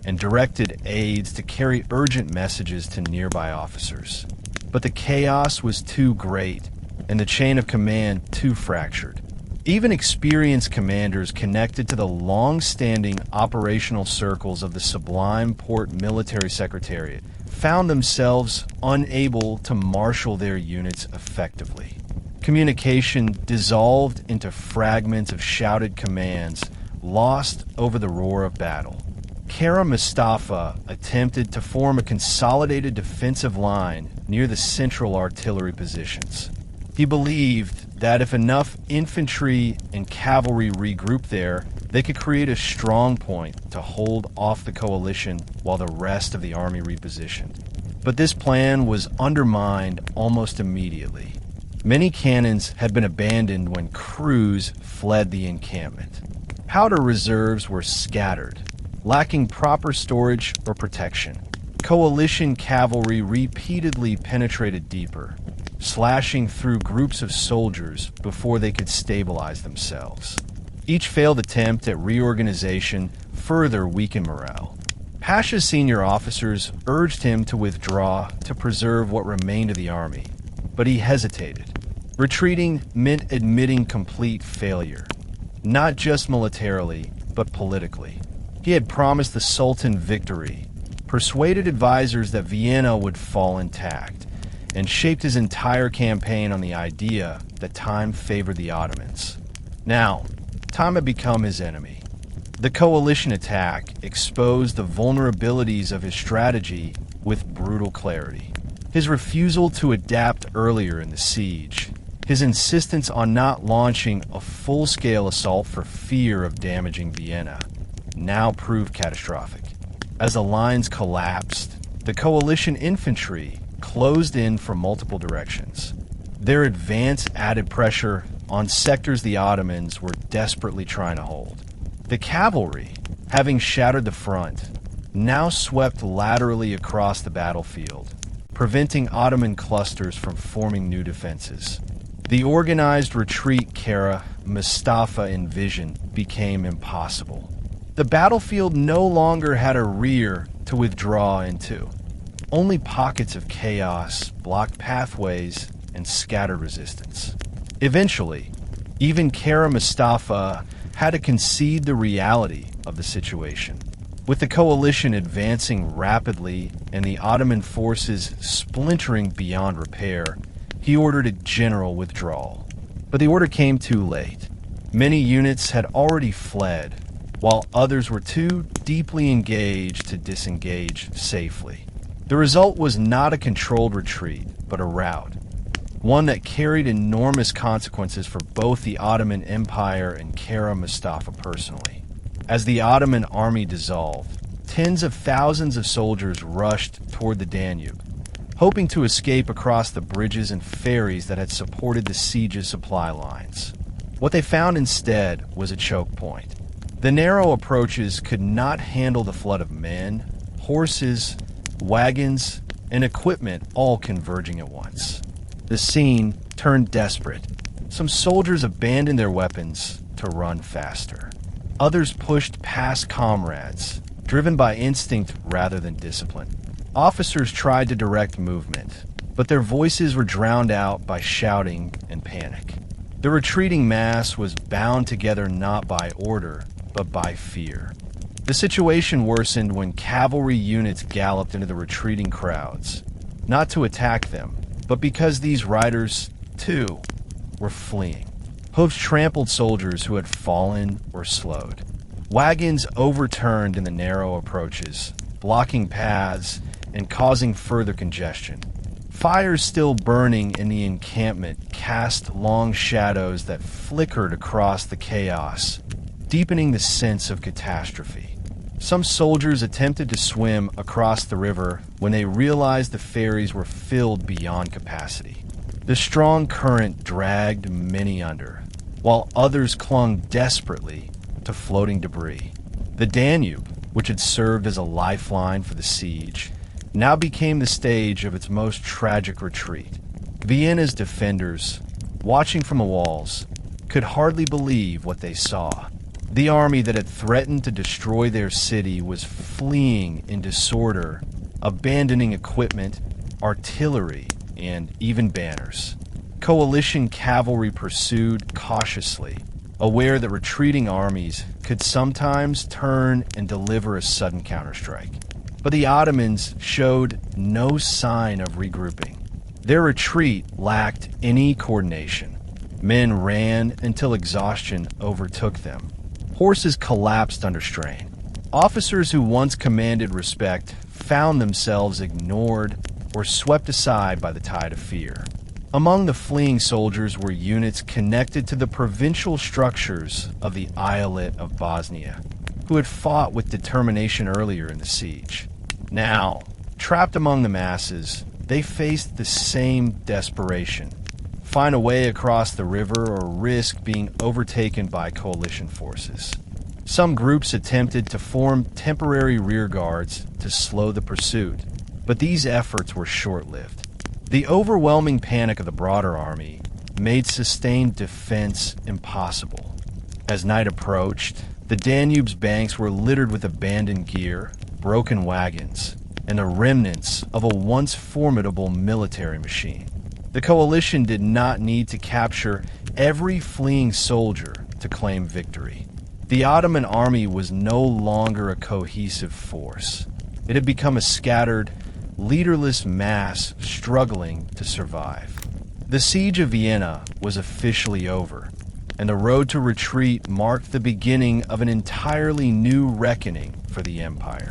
and directed aides to carry urgent messages to nearby officers. But the chaos was too great and the chain of command too fractured. Even experienced commanders connected to the long-standing operational circles of the Sublime Porte Military Secretariat found themselves unable to marshal their units effectively. Communication dissolved into fragments of shouted commands, lost over the roar of battle. Kara Mustafa attempted to form a consolidated defensive line near the central artillery positions. He believed that if enough infantry and cavalry regrouped there, they could create a strong point to hold off the coalition while the rest of the army repositioned. But this plan was undermined almost immediately. Many cannons had been abandoned when crews fled the encampment. Powder reserves were scattered, lacking proper storage or protection. Coalition cavalry repeatedly penetrated deeper, slashing through groups of soldiers before they could stabilize themselves. Each failed attempt at reorganization further weakened morale. Pasha's senior officers urged him to withdraw to preserve what remained of the army, but he hesitated. Retreating meant admitting complete failure, not just militarily, but politically. He had promised the Sultan victory, persuaded advisors that Vienna would fall intact, and shaped his entire campaign on the idea that time favored the Ottomans. Now, time had become his enemy. The coalition attack exposed the vulnerabilities of his strategy with brutal clarity. His refusal to adapt earlier in the siege, his insistence on not launching a full-scale assault for fear of damaging Vienna, now proved catastrophic. As the lines collapsed, the coalition infantry closed in from multiple directions. Their advance added pressure on sectors the Ottomans were desperately trying to hold. The cavalry, having shattered the front, now swept laterally across the battlefield, preventing Ottoman clusters from forming new defenses. The organized retreat Kara Mustafa envisioned became impossible. The battlefield no longer had a rear to withdraw into. Only pockets of chaos blocked pathways and scattered resistance. Eventually, even Kara Mustafa had to concede the reality of the situation. With the coalition advancing rapidly and the Ottoman forces splintering beyond repair, he ordered a general withdrawal. But the order came too late. Many units had already fled, while others were too deeply engaged to disengage safely. The result was not a controlled retreat, but a rout, one that carried enormous consequences for both the Ottoman Empire and Kara Mustafa personally. As the Ottoman army dissolved, tens of thousands of soldiers rushed toward the Danube, hoping to escape across the bridges and ferries that had supported the siege's supply lines. What they found instead was a choke point. The narrow approaches could not handle the flood of men, horses, wagons, and equipment all converging at once. The scene turned desperate. Some soldiers abandoned their weapons to run faster. Others pushed past comrades, driven by instinct rather than discipline. Officers tried to direct movement, but their voices were drowned out by shouting and panic. The retreating mass was bound together not by order, but by fear. The situation worsened when cavalry units galloped into the retreating crowds, not to attack them, but because these riders, too, were fleeing. Hooves trampled soldiers who had fallen or slowed. Wagons overturned in the narrow approaches, blocking paths and causing further congestion. Fires still burning in the encampment cast long shadows that flickered across the chaos, deepening the sense of catastrophe. Some soldiers attempted to swim across the river when they realized the ferries were filled beyond capacity. The strong current dragged many under, while others clung desperately to floating debris. The Danube, which had served as a lifeline for the siege, now became the stage of its most tragic retreat. Vienna's defenders, watching from the walls, could hardly believe what they saw. The army that had threatened to destroy their city was fleeing in disorder, abandoning equipment, artillery, and even banners. Coalition cavalry pursued cautiously, aware that retreating armies could sometimes turn and deliver a sudden counterstrike. But the Ottomans showed no sign of regrouping. Their retreat lacked any coordination. Men ran until exhaustion overtook them. Horses collapsed under strain. Officers who once commanded respect found themselves ignored or swept aside by the tide of fear. Among the fleeing soldiers were units connected to the provincial structures of the Eyalet of Bosnia, who had fought with determination earlier in the siege. Now, trapped among the masses, they faced the same desperation: find a way across the river or risk being overtaken by coalition forces. Some groups attempted to form temporary rearguards to slow the pursuit, but these efforts were short-lived. The overwhelming panic of the broader army made sustained defense impossible. As night approached, the Danube's banks were littered with abandoned gear, broken wagons, and the remnants of a once formidable military machine. The coalition did not need to capture every fleeing soldier to claim victory. The Ottoman army was no longer a cohesive force. It had become a scattered, leaderless mass struggling to survive. The Siege of Vienna was officially over, and the road to retreat marked the beginning of an entirely new reckoning for the empire.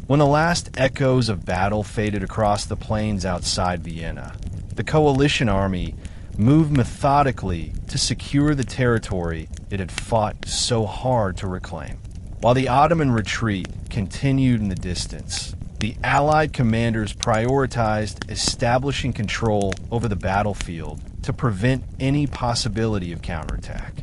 When the last echoes of battle faded across the plains outside Vienna, the coalition army moved methodically to secure the territory it had fought so hard to reclaim. While the Ottoman retreat continued in the distance, the Allied commanders prioritized establishing control over the battlefield to prevent any possibility of counterattack.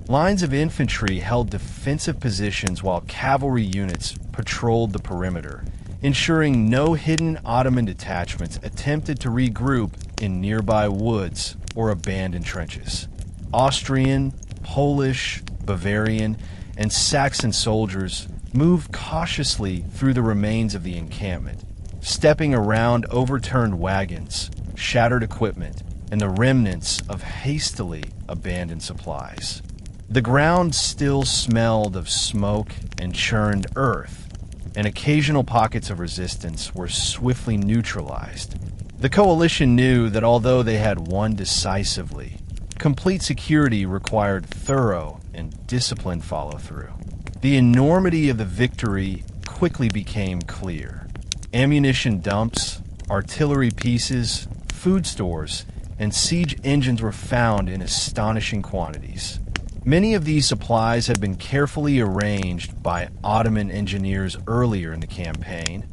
Lines of infantry held defensive positions while cavalry units patrolled the perimeter, ensuring no hidden Ottoman detachments attempted to regroup in nearby woods or abandoned trenches. Austrian, Polish, Bavarian, and Saxon soldiers moved cautiously through the remains of the encampment, stepping around overturned wagons, shattered equipment, and the remnants of hastily abandoned supplies. The ground still smelled of smoke and churned earth, and occasional pockets of resistance were swiftly neutralized. The coalition knew that although they had won decisively, complete security required thorough and disciplined follow-through. The enormity of the victory quickly became clear. Ammunition dumps, artillery pieces, food stores, and siege engines were found in astonishing quantities. Many of these supplies had been carefully arranged by Ottoman engineers earlier in the campaign,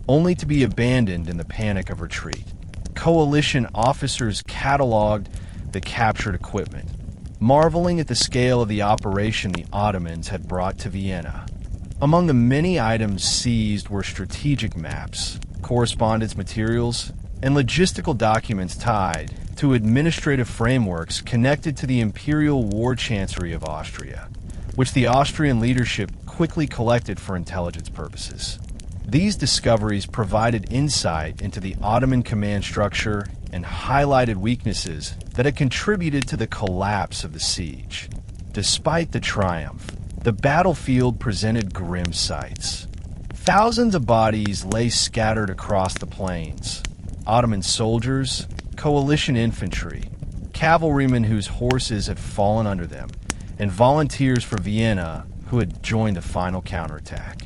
only to be abandoned in the panic of retreat. Coalition officers cataloged the captured equipment, marveling at the scale of the operation the Ottomans had brought to Vienna. Among the many items seized were strategic maps, correspondence materials, and logistical documents tied to administrative frameworks connected to the Imperial War Chancery of Austria, which the Austrian leadership quickly collected for intelligence purposes. These discoveries provided insight into the Ottoman command structure and highlighted weaknesses that had contributed to the collapse of the siege. Despite the triumph, the battlefield presented grim sights. Thousands of bodies lay scattered across the plains. Ottoman soldiers, coalition infantry, cavalrymen whose horses had fallen under them, and volunteers for Vienna who had joined the final counterattack.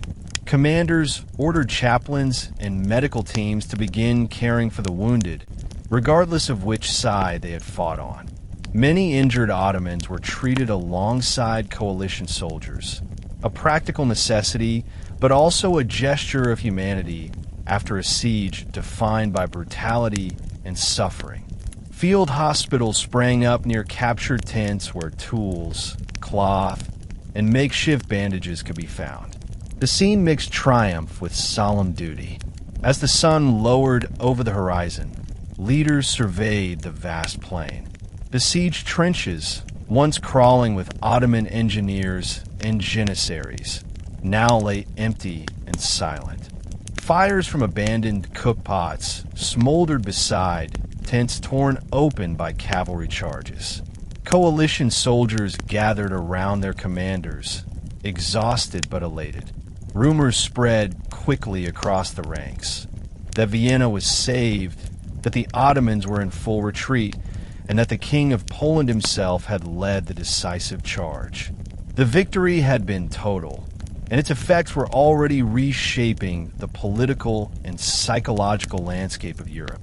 Commanders ordered chaplains and medical teams to begin caring for the wounded, regardless of which side they had fought on. Many injured Ottomans were treated alongside coalition soldiers, a practical necessity, but also a gesture of humanity after a siege defined by brutality and suffering. Field hospitals sprang up near captured tents where tools, cloth, and makeshift bandages could be found. The scene mixed triumph with solemn duty. As the sun lowered over the horizon, leaders surveyed the vast plain. Besieged trenches, once crawling with Ottoman engineers and janissaries, now lay empty and silent. Fires from abandoned cookpots smoldered beside tents torn open by cavalry charges. Coalition soldiers gathered around their commanders, exhausted but elated. Rumors spread quickly across the ranks that Vienna was saved, that the Ottomans were in full retreat, and that the King of Poland himself had led the decisive charge. The victory had been total, and its effects were already reshaping the political and psychological landscape of Europe.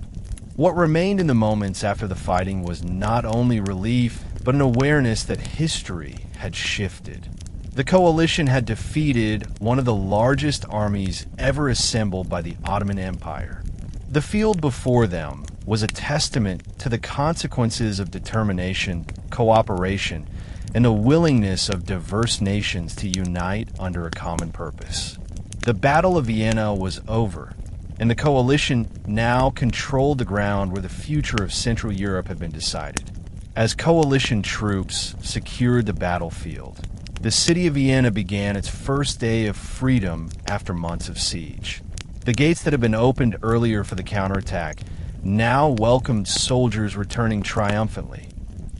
What remained in the moments after the fighting was not only relief, but an awareness that history had shifted. The coalition had defeated one of the largest armies ever assembled by the Ottoman Empire. The field before them was a testament to the consequences of determination, cooperation, and the willingness of diverse nations to unite under a common purpose. The Battle of Vienna was over, and the coalition now controlled the ground where the future of Central Europe had been decided. As coalition troops secured the battlefield, the city of Vienna began its first day of freedom after months of siege. The gates that had been opened earlier for the counterattack now welcomed soldiers returning triumphantly,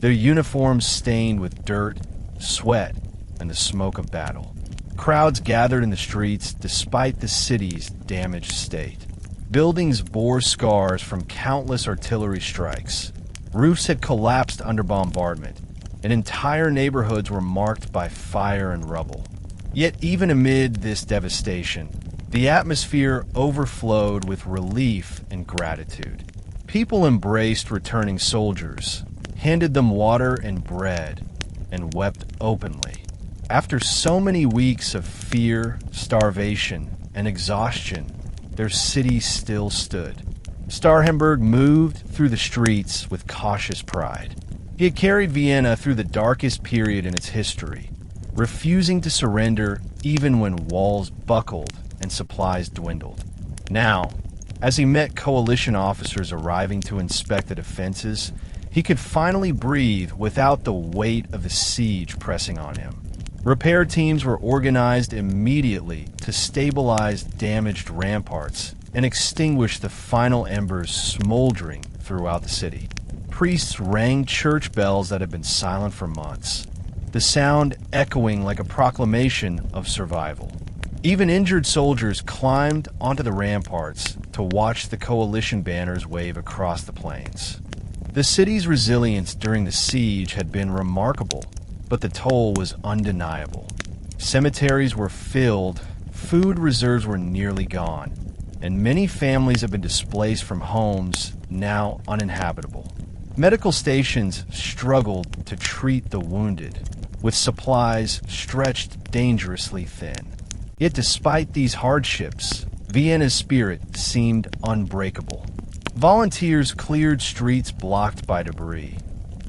their uniforms stained with dirt, sweat, and the smoke of battle. Crowds gathered in the streets despite the city's damaged state. Buildings bore scars from countless artillery strikes. Roofs had collapsed under bombardment, and entire neighborhoods were marked by fire and rubble. Yet even amid this devastation, the atmosphere overflowed with relief and gratitude. People embraced returning soldiers, handed them water and bread, and wept openly. After so many weeks of fear, starvation, and exhaustion, their city still stood. Starhemberg moved through the streets with cautious pride. He had carried Vienna through the darkest period in its history, refusing to surrender even when walls buckled and supplies dwindled. Now, as he met coalition officers arriving to inspect the defenses, he could finally breathe without the weight of the siege pressing on him. Repair teams were organized immediately to stabilize damaged ramparts and extinguish the final embers smoldering throughout the city. priests rang church bells that had been silent for months, the sound echoing like a proclamation of survival. Even injured soldiers climbed onto the ramparts to watch the coalition banners wave across the plains. The city's resilience during the siege had been remarkable, but the toll was undeniable. Cemeteries were filled, food reserves were nearly gone, and many families have been displaced from homes now uninhabitable. Medical stations struggled to treat the wounded, with supplies stretched dangerously thin. Yet despite these hardships, Vienna's spirit seemed unbreakable. Volunteers cleared streets blocked by debris,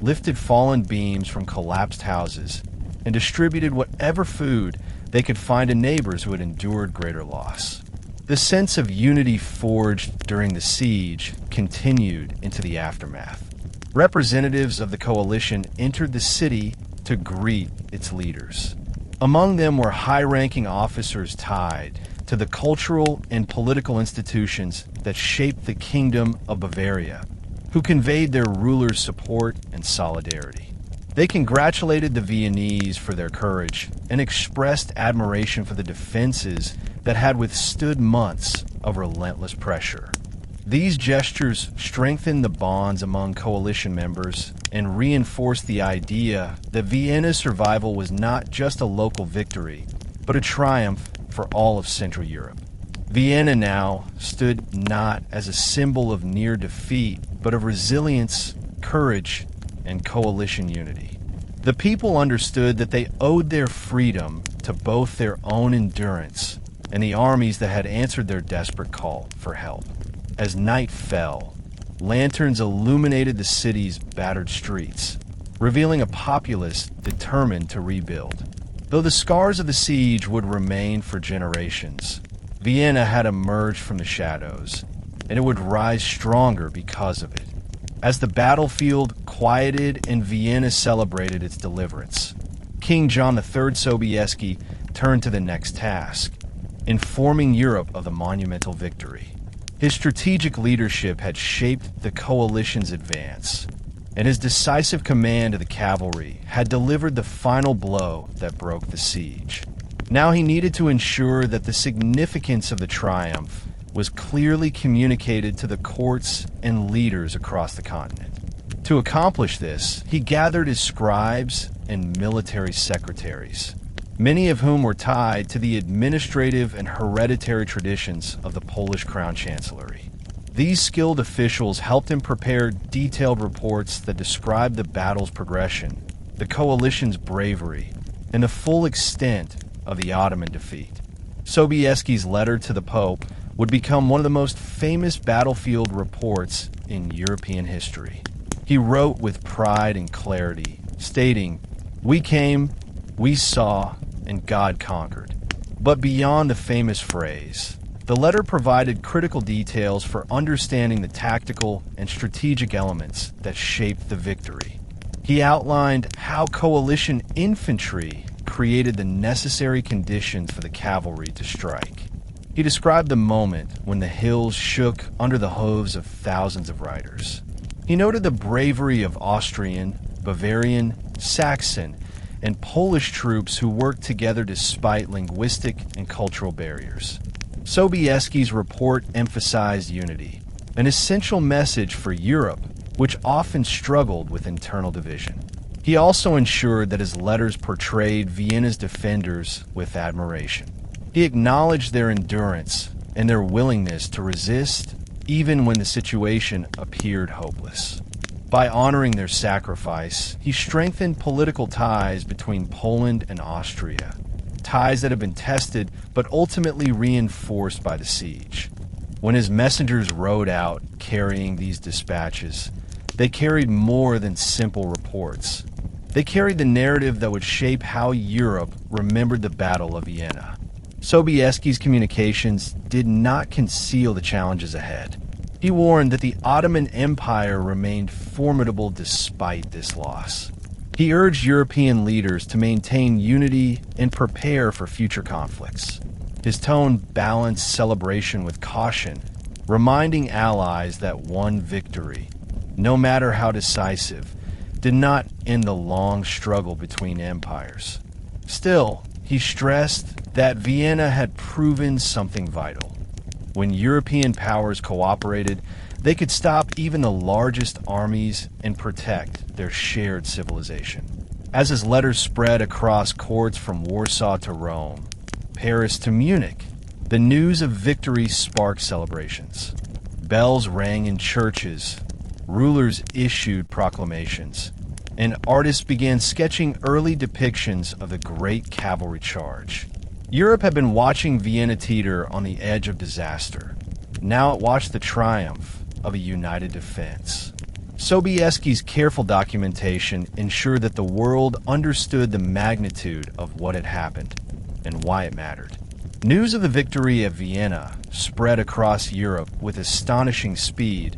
lifted fallen beams from collapsed houses, and distributed whatever food they could find to neighbors who had endured greater loss. The sense of unity forged during the siege continued into the aftermath. Representatives of the coalition entered the city to greet its leaders. Among them were high-ranking officers tied to the cultural and political institutions that shaped the Kingdom of Bavaria, who conveyed their rulers' support and solidarity. They congratulated the Viennese for their courage and expressed admiration for the defenses that had withstood months of relentless pressure. These gestures strengthened the bonds among coalition members and reinforced the idea that Vienna's survival was not just a local victory, but a triumph for all of Central Europe. Vienna now stood not as a symbol of near defeat, but of resilience, courage, and coalition unity. The people understood that they owed their freedom to both their own endurance and the armies that had answered their desperate call for help. As night fell, lanterns illuminated the city's battered streets, revealing a populace determined to rebuild. Though the scars of the siege would remain for generations, Vienna had emerged from the shadows, and it would rise stronger because of it. As the battlefield quieted and Vienna celebrated its deliverance, King John III Sobieski turned to the next task, informing Europe of the monumental victory. His strategic leadership had shaped the coalition's advance, and his decisive command of the cavalry had delivered the final blow that broke the siege. Now he needed to ensure that the significance of the triumph was clearly communicated to the courts and leaders across the continent. To accomplish this, he gathered his scribes and military secretaries, many of whom were tied to the administrative and hereditary traditions of the Polish Crown Chancellery. These skilled officials helped him prepare detailed reports that described the battle's progression, the coalition's bravery, and the full extent of the Ottoman defeat. Sobieski's letter to the Pope would become one of the most famous battlefield reports in European history. He wrote with pride and clarity, stating, "We came, we saw, and God conquered." But beyond the famous phrase, the letter provided critical details for understanding the tactical and strategic elements that shaped the victory. He outlined how coalition infantry created the necessary conditions for the cavalry to strike. He described the moment when the hills shook under the hooves of thousands of riders. He noted the bravery of Austrian, Bavarian, Saxon, and Polish troops who worked together despite linguistic and cultural barriers. Sobieski's report emphasized unity, an essential message for Europe, which often struggled with internal division. He also ensured that his letters portrayed Vienna's defenders with admiration. He acknowledged their endurance and their willingness to resist even when the situation appeared hopeless. By honoring their sacrifice, he strengthened political ties between Poland and Austria, ties that had been tested but ultimately reinforced by the siege. When his messengers rode out carrying these dispatches, they carried more than simple reports. They carried the narrative that would shape how Europe remembered the Battle of Vienna. Sobieski's communications did not conceal the challenges ahead. He warned that the Ottoman Empire remained formidable despite this loss. He urged European leaders to maintain unity and prepare for future conflicts. His tone balanced celebration with caution, reminding allies that one victory no matter how decisive, did not end the long struggle between empires. Still, he stressed that Vienna had proven something vital. When European powers cooperated, they could stop even the largest armies and protect their shared civilization. As his letters spread across courts from Warsaw to Rome, Paris to Munich, the news of victory sparked celebrations. Bells rang in churches, rulers issued proclamations, and artists began sketching early depictions of the great cavalry charge. Europe had been watching Vienna teeter on the edge of disaster. Now it watched the triumph of a united defense. Sobieski's careful documentation ensured that the world understood the magnitude of what had happened and why it mattered. News of the victory at Vienna spread across Europe with astonishing speed,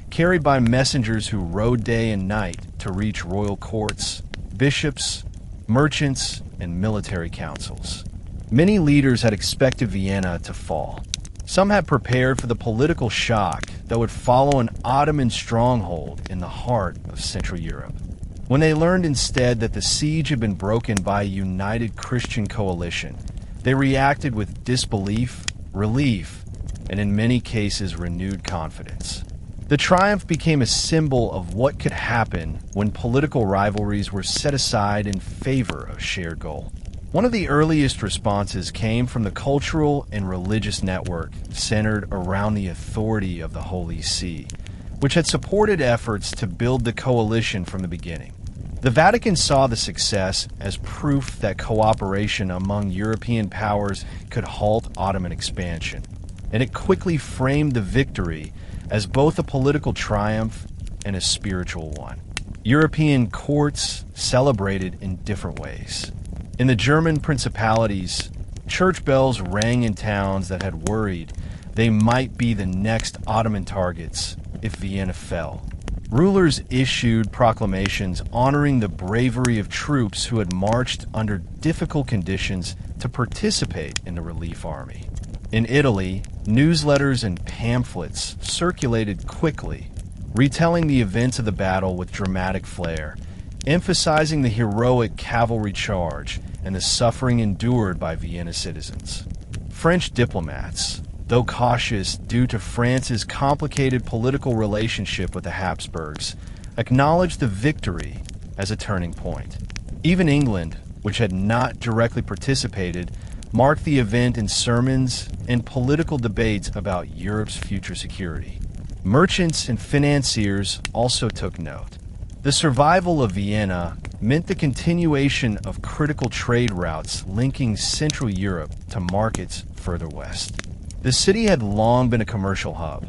carried by messengers who rode day and night to reach royal courts, bishops, merchants, and military councils. Many leaders had expected Vienna to fall. Some had prepared for the political shock that would follow an Ottoman stronghold in the heart of Central Europe. When they learned instead that the siege had been broken by a united Christian coalition, they reacted with disbelief, relief, and in many cases renewed confidence. The triumph became a symbol of what could happen when political rivalries were set aside in favor of shared goal. One of the earliest responses came from the cultural and religious network centered around the authority of the Holy See, which had supported efforts to build the coalition from the beginning. The Vatican saw the success as proof that cooperation among European powers could halt Ottoman expansion, and it quickly framed the victory as both a political triumph and a spiritual one. European courts celebrated in different ways. In the German principalities, church bells rang in towns that had worried they might be the next Ottoman targets if Vienna fell. Rulers issued proclamations honoring the bravery of troops who had marched under difficult conditions to participate in the relief army. In Italy, newsletters and pamphlets circulated quickly, retelling the events of the battle with dramatic flair, emphasizing the heroic cavalry charge and the suffering endured by Vienna citizens. French diplomats, though cautious due to France's complicated political relationship with the Habsburgs, acknowledged the victory as a turning point. Even England, which had not directly participated, marked the event in sermons and political debates about Europe's future security. Merchants and financiers also took note. The survival of Vienna meant the continuation of critical trade routes linking Central Europe to markets further west. The city had long been a commercial hub,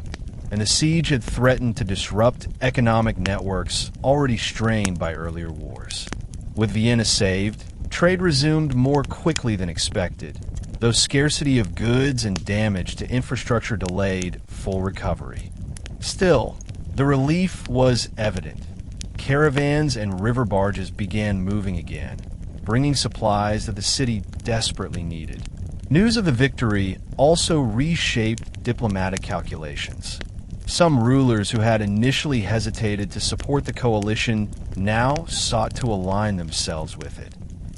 and the siege had threatened to disrupt economic networks already strained by earlier wars. With Vienna saved, trade resumed more quickly than expected, though scarcity of goods and damage to infrastructure delayed full recovery. Still, the relief was evident. Caravans and river barges began moving again, bringing supplies that the city desperately needed. News of the victory also reshaped diplomatic calculations. Some rulers who had initially hesitated to support the coalition now sought to align themselves with it,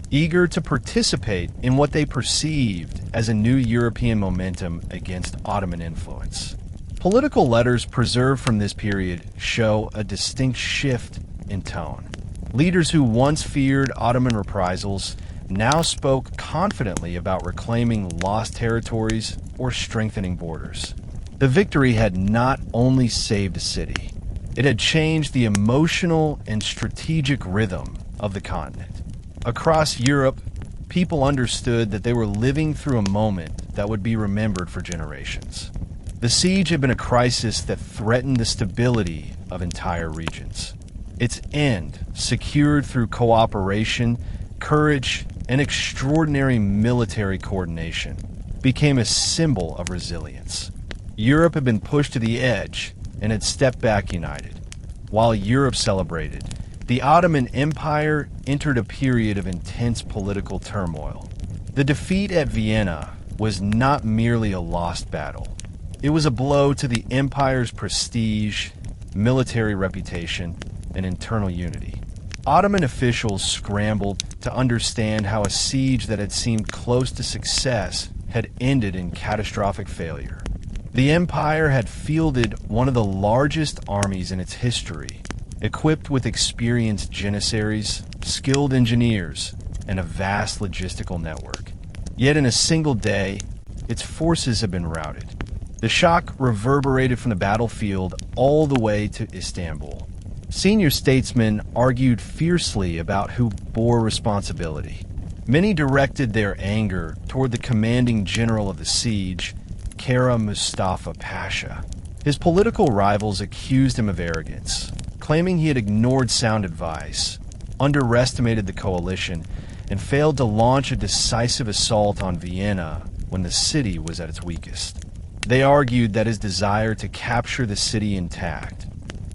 eager to participate in what they perceived as a new European momentum against Ottoman influence. Political letters preserved from this period show a distinct shift in tone. Leaders who once feared Ottoman reprisals now spoke confidently about reclaiming lost territories or strengthening borders. The victory had not only saved a city, it had changed the emotional and strategic rhythm of the continent. Across Europe, people understood that they were living through a moment that would be remembered for generations. The siege had been a crisis that threatened the stability of entire regions. Its end, secured through cooperation, courage, and extraordinary military coordination, became a symbol of resilience. Europe had been pushed to the edge and had stepped back united. While Europe celebrated, the Ottoman Empire entered a period of intense political turmoil. The defeat at Vienna was not merely a lost battle. It was a blow to the empire's prestige military reputation, and internal unity. Ottoman officials scrambled to understand how a siege that had seemed close to success had ended in catastrophic failure. The empire had fielded one of the largest armies in its history, equipped with experienced janissaries, skilled engineers, and a vast logistical network. Yet in a single day, its forces had been routed. The shock reverberated from the battlefield all the way to Istanbul. Senior statesmen argued fiercely about who bore responsibility. Many directed their anger toward the commanding general of the siege, Kara Mustafa Pasha. His political rivals accused him of arrogance, claiming he had ignored sound advice, underestimated the coalition, and failed to launch a decisive assault on Vienna when the city was at its weakest. They argued that his desire to capture the city intact,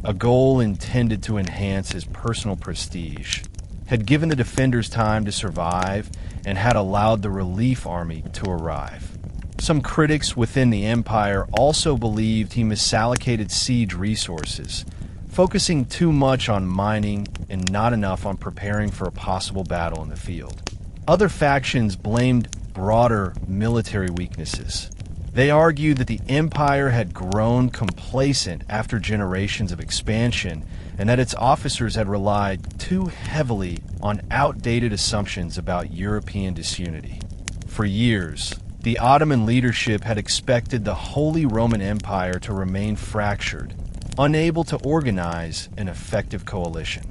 a goal intended to enhance his personal prestige, had given the defenders time to survive and had allowed the relief army to arrive. Some critics within the empire also believed he misallocated siege resources, focusing too much on mining and not enough on preparing for a possible battle in the field. Other factions blamed broader military weaknesses. They argued that the empire had grown complacent after generations of expansion and that its officers had relied too heavily on outdated assumptions about European disunity. For years, the Ottoman leadership had expected the Holy Roman Empire to remain fractured, unable to organize an effective coalition.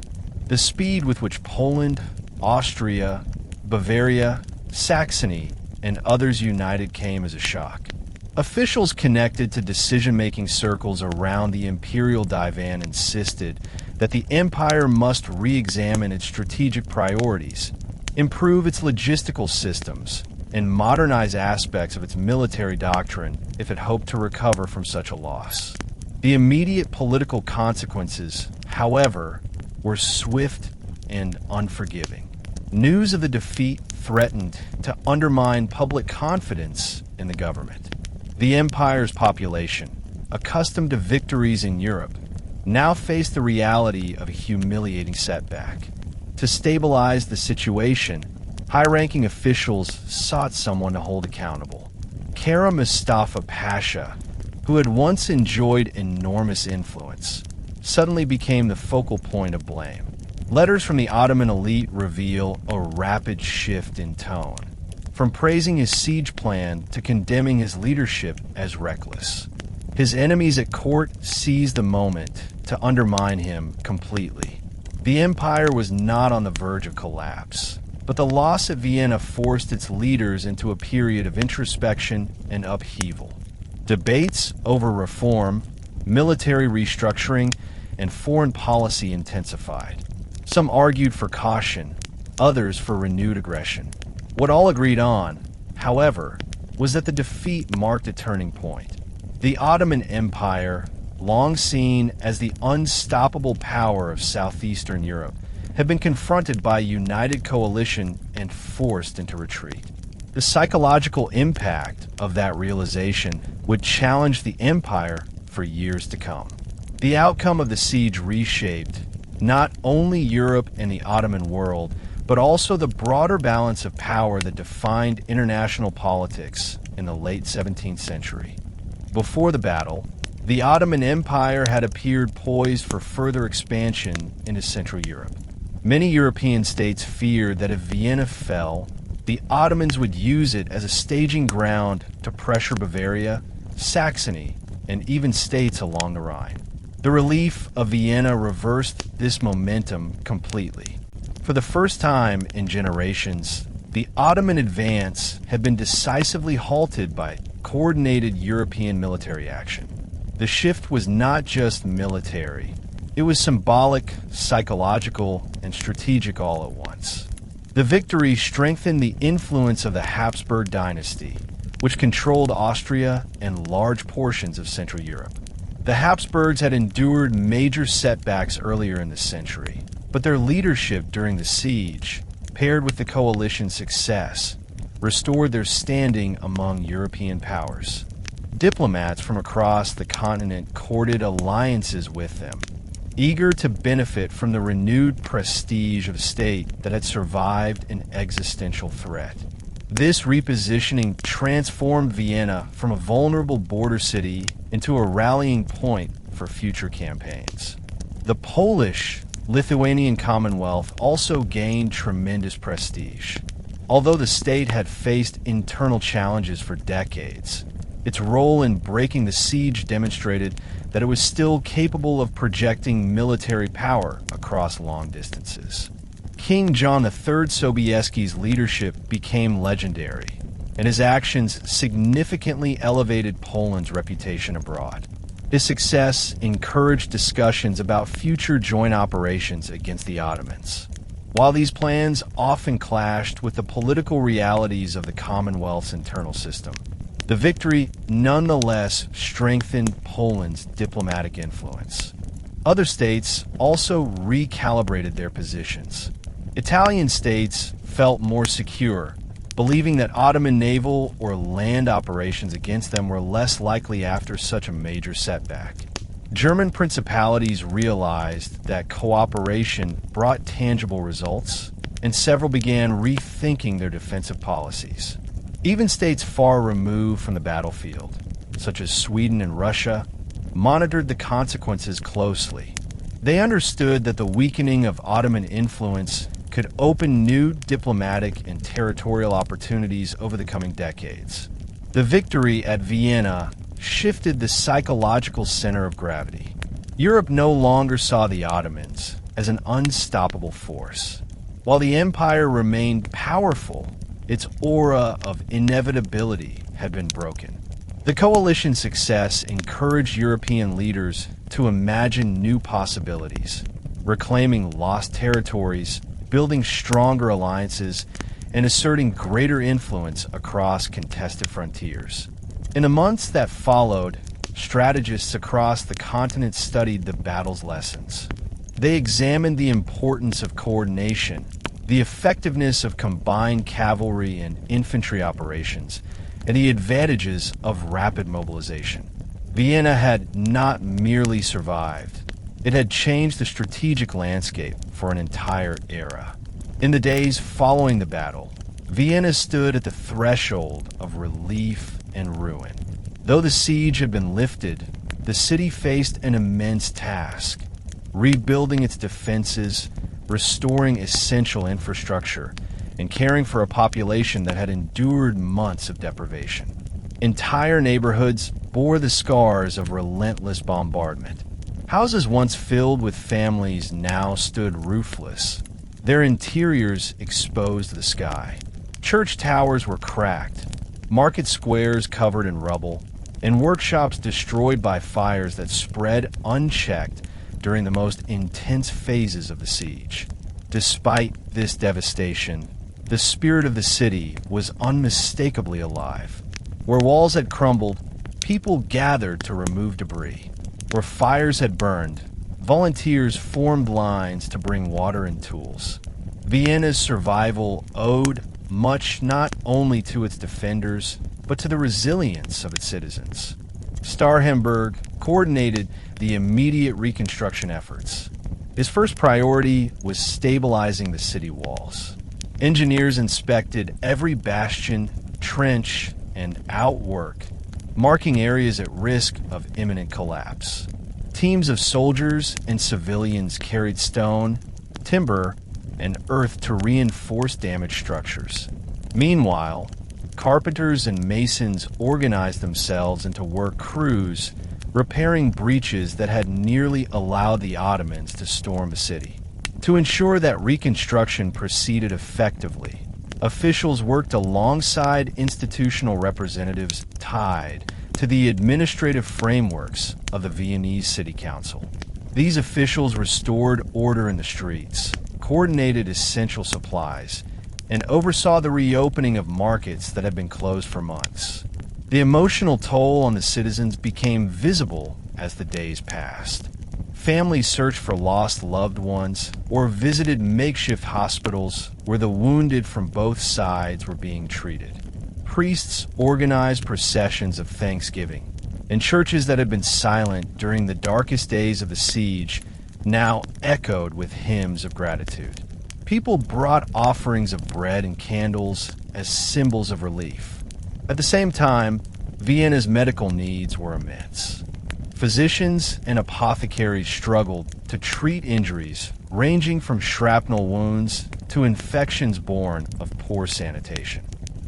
The speed with which Poland, Austria, Bavaria, Saxony, and others united came as a shock. Officials connected to decision-making circles around the imperial divan insisted that the empire must re-examine its strategic priorities, improve its logistical systems, and modernize aspects of its military doctrine if it hoped to recover from such a loss. The immediate political consequences, however, were swift and unforgiving. News of the defeat threatened to undermine public confidence in the government. The empire's population, accustomed to victories in Europe, now faced the reality of a humiliating setback. To stabilize the situation, high-ranking officials sought someone to hold accountable. Kara Mustafa Pasha, who had once enjoyed enormous influence, suddenly became the focal point of blame. Letters from the Ottoman elite reveal a rapid shift in tone, from praising his siege plan to condemning his leadership as reckless. His enemies at court seized the moment to undermine him completely. The empire was not on the verge of collapse, but the loss at Vienna forced its leaders into a period of introspection and upheaval. Debates over reform, military restructuring, and foreign policy intensified. Some argued for caution, others for renewed aggression. What all agreed on, however, was that the defeat marked a turning point. The Ottoman Empire, long seen as the unstoppable power of southeastern Europe, had been confronted by a united coalition and forced into retreat. The psychological impact of that realization would challenge the empire for years to come. The outcome of the siege reshaped not only Europe and the Ottoman world, but also the broader balance of power that defined international politics in the late 17th century. Before the battle, the Ottoman Empire had appeared poised for further expansion into Central Europe. Many European states feared that if Vienna fell, the Ottomans would use it as a staging ground to pressure Bavaria, Saxony, and even states along the Rhine. The relief of Vienna reversed this momentum completely. For the first time in generations, the Ottoman advance had been decisively halted by coordinated European military action. The shift was not just military. It was symbolic, psychological, and strategic all at once. The victory strengthened the influence of the Habsburg dynasty, which controlled Austria and large portions of Central Europe. The Habsburgs had endured major setbacks earlier in the century, but their leadership during the siege, paired with the coalition's success, restored their standing among European powers. diplomats from across the continent courted alliances with them, eager to benefit from the renewed prestige of a state that had survived an existential threat. This repositioning transformed Vienna from a vulnerable border city into a rallying point for future campaigns. The Polish-Lithuanian Commonwealth also gained tremendous prestige. Although the state had faced internal challenges for decades, its role in breaking the siege demonstrated that it was still capable of projecting military power across long distances. King John III Sobieski's leadership became legendary, and his actions significantly elevated Poland's reputation abroad. His success encouraged discussions about future joint operations against the Ottomans. While these plans often clashed with the political realities of the Commonwealth's internal system, the victory nonetheless strengthened Poland's diplomatic influence. Other states also recalibrated their positions. Italian states felt more secure, believing that Ottoman naval or land operations against them were less likely after such a major setback. German principalities realized that cooperation brought tangible results, and several began rethinking their defensive policies. Even states far removed from the battlefield, such as Sweden and Russia, monitored the consequences closely. They understood that the weakening of Ottoman influence could open new diplomatic and territorial opportunities over the coming decades. The victory at Vienna shifted the psychological center of gravity. Europe no longer saw the Ottomans as an unstoppable force. While the empire remained powerful, its aura of inevitability had been broken. The coalition's success encouraged European leaders to imagine new possibilities, reclaiming lost territories, building stronger alliances, and asserting greater influence across contested frontiers. In the months that followed, strategists across the continent studied the battle's lessons. They examined the importance of coordination, the effectiveness of combined cavalry and infantry operations, and the advantages of rapid mobilization. Vienna had not merely survived, it had changed the strategic landscape for an entire era. In the days following the battle, Vienna stood at the threshold of relief and ruin. Though the siege had been lifted, the city faced an immense task: rebuilding its defenses, restoring essential infrastructure, and caring for a population that had endured months of deprivation. Entire neighborhoods bore the scars of relentless bombardment. Houses once filled with families now stood roofless, their interiors exposed to the sky. Church towers were cracked, market squares covered in rubble, and workshops destroyed by fires that spread unchecked during the most intense phases of the siege. Despite this devastation, the spirit of the city was unmistakably alive. Where walls had crumbled, people gathered to remove debris. Where fires had burned, volunteers formed lines to bring water and tools. Vienna's survival owed much not only to its defenders, but to the resilience of its citizens. Starhemberg coordinated the immediate reconstruction efforts. His first priority was stabilizing the city walls. Engineers inspected every bastion, trench, and outwork, marking areas at risk of imminent collapse. Teams of soldiers and civilians carried stone, timber, and earth to reinforce damaged structures. Meanwhile, carpenters and masons organized themselves into work crews, repairing breaches that had nearly allowed the Ottomans to storm the city. To ensure that reconstruction proceeded effectively, officials worked alongside institutional representatives tied to the administrative frameworks of the Viennese City Council. These officials restored order in the streets, coordinated essential supplies, and oversaw the reopening of markets that had been closed for months. The emotional toll on the citizens became visible as the days passed. Families searched for lost loved ones or visited makeshift hospitals where the wounded from both sides were being treated. Priests organized processions of thanksgiving, and churches that had been silent during the darkest days of the siege now echoed with hymns of gratitude. People brought offerings of bread and candles as symbols of relief. At the same time, Vienna's medical needs were immense. Physicians and apothecaries struggled to treat injuries ranging from shrapnel wounds to infections born of poor sanitation.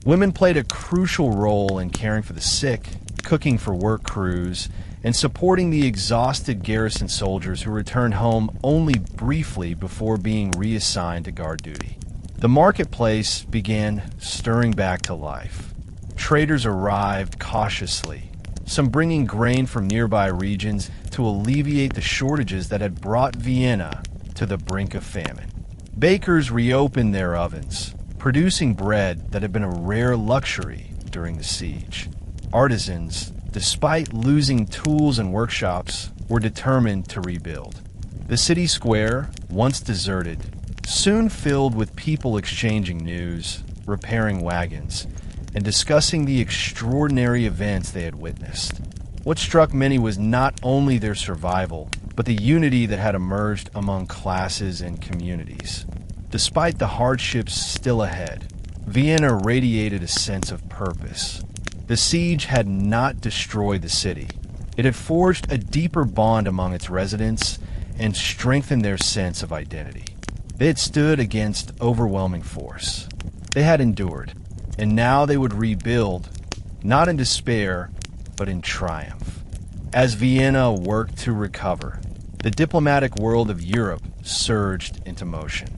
Women played a crucial role in caring for the sick, cooking for work crews, and supporting the exhausted garrison soldiers who returned home only briefly before being reassigned to guard duty. The marketplace began stirring back to life. Traders arrived cautiously, some bringing grain from nearby regions to alleviate the shortages that had brought Vienna to the brink of famine. Bakers reopened their ovens, producing bread that had been a rare luxury during the siege. Artisans, despite losing tools and workshops, were determined to rebuild. The city square, once deserted, soon filled with people exchanging news, repairing wagons, and discussing the extraordinary events they had witnessed. What struck many was not only their survival, but the unity that had emerged among classes and communities. Despite the hardships still ahead, Vienna radiated a sense of purpose. The siege had not destroyed the city. It had forged a deeper bond among its residents and strengthened their sense of identity. They had stood against overwhelming force. They had endured, and now they would rebuild, not in despair, but in triumph. As Vienna worked to recover, the diplomatic world of Europe surged into motion.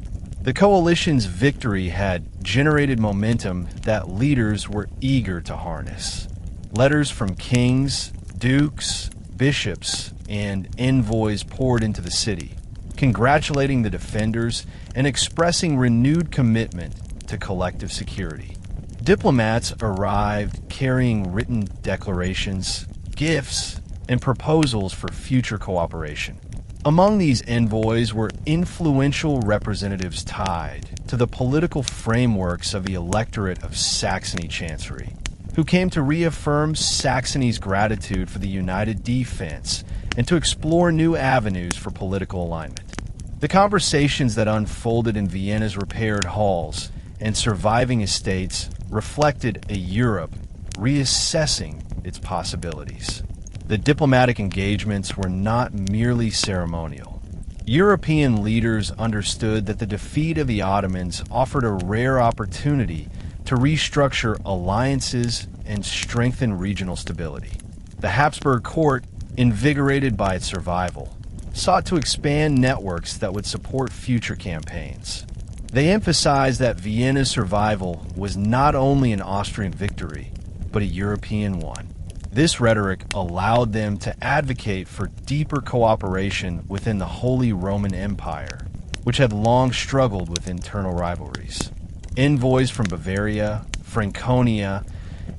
The coalition's victory had generated momentum that leaders were eager to harness. Letters from kings, dukes, bishops, and envoys poured into the city, congratulating the defenders and expressing renewed commitment to collective security. Diplomats arrived carrying written declarations, gifts, and proposals for future cooperation. Among these envoys were influential representatives tied to the political frameworks of the electorate of Saxony Chancery, who came to reaffirm Saxony's gratitude for the united defense and to explore new avenues for political alignment. The conversations that unfolded in Vienna's repaired halls and surviving estates reflected a Europe reassessing its possibilities. The diplomatic engagements were not merely ceremonial. European leaders understood that the defeat of the Ottomans offered a rare opportunity to restructure alliances and strengthen regional stability. The Habsburg court, invigorated by its survival, sought to expand networks that would support future campaigns. They emphasized that Vienna's survival was not only an Austrian victory, but a European one. This rhetoric allowed them to advocate for deeper cooperation within the Holy Roman Empire, which had long struggled with internal rivalries. Envoys from Bavaria, Franconia,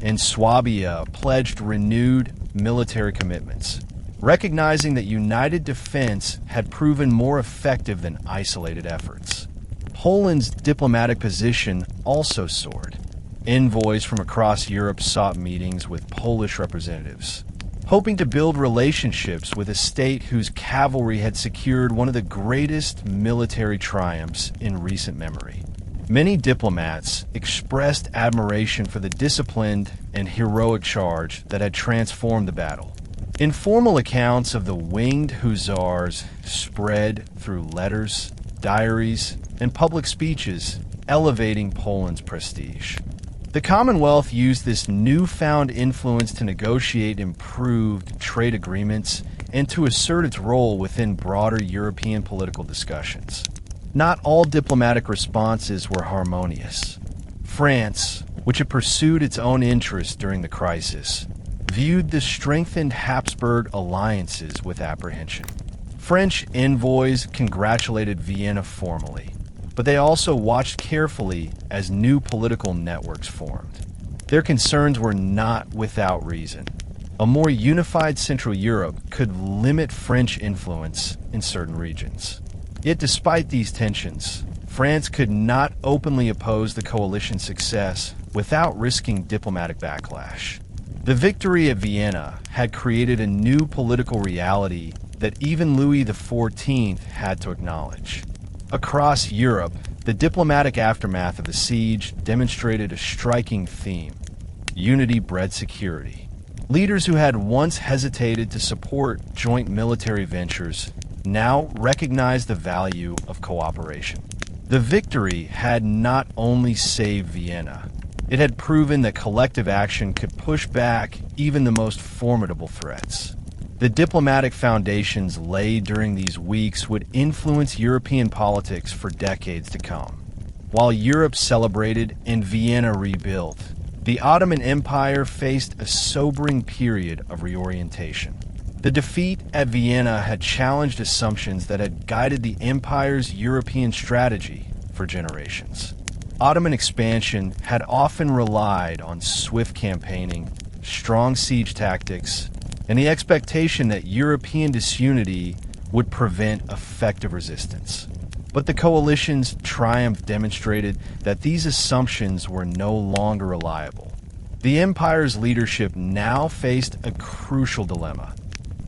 and Swabia pledged renewed military commitments, recognizing that united defense had proven more effective than isolated efforts. Poland's diplomatic position also soared. Envoys from across Europe sought meetings with Polish representatives, hoping to build relationships with a state whose cavalry had secured one of the greatest military triumphs in recent memory. Many diplomats expressed admiration for the disciplined and heroic charge that had transformed the battle. Informal accounts of the Winged Hussars spread through letters, diaries, and public speeches, elevating Poland's prestige. The Commonwealth used this newfound influence to negotiate improved trade agreements and to assert its role within broader European political discussions. Not all diplomatic responses were harmonious. France, which had pursued its own interests during the crisis, viewed the strengthened Habsburg alliances with apprehension. French envoys congratulated Vienna formally, but they also watched carefully as new political networks formed. Their concerns were not without reason. A more unified Central Europe could limit French influence in certain regions. Yet despite these tensions, France could not openly oppose the coalition's success without risking diplomatic backlash. The victory at Vienna had created a new political reality that even Louis XIV had to acknowledge. Across Europe, the diplomatic aftermath of the siege demonstrated a striking theme: unity bred security. Leaders who had once hesitated to support joint military ventures now recognized the value of cooperation. The victory had not only saved Vienna, it had proven that collective action could push back even the most formidable threats. The diplomatic foundations laid during these weeks would influence European politics for decades to come. While Europe celebrated and Vienna rebuilt, the Ottoman Empire faced a sobering period of reorientation. The defeat at Vienna had challenged assumptions that had guided the empire's European strategy for generations. Ottoman expansion had often relied on swift campaigning, strong siege tactics, and the expectation that European disunity would prevent effective resistance. But the coalition's triumph demonstrated that these assumptions were no longer reliable. The empire's leadership now faced a crucial dilemma: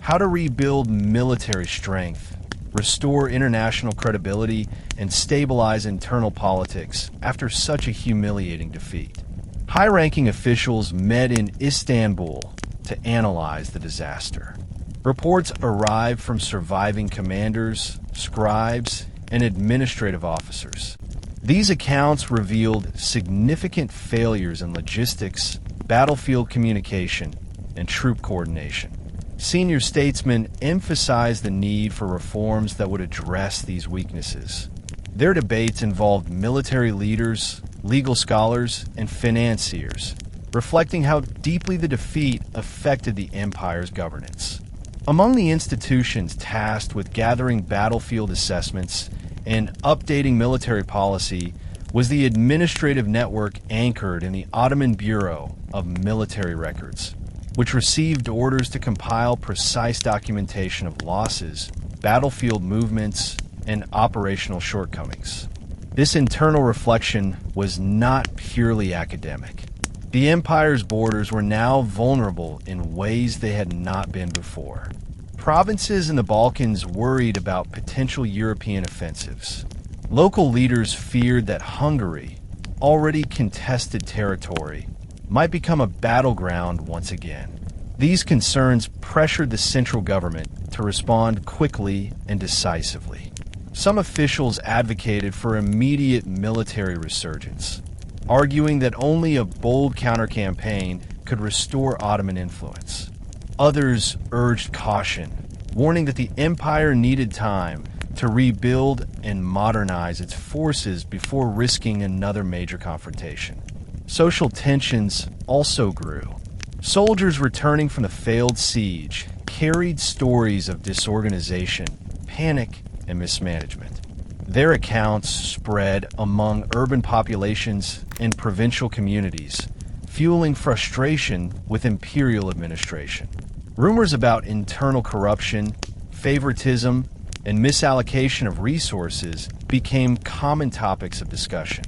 how to rebuild military strength, restore international credibility, and stabilize internal politics after such a humiliating defeat. High-ranking officials met in Istanbul to analyze the disaster. Reports arrived from surviving commanders, scribes, and administrative officers. These accounts revealed significant failures in logistics, battlefield communication, and troop coordination. Senior statesmen emphasized the need for reforms that would address these weaknesses. Their debates involved military leaders, legal scholars, and financiers, reflecting how deeply the defeat affected the empire's governance. Among the institutions tasked with gathering battlefield assessments and updating military policy was the administrative network anchored in the Ottoman Bureau of Military Records, which received orders to compile precise documentation of losses, battlefield movements, and operational shortcomings. This internal reflection was not purely academic. The empire's borders were now vulnerable in ways they had not been before. Provinces in the Balkans worried about potential European offensives. Local leaders feared that Hungary, already contested territory, might become a battleground once again. These concerns pressured the central government to respond quickly and decisively. Some officials advocated for immediate military resurgence, arguing that only a bold counter-campaign could restore Ottoman influence. Others urged caution, warning that the empire needed time to rebuild and modernize its forces before risking another major confrontation. Social tensions also grew. Soldiers returning from the failed siege carried stories of disorganization, panic, and mismanagement. Their accounts spread among urban populations and provincial communities, fueling frustration with imperial administration. Rumors about internal corruption, favoritism, and misallocation of resources became common topics of discussion.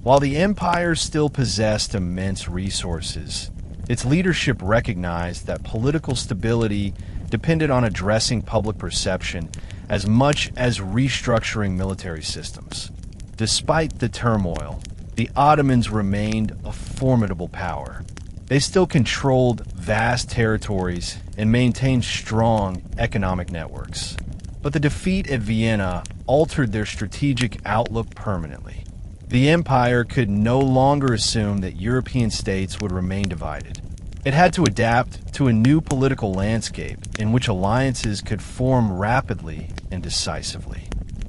While the empire still possessed immense resources, its leadership recognized that political stability depended on addressing public perception as much as restructuring military systems. Despite the turmoil, the Ottomans remained a formidable power. They still controlled vast territories and maintained strong economic networks. But the defeat at Vienna altered their strategic outlook permanently. The empire could no longer assume that European states would remain divided. It had to adapt to a new political landscape in which alliances could form rapidly and decisively.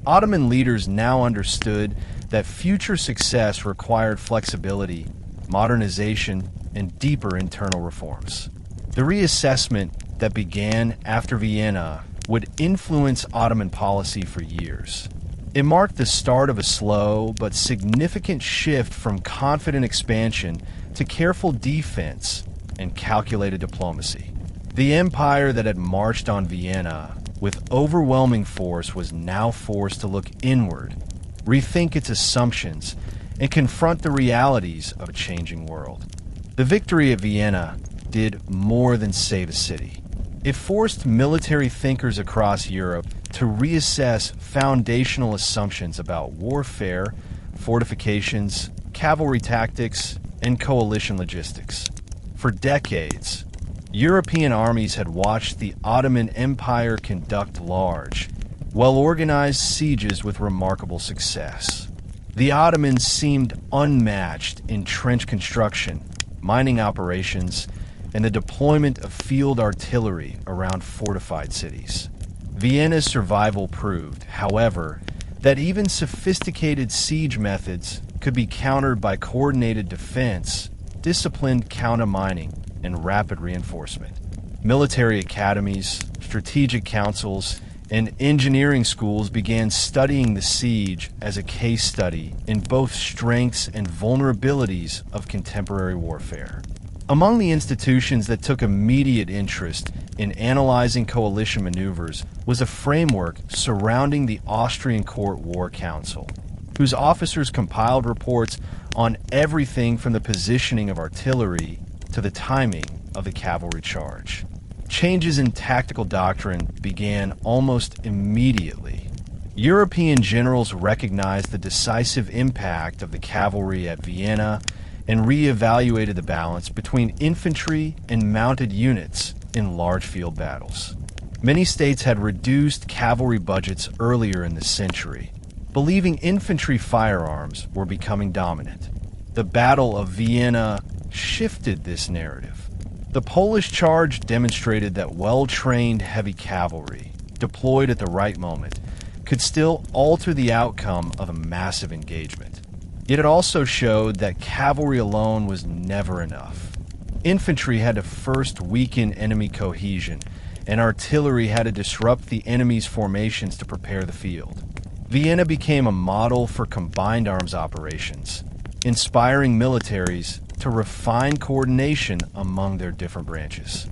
Ottoman leaders now understood that future success required flexibility, modernization, and deeper internal reforms. The reassessment that began after Vienna would influence Ottoman policy for years. It marked the start of a slow but significant shift from confident expansion to careful defense and calculated diplomacy. The empire that had marched on Vienna with overwhelming force was now forced to look inward, rethink its assumptions, and confront the realities of a changing world. The victory at Vienna did more than save a city. It forced military thinkers across Europe to reassess foundational assumptions about warfare, fortifications, cavalry tactics, and coalition logistics. For decades, European armies had watched the Ottoman Empire conduct large, well-organized sieges with remarkable success. The Ottomans seemed unmatched in trench construction, mining operations, and the deployment of field artillery around fortified cities. Vienna's survival proved, however, that even sophisticated siege methods could be countered by coordinated defense, disciplined counter-mining, and rapid reinforcement. Military academies, strategic councils, and engineering schools began studying the siege as a case study in both strengths and vulnerabilities of contemporary warfare. Among the institutions that took immediate interest in analyzing coalition maneuvers was a framework surrounding the Austrian Court War Council, whose officers compiled reports on everything from the positioning of artillery to the timing of the cavalry charge. Changes in tactical doctrine began almost immediately. European generals recognized the decisive impact of the cavalry at Vienna and re-evaluated the balance between infantry and mounted units in large field battles. Many states had reduced cavalry budgets earlier in the century, believing infantry firearms were becoming dominant. The Battle of Vienna shifted this narrative. The Polish charge demonstrated that well-trained heavy cavalry, deployed at the right moment, could still alter the outcome of a massive engagement. Yet it also showed that cavalry alone was never enough. Infantry had to first weaken enemy cohesion, and artillery had to disrupt the enemy's formations to prepare the field. Vienna became a model for combined arms operations, inspiring militaries to refine coordination among their different branches.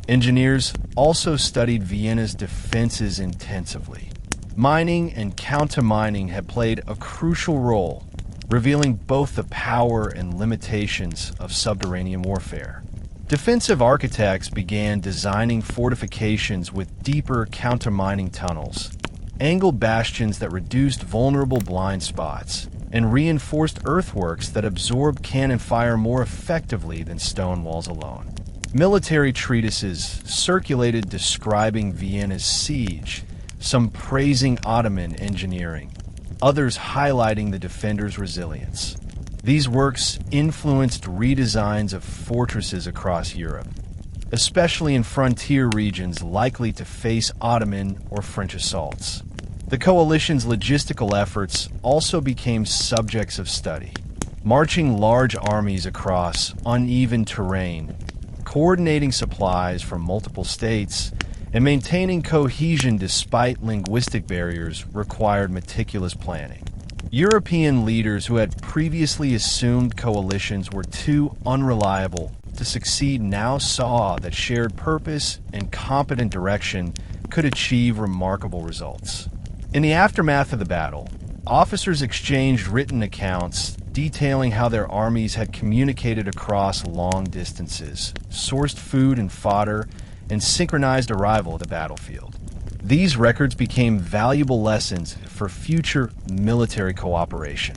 Engineers also studied Vienna's defenses intensively. Mining and counter-mining had played a crucial role, revealing both the power and limitations of subterranean warfare. Defensive architects began designing fortifications with deeper counter-mining tunnels, angled bastions that reduced vulnerable blind spots, and reinforced earthworks that absorbed cannon fire more effectively than stone walls alone. Military treatises circulated describing Vienna's siege, some praising Ottoman engineering, others highlighting the defenders' resilience. These works influenced redesigns of fortresses across Europe, especially in frontier regions likely to face Ottoman or French assaults. The coalition's logistical efforts also became subjects of study. Marching large armies across uneven terrain, coordinating supplies from multiple states, and maintaining cohesion despite linguistic barriers required meticulous planning. European leaders who had previously assumed coalitions were too unreliable to succeed now saw that shared purpose and competent direction could achieve remarkable results. In the aftermath of the battle, officers exchanged written accounts detailing how their armies had communicated across long distances, sourced food and fodder, and synchronized arrival at the battlefield. These records became valuable lessons for future military cooperation.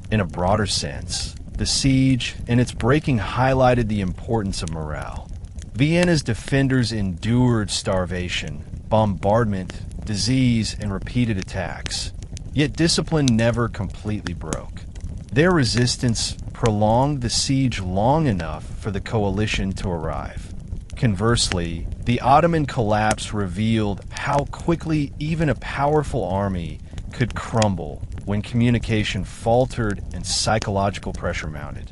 In a broader sense, the siege and its breaking highlighted the importance of morale. Vienna's defenders endured starvation, bombardment, disease, and repeated attacks. Yet discipline never completely broke. Their resistance prolonged the siege long enough for the coalition to arrive. Conversely, the Ottoman collapse revealed how quickly even a powerful army could crumble when communication faltered and psychological pressure mounted.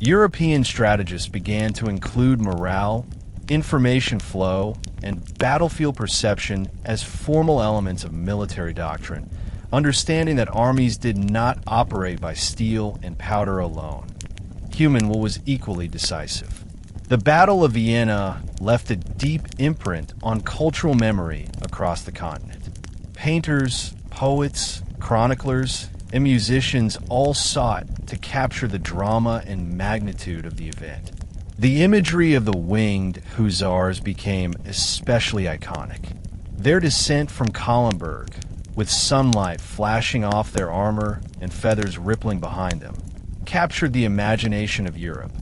European strategists began to include morale, information flow, and battlefield perception as formal elements of military doctrine, understanding that armies did not operate by steel and powder alone. Human will was equally decisive. The Battle of Vienna left a deep imprint on cultural memory across the continent. Painters, poets, chroniclers, and musicians all sought to capture the drama and magnitude of the event. The imagery of the Winged Hussars became especially iconic. Their descent from Kahlenberg, with sunlight flashing off their armor and feathers rippling behind them, captured the imagination of Europe.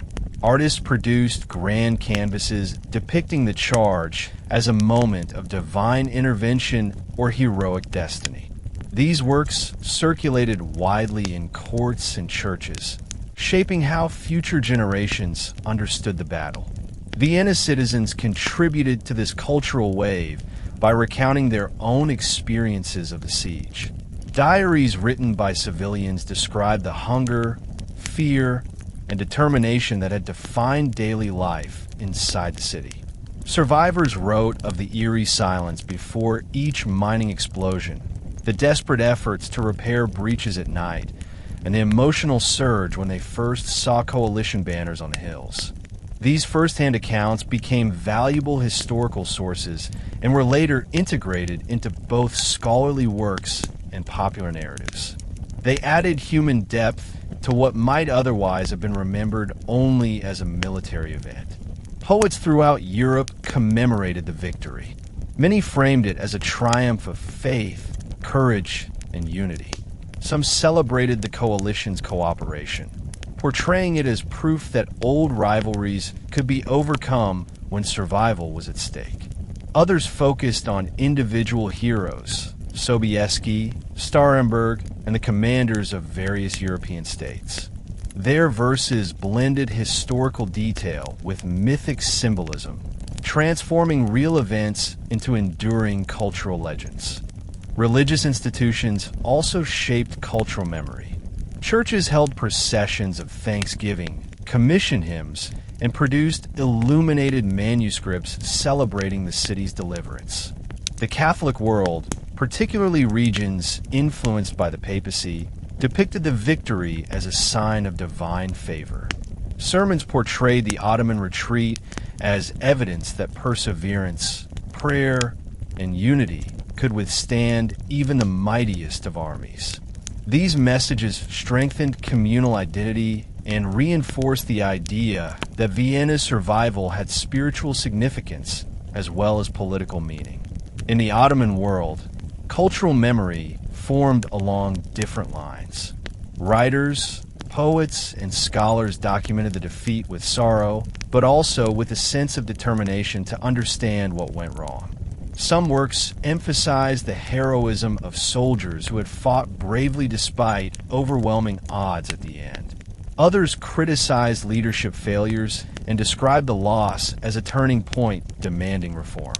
Artists produced grand canvases depicting the charge as a moment of divine intervention or heroic destiny. These works circulated widely in courts and churches, shaping how future generations understood the battle. Vienna citizens contributed to this cultural wave by recounting their own experiences of the siege. Diaries written by civilians described the hunger, fear, and determination that had defined daily life inside the city. Survivors wrote of the eerie silence before each mining explosion, the desperate efforts to repair breaches at night, and the emotional surge when they first saw coalition banners on the hills. These first-hand accounts became valuable historical sources and were later integrated into both scholarly works and popular narratives. They added human depth to what might otherwise have been remembered only as a military event. Poets throughout Europe commemorated the victory. Many framed it as a triumph of faith, courage, and unity. Some celebrated the coalition's cooperation, portraying it as proof that old rivalries could be overcome when survival was at stake. Others focused on individual heroes, Sobieski, Starhemberg, and the commanders of various European states. Their verses blended historical detail with mythic symbolism, transforming real events into enduring cultural legends. Religious institutions also shaped cultural memory. Churches held processions of thanksgiving, commissioned hymns, and produced illuminated manuscripts celebrating the city's deliverance. The Catholic world, particularly regions influenced by the papacy, depicted the victory as a sign of divine favor. Sermons portrayed the Ottoman retreat as evidence that perseverance, prayer, and unity could withstand even the mightiest of armies. These messages strengthened communal identity and reinforced the idea that Vienna's survival had spiritual significance as well as political meaning. In the Ottoman world, cultural memory formed along different lines. Writers, poets, and scholars documented the defeat with sorrow, but also with a sense of determination to understand what went wrong. Some works emphasized the heroism of soldiers who had fought bravely despite overwhelming odds at the end. Others criticized leadership failures and described the loss as a turning point demanding reform.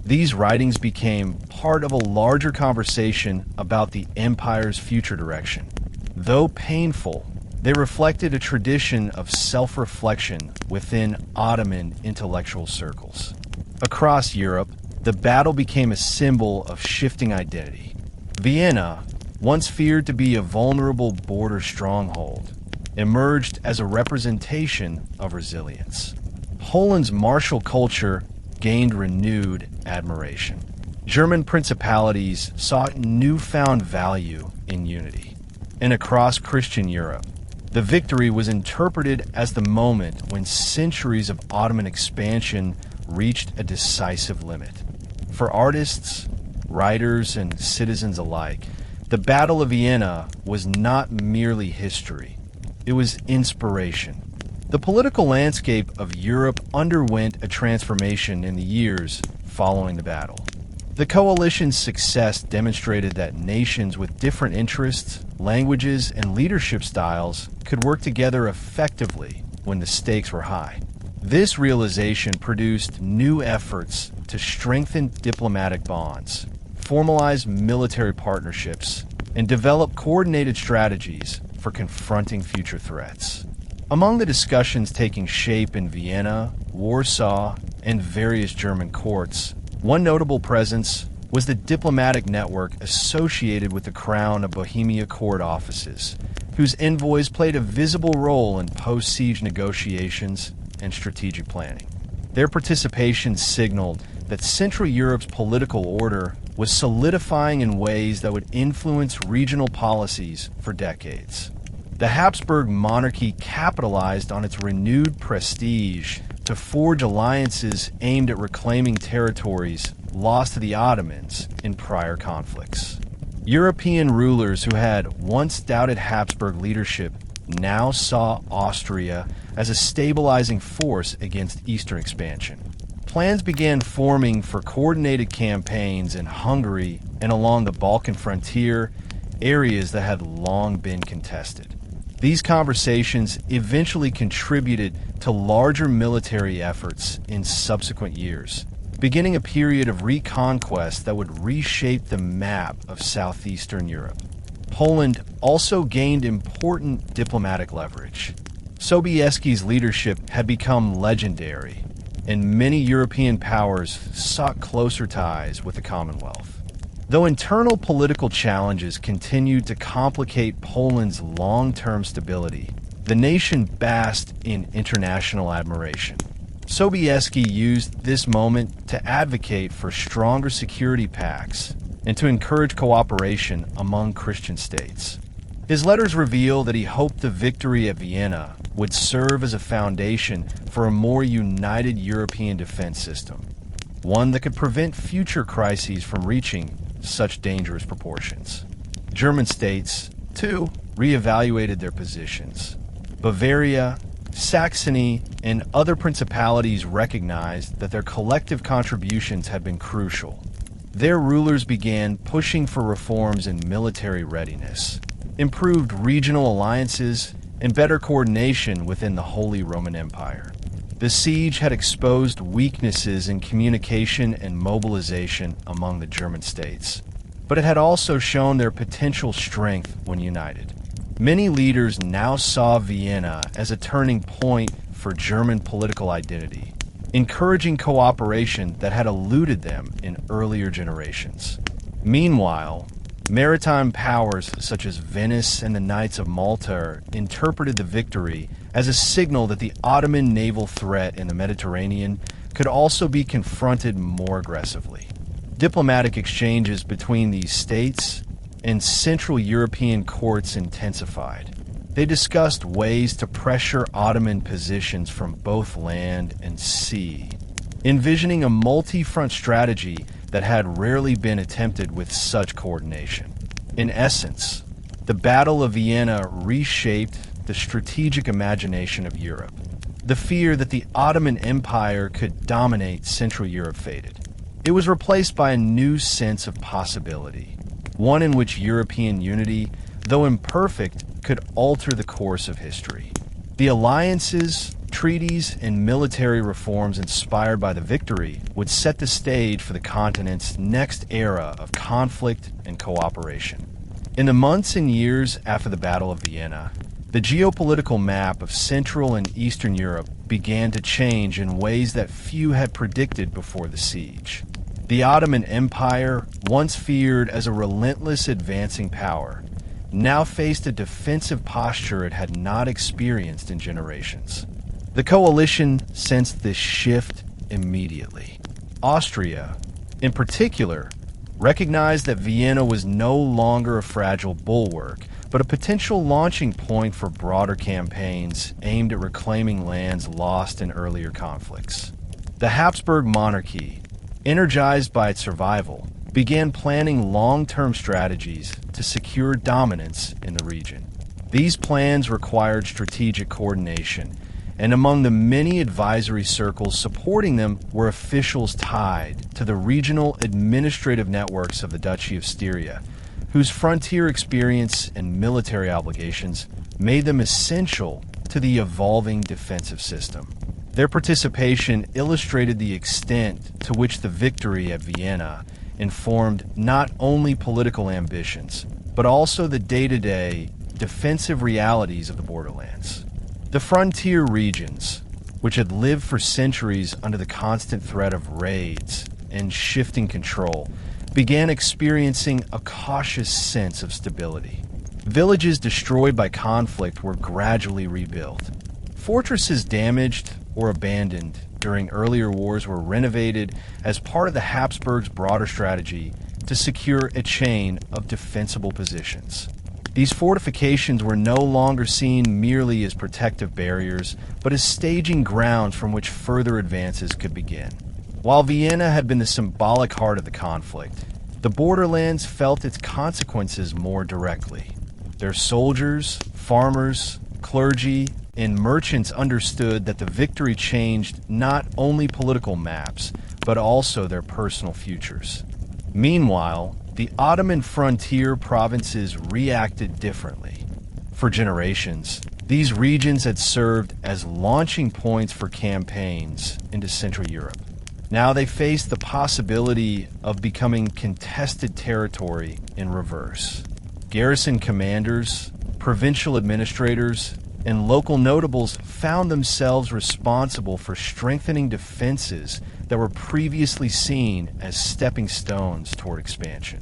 These writings became part of a larger conversation about the empire's future direction. Though painful, they reflected a tradition of self-reflection within Ottoman intellectual circles. Across Europe, the battle became a symbol of shifting identity. Vienna, once feared to be a vulnerable border stronghold, emerged as a representation of resilience. Poland's martial culture gained renewed admiration. German principalities sought newfound value in unity. And across Christian Europe, the victory was interpreted as the moment when centuries of Ottoman expansion reached a decisive limit. For artists, writers, and citizens alike, the Battle of Vienna was not merely history. It was inspiration. The political landscape of Europe underwent a transformation in the years following the battle. The coalition's success demonstrated that nations with different interests, languages, and leadership styles could work together effectively when the stakes were high. This realization produced new efforts to strengthen diplomatic bonds, formalize military partnerships, and develop coordinated strategies for confronting future threats. Among the discussions taking shape in Vienna, Warsaw, and various German courts, one notable presence was the diplomatic network associated with the Crown of Bohemia court offices, whose envoys played a visible role in post-siege negotiations and strategic planning. Their participation signaled that Central Europe's political order was solidifying in ways that would influence regional policies for decades. The Habsburg monarchy capitalized on its renewed prestige to forge alliances aimed at reclaiming territories lost to the Ottomans in prior conflicts. European rulers who had once doubted Habsburg leadership now saw Austria as a stabilizing force against Eastern expansion. Plans began forming for coordinated campaigns in Hungary and along the Balkan frontier, areas that had long been contested. These conversations eventually contributed to larger military efforts in subsequent years, beginning a period of reconquest that would reshape the map of southeastern Europe. Poland also gained important diplomatic leverage. Sobieski's leadership had become legendary, and many European powers sought closer ties with the Commonwealth. Though internal political challenges continued to complicate Poland's long-term stability, the nation basked in international admiration. Sobieski used this moment to advocate for stronger security pacts and to encourage cooperation among Christian states. His letters reveal that he hoped the victory at Vienna would serve as a foundation for a more united European defense system, one that could prevent future crises from reaching such dangerous proportions. German states, too, reevaluated their positions. Bavaria, Saxony, and other principalities recognized that their collective contributions had been crucial. Their rulers began pushing for reforms in military readiness, improved regional alliances, and better coordination within the Holy Roman Empire. The siege had exposed weaknesses in communication and mobilization among the German states, but it had also shown their potential strength when united. Many leaders now saw Vienna as a turning point for German political identity, encouraging cooperation that had eluded them in earlier generations. Meanwhile, maritime powers such as Venice and the Knights of Malta interpreted the victory as a signal that the Ottoman naval threat in the Mediterranean could also be confronted more aggressively. Diplomatic exchanges between these states and Central European courts intensified. They discussed ways to pressure Ottoman positions from both land and sea, envisioning a multi-front strategy that had rarely been attempted with such coordination. In essence, the Battle of Vienna reshaped the strategic imagination of Europe. The fear that the Ottoman Empire could dominate Central Europe faded. It was replaced by a new sense of possibility, one in which European unity, though imperfect, could alter the course of history. The alliances, treaties, and military reforms inspired by the victory would set the stage for the continent's next era of conflict and cooperation. In the months and years after the Battle of Vienna, the geopolitical map of Central and Eastern Europe began to change in ways that few had predicted before the siege. The Ottoman Empire, once feared as a relentless advancing power, now faced a defensive posture it had not experienced in generations. The coalition sensed this shift immediately. Austria, in particular, recognized that Vienna was no longer a fragile bulwark, but a potential launching point for broader campaigns aimed at reclaiming lands lost in earlier conflicts. The Habsburg monarchy, energized by its survival, began planning long-term strategies to secure dominance in the region. These plans required strategic coordination, and among the many advisory circles supporting them were officials tied to the regional administrative networks of the Duchy of Styria, whose frontier experience and military obligations made them essential to the evolving defensive system. Their participation illustrated the extent to which the victory at Vienna informed not only political ambitions, but also the day-to-day defensive realities of the borderlands. The frontier regions, which had lived for centuries under the constant threat of raids and shifting control, began experiencing a cautious sense of stability. Villages destroyed by conflict were gradually rebuilt. Fortresses damaged or abandoned during earlier wars were renovated as part of the Habsburgs' broader strategy to secure a chain of defensible positions. These fortifications were no longer seen merely as protective barriers, but as staging grounds from which further advances could begin. While Vienna had been the symbolic heart of the conflict, the borderlands felt its consequences more directly. Their soldiers, farmers, clergy, and merchants understood that the victory changed not only political maps, but also their personal futures. Meanwhile, the Ottoman frontier provinces reacted differently. For generations, these regions had served as launching points for campaigns into Central Europe. Now they faced the possibility of becoming contested territory in reverse. Garrison commanders, provincial administrators, and local notables found themselves responsible for strengthening defenses that were previously seen as stepping stones toward expansion.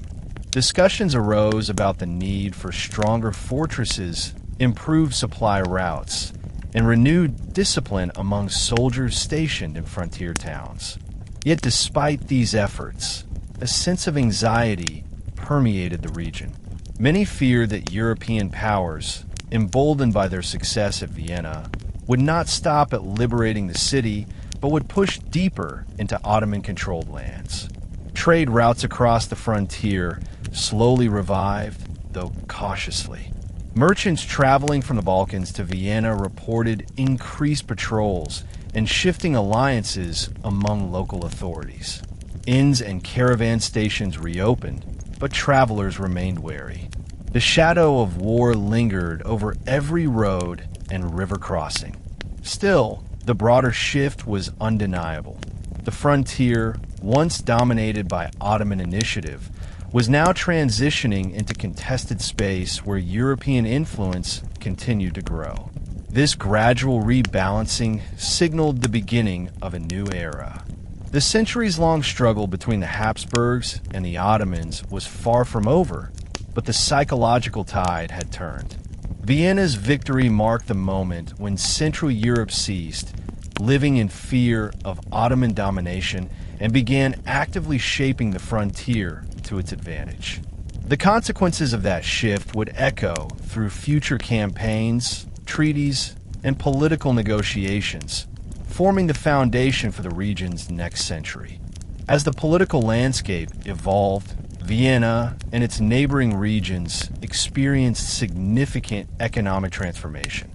Discussions arose about the need for stronger fortresses, improved supply routes, and renewed discipline among soldiers stationed in frontier towns. Yet despite these efforts, a sense of anxiety permeated the region. Many feared that European powers, emboldened by their success at Vienna, would not stop at liberating the city, but would push deeper into Ottoman-controlled lands. Trade routes across the frontier slowly revived, though cautiously. Merchants traveling from the Balkans to Vienna reported increased patrols and shifting alliances among local authorities. Inns and caravan stations reopened, but travelers remained wary. The shadow of war lingered over every road and river crossing. Still, the broader shift was undeniable. The frontier, once dominated by Ottoman initiative, was now transitioning into contested space where European influence continued to grow. This gradual rebalancing signaled the beginning of a new era. The centuries-long struggle between the Habsburgs and the Ottomans was far from over, but the psychological tide had turned. Vienna's victory marked the moment when Central Europe ceased living in fear of Ottoman domination and began actively shaping the frontier to its advantage. The consequences of that shift would echo through future campaigns, treaties, and political negotiations, forming the foundation for the region's next century. As the political landscape evolved, Vienna and its neighboring regions experienced significant economic transformation.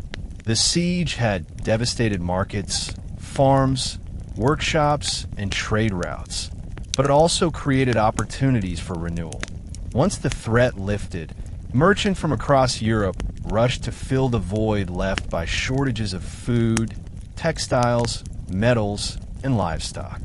The siege had devastated markets, farms, workshops, and trade routes, but it also created opportunities for renewal. Once the threat lifted, merchants from across Europe rushed to fill the void left by shortages of food, textiles, metals, and livestock.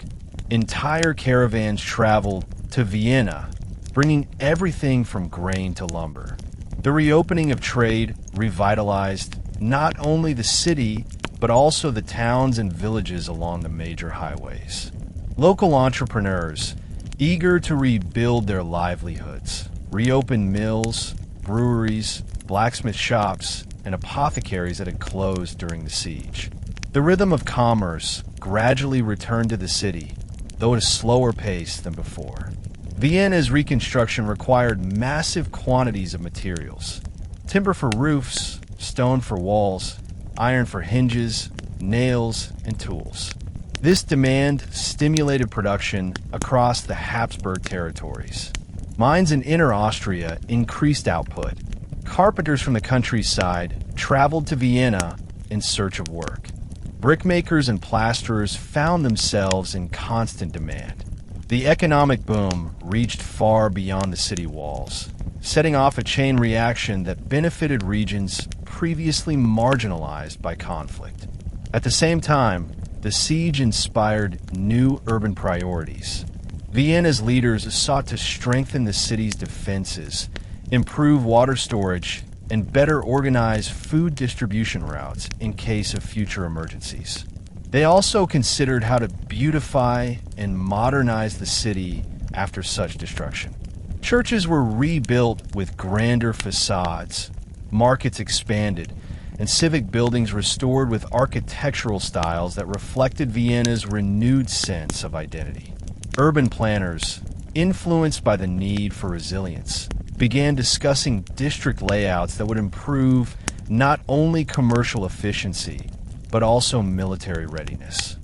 Entire caravans traveled to Vienna, bringing everything from grain to lumber. The reopening of trade revitalized not only the city, but also the towns and villages along the major highways. Local entrepreneurs, eager to rebuild their livelihoods, reopened mills, breweries, blacksmith shops, and apothecaries that had closed during the siege. The rhythm of commerce gradually returned to the city, though at a slower pace than before. Vienna's reconstruction required massive quantities of materials: timber for roofs, stone for walls, iron for hinges, nails, and tools. This demand stimulated production across the Habsburg territories. Mines in Inner Austria increased output. Carpenters from the countryside traveled to Vienna in search of work. Brickmakers and plasterers found themselves in constant demand. The economic boom reached far beyond the city walls, setting off a chain reaction that benefited regions previously marginalized by conflict. At the same time, the siege inspired new urban priorities. Vienna's leaders sought to strengthen the city's defenses, improve water storage, and better organize food distribution routes in case of future emergencies. They also considered how to beautify and modernize the city after such destruction. Churches were rebuilt with grander facades, markets expanded, and civic buildings restored with architectural styles that reflected Vienna's renewed sense of identity. Urban planners, influenced by the need for resilience, began discussing district layouts that would improve not only commercial efficiency, but also military readiness.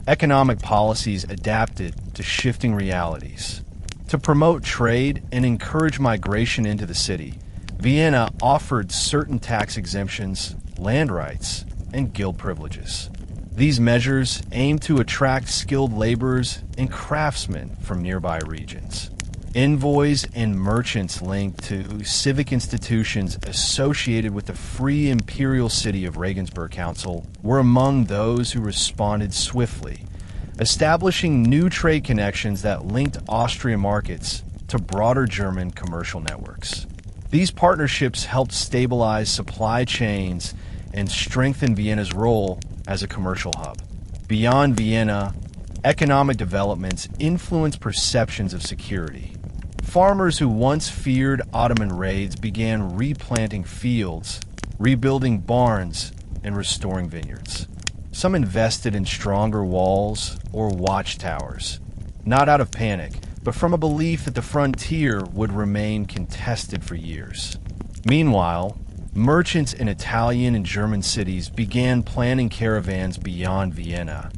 Economic policies adapted to shifting realities. To promote trade and encourage migration into the city, Vienna offered certain tax exemptions, land rights, and guild privileges. These measures aimed to attract skilled laborers and craftsmen from nearby regions. Envoys and merchants linked to civic institutions associated with the free imperial city of Regensburg Council were among those who responded swiftly, establishing new trade connections that linked Austrian markets to broader German commercial networks. These partnerships helped stabilize supply chains and strengthen Vienna's role as a commercial hub. Beyond Vienna, economic developments influenced perceptions of security. Farmers who once feared Ottoman raids began replanting fields, rebuilding barns, and restoring vineyards. Some invested in stronger walls or watchtowers, not out of panic, but from a belief that the frontier would remain contested for years. Meanwhile, merchants in Italian and German cities began planning caravans beyond Vienna,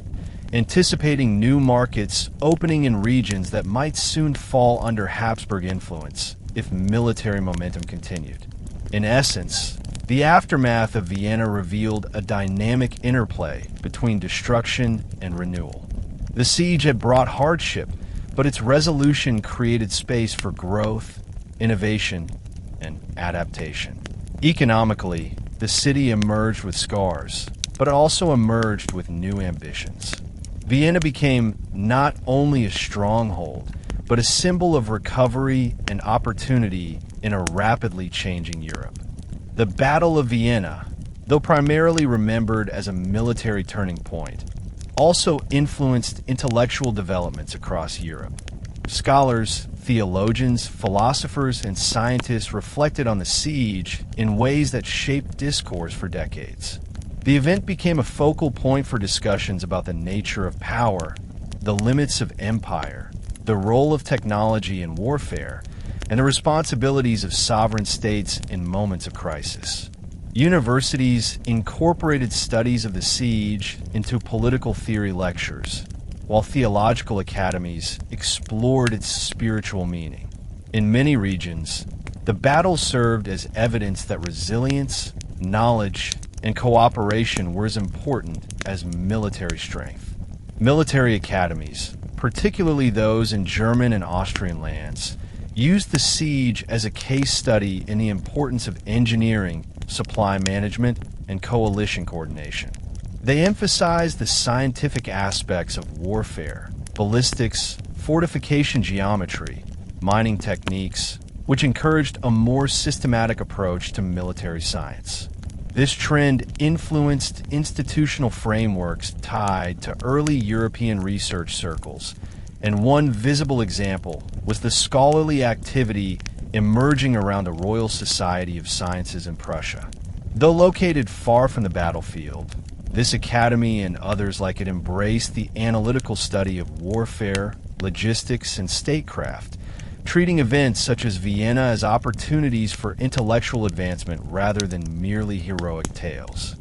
anticipating new markets opening in regions that might soon fall under Habsburg influence if military momentum continued. In essence, the aftermath of Vienna revealed a dynamic interplay between destruction and renewal. The siege had brought hardship, but its resolution created space for growth, innovation, and adaptation. Economically, the city emerged with scars, but it also emerged with new ambitions. Vienna became not only a stronghold, but a symbol of recovery and opportunity in a rapidly changing Europe. The Battle of Vienna, though primarily remembered as a military turning point, also influenced intellectual developments across Europe. Scholars, theologians, philosophers, and scientists reflected on the siege in ways that shaped discourse for decades. The event became a focal point for discussions about the nature of power, the limits of empire, the role of technology in warfare, and the responsibilities of sovereign states in moments of crisis. Universities incorporated studies of the siege into political theory lectures, while theological academies explored its spiritual meaning. In many regions, the battle served as evidence that resilience, knowledge, and cooperation were as important as military strength. Military academies, particularly those in German and Austrian lands, used the siege as a case study in the importance of engineering, supply management, and coalition coordination. They emphasized the scientific aspects of warfare, ballistics, fortification geometry, mining techniques, which encouraged a more systematic approach to military science. This trend influenced institutional frameworks tied to early European research circles, and one visible example was the scholarly activity emerging around the Royal Society of Sciences in Prussia. Though located far from the battlefield, this academy and others like it embraced the analytical study of warfare, logistics, and statecraft, treating events such as Vienna as opportunities for intellectual advancement rather than merely heroic tales.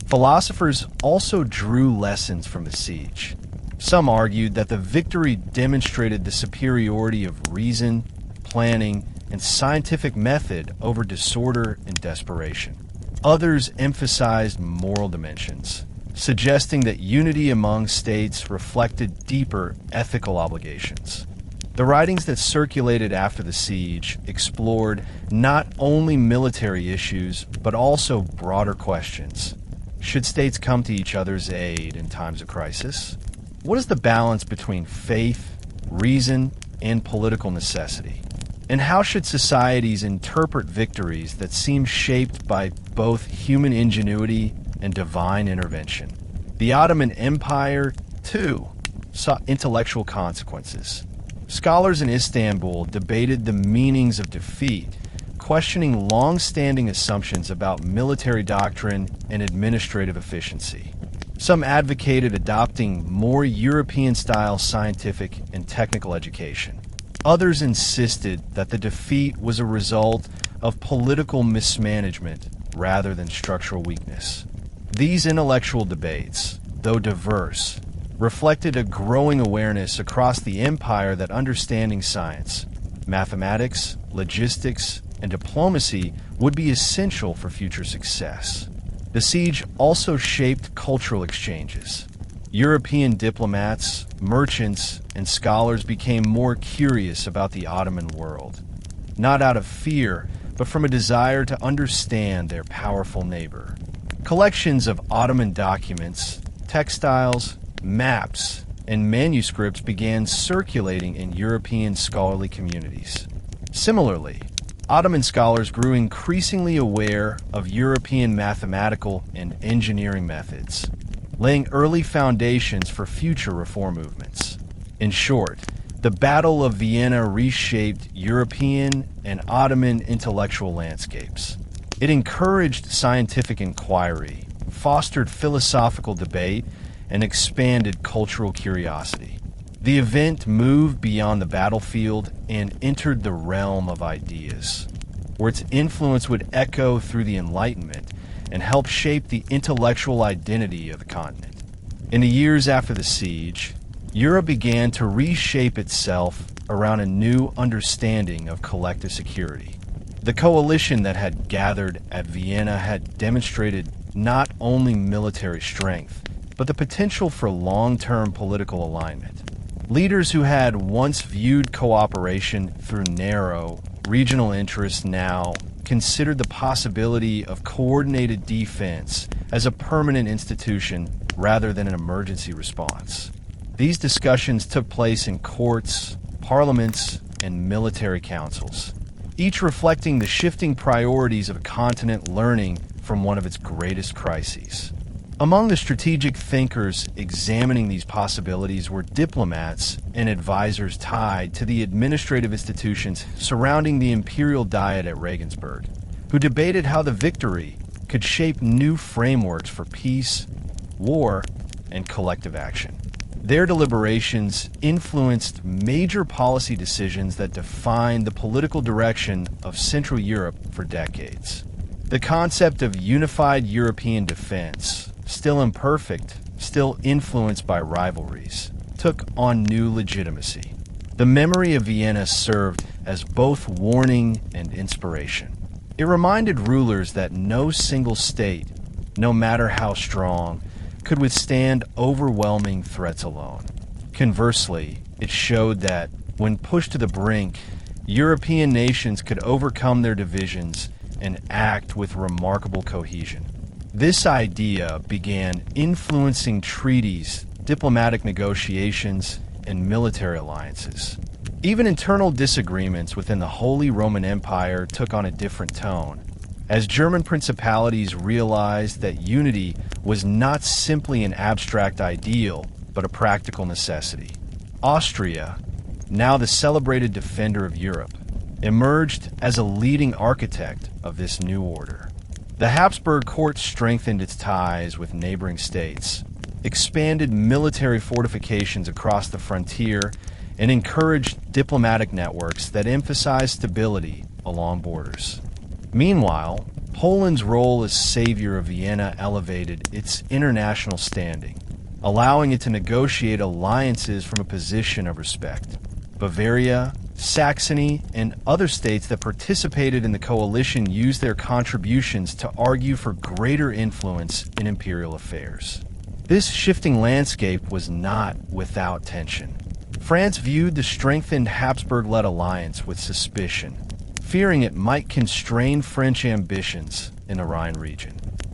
Philosophers also drew lessons from the siege. Some argued that the victory demonstrated the superiority of reason, planning, and scientific method over disorder and desperation. Others emphasized moral dimensions, suggesting that unity among states reflected deeper ethical obligations. The writings that circulated after the siege explored not only military issues, but also broader questions. Should states come to each other's aid in times of crisis? What is the balance between faith, reason, and political necessity? And how should societies interpret victories that seem shaped by both human ingenuity and divine intervention? The Ottoman Empire, too, saw intellectual consequences. Scholars in Istanbul debated the meanings of defeat, questioning long-standing assumptions about military doctrine and administrative efficiency. Some advocated adopting more European-style scientific and technical education. Others insisted that the defeat was a result of political mismanagement rather than structural weakness. These intellectual debates, though diverse, reflected a growing awareness across the empire that understanding science, mathematics, logistics, and diplomacy would be essential for future success. The siege also shaped cultural exchanges. European diplomats, merchants, and scholars became more curious about the Ottoman world, not out of fear, but from a desire to understand their powerful neighbor. Collections of Ottoman documents, textiles, maps, and manuscripts began circulating in European scholarly communities. Similarly, Ottoman scholars grew increasingly aware of European mathematical and engineering methods, laying early foundations for future reform movements. In short, the Battle of Vienna reshaped European and Ottoman intellectual landscapes. It encouraged scientific inquiry, fostered philosophical debate, and expanded cultural curiosity. The event moved beyond the battlefield and entered the realm of ideas, where its influence would echo through the Enlightenment and help shape the intellectual identity of the continent. In the years after the siege, Europe began to reshape itself around a new understanding of collective security. The coalition that had gathered at Vienna had demonstrated not only military strength, but the potential for long-term political alignment. Leaders who had once viewed cooperation through narrow, regional interests now considered the possibility of coordinated defense as a permanent institution rather than an emergency response. These discussions took place in courts, parliaments, and military councils, each reflecting the shifting priorities of a continent learning from one of its greatest crises. Among the strategic thinkers examining these possibilities were diplomats and advisors tied to the administrative institutions surrounding the imperial diet at Regensburg, who debated how the victory could shape new frameworks for peace, war, and collective action. Their deliberations influenced major policy decisions that defined the political direction of Central Europe for decades. The concept of unified European defense, still imperfect, still influenced by rivalries, took on new legitimacy. The memory of Vienna served as both warning and inspiration. It reminded rulers that no single state, no matter how strong, could withstand overwhelming threats alone. Conversely, it showed that, when pushed to the brink, European nations could overcome their divisions and act with remarkable cohesion. This idea began influencing treaties, diplomatic negotiations, and military alliances. Even internal disagreements within the Holy Roman Empire took on a different tone, as German principalities realized that unity was not simply an abstract ideal, but a practical necessity. Austria, now the celebrated defender of Europe, emerged as a leading architect of this new order. The Habsburg court strengthened its ties with neighboring states, expanded military fortifications across the frontier, and encouraged diplomatic networks that emphasized stability along borders. Meanwhile, Poland's role as savior of Vienna elevated its international standing, allowing it to negotiate alliances from a position of respect. Bavaria, Saxony, and other states that participated in the coalition used their contributions to argue for greater influence in imperial affairs. This shifting landscape was not without tension. France viewed the strengthened Habsburg-led alliance with suspicion, fearing it might constrain French ambitions in the Rhine region.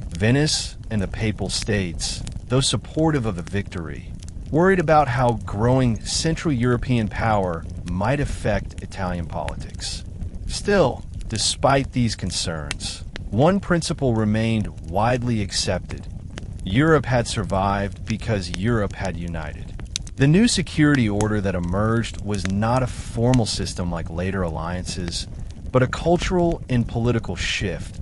Venice and the Papal States, though supportive of the victory, worried about how growing Central European power might affect Italian politics. Still, despite these concerns, one principle remained widely accepted. Europe had survived because Europe had united. The new security order that emerged was not a formal system like later alliances, but a cultural and political shift,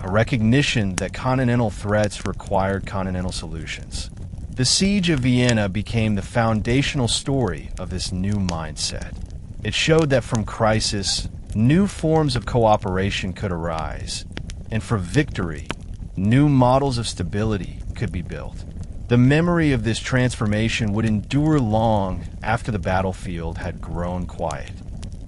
a recognition that continental threats required continental solutions. The Siege of Vienna became the foundational story of this new mindset. It showed that from crisis, new forms of cooperation could arise, and for victory, new models of stability could be built. The memory of this transformation would endure long after the battlefield had grown quiet.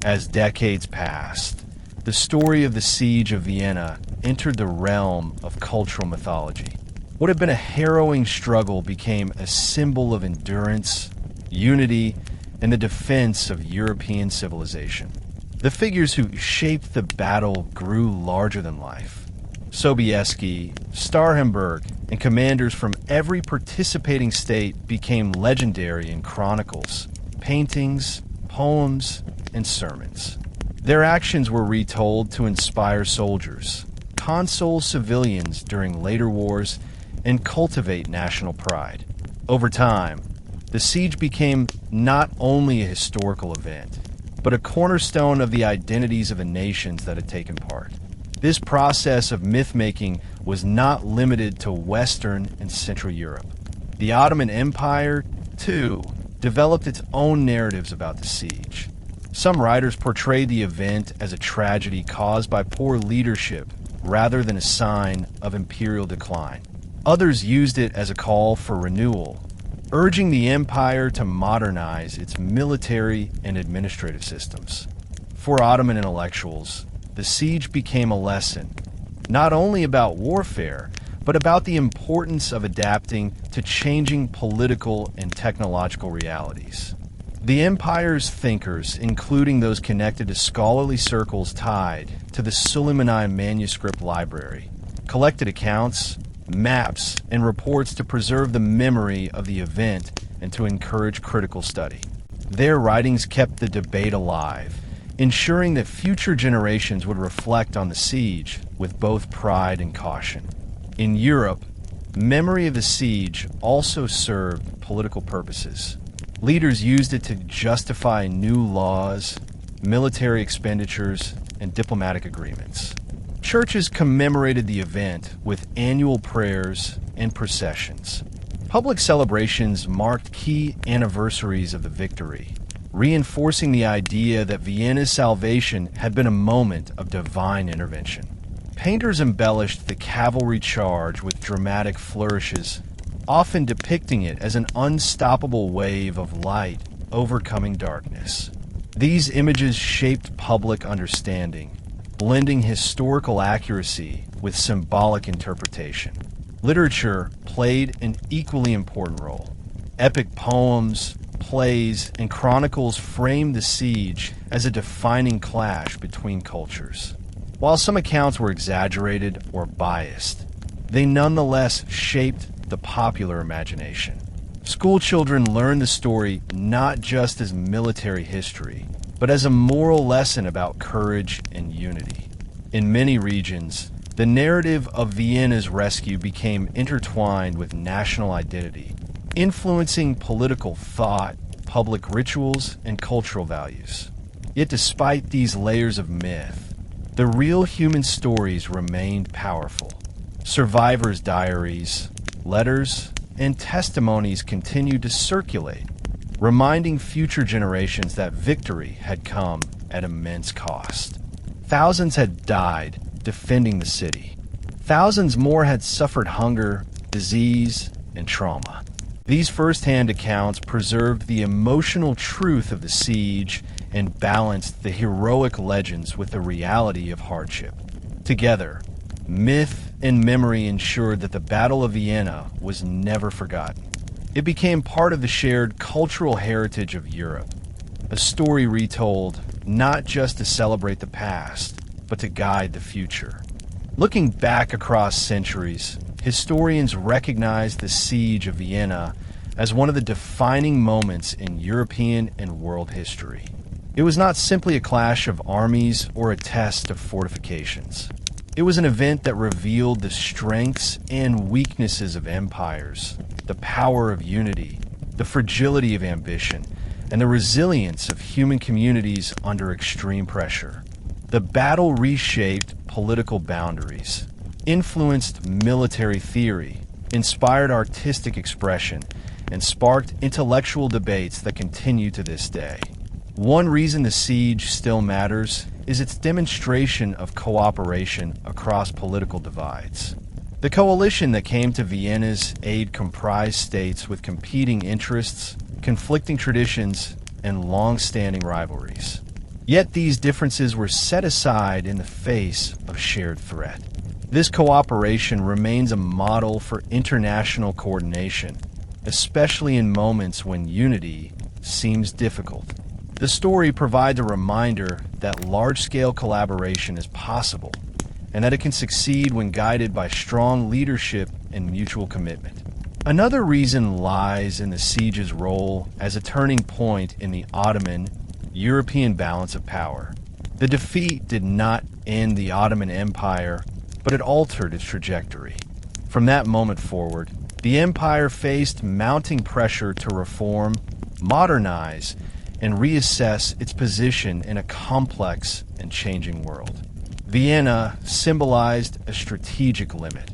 As decades passed, the story of the Siege of Vienna entered the realm of cultural mythology. What had been a harrowing struggle became a symbol of endurance, unity, and the defense of European civilization. The figures who shaped the battle grew larger than life. Sobieski, Starhemberg, and commanders from every participating state became legendary in chronicles, paintings, poems, and sermons. Their actions were retold to inspire soldiers, console civilians during later wars, and cultivate national pride. Over time, the siege became not only a historical event, but a cornerstone of the identities of the nations that had taken part. This process of myth-making was not limited to Western and Central Europe. The Ottoman Empire, too, developed its own narratives about the siege. Some writers portrayed the event as a tragedy caused by poor leadership rather than a sign of imperial decline. Others used it as a call for renewal, urging the empire to modernize its military and administrative systems. For Ottoman intellectuals, the siege became a lesson, not only about warfare, but about the importance of adapting to changing political and technological realities. The empire's thinkers, including those connected to scholarly circles tied to the Suleimani manuscript library, collected accounts, maps, and reports to preserve the memory of the event and to encourage critical study. Their writings kept the debate alive, ensuring that future generations would reflect on the siege with both pride and caution. In Europe, memory of the siege also served political purposes. Leaders used it to justify new laws, military expenditures, and diplomatic agreements. Churches commemorated the event with annual prayers and processions. Public celebrations marked key anniversaries of the victory, reinforcing the idea that Vienna's salvation had been a moment of divine intervention. Painters embellished the cavalry charge with dramatic flourishes, often depicting it as an unstoppable wave of light overcoming darkness. These images shaped public understanding, blending historical accuracy with symbolic interpretation. Literature played an equally important role. Epic poems, plays, and chronicles framed the siege as a defining clash between cultures. While some accounts were exaggerated or biased, they nonetheless shaped the popular imagination. School children learned the story not just as military history, but as a moral lesson about courage and unity. In many regions, the narrative of Vienna's rescue became intertwined with national identity, influencing political thought, public rituals, and cultural values. Yet despite these layers of myth, the real human stories remained powerful. Survivors' diaries, letters, and testimonies continued to circulate, reminding future generations that victory had come at immense cost. Thousands had died defending the city. Thousands more had suffered hunger, disease, and trauma. These first-hand accounts preserved the emotional truth of the siege and balanced the heroic legends with the reality of hardship. Together, myth and memory ensured that the Battle of Vienna was never forgotten. It became part of the shared cultural heritage of Europe, a story retold not just to celebrate the past, but to guide the future. Looking back across centuries, historians recognize the Siege of Vienna as one of the defining moments in European and world history. It was not simply a clash of armies or a test of fortifications. It was an event that revealed the strengths and weaknesses of empires, the power of unity, the fragility of ambition, and the resilience of human communities under extreme pressure. The battle reshaped political boundaries, influenced military theory, inspired artistic expression, and sparked intellectual debates that continue to this day. One reason the siege still matters is its demonstration of cooperation across political divides. The coalition that came to Vienna's aid comprised states with competing interests, conflicting traditions, and long-standing rivalries. Yet these differences were set aside in the face of shared threat. This cooperation remains a model for international coordination, especially in moments when unity seems difficult. The story provides a reminder that large-scale collaboration is possible, and that it can succeed when guided by strong leadership and mutual commitment. Another reason lies in the siege's role as a turning point in the Ottoman European balance of power. The defeat did not end the Ottoman Empire, but it altered its trajectory. From that moment forward, the empire faced mounting pressure to reform, modernize, and reassess its position in a complex and changing world. Vienna symbolized a strategic limit,